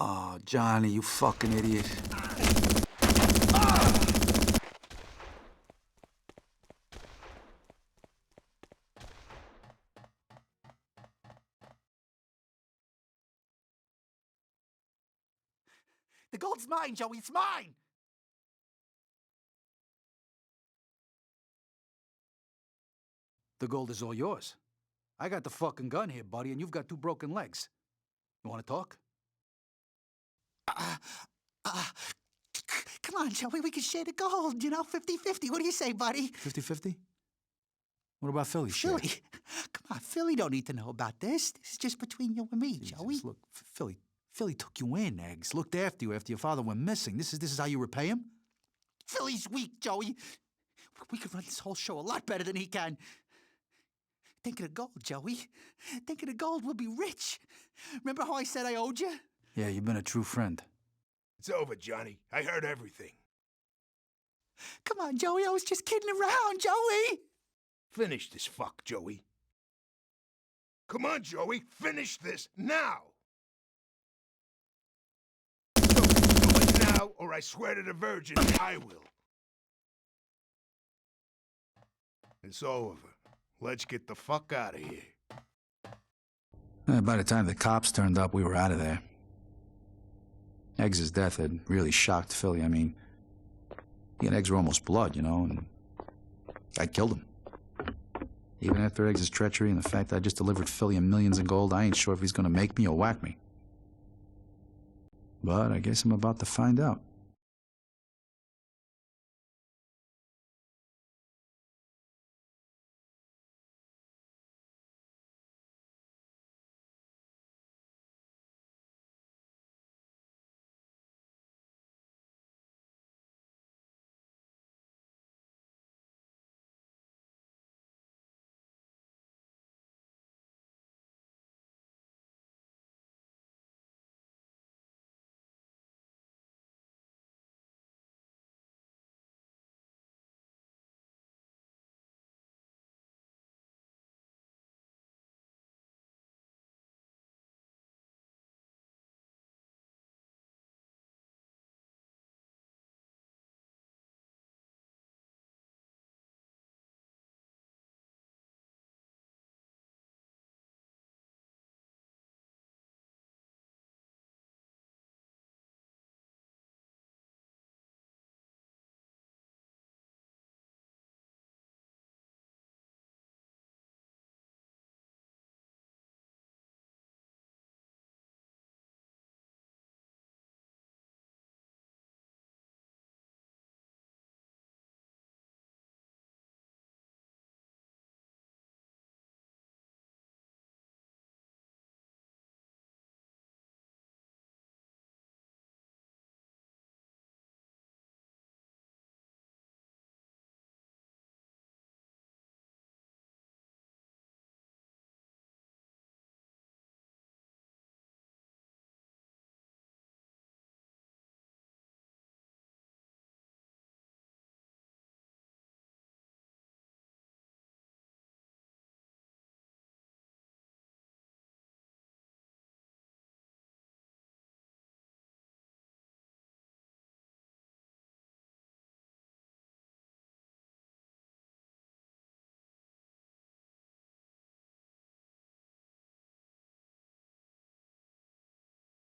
Oh, Johnny, you fucking idiot. The gold's mine, Joey, it's mine! The gold is all yours. I got the fucking gun here, buddy, and you've got 2 broken legs. You wanna talk? Come on, Joey, we can share the gold, 50-50. What do you say, buddy? 50-50? What about Philly? Philly? Come on, Philly don't need to know about this. This is just between you and me, Joey. Look, Philly took you in, Eggs. Looked after you after your father went missing. This is how you repay him? Philly's weak, Joey. We could run this whole show a lot better than he can. Think of the gold, Joey. Think of the gold, we'll be rich. Remember how I said I owed you? Yeah, you've been a true friend. It's over, Johnny. I heard everything. Come on, Joey, I was just kidding around, Joey! Finish this fuck, Joey. Come on, Joey, finish this now! Do it now, or I swear to the Virgin, I will. It's over. Let's get the fuck out of here. By the time the cops turned up, we were out of there. Eggs' death had really shocked Philly. I mean, he and Eggs were almost blood, and I killed him. Even after Eggs' treachery and the fact that I just delivered Philly millions in gold, I ain't sure if he's gonna make me or whack me. But I guess I'm about to find out.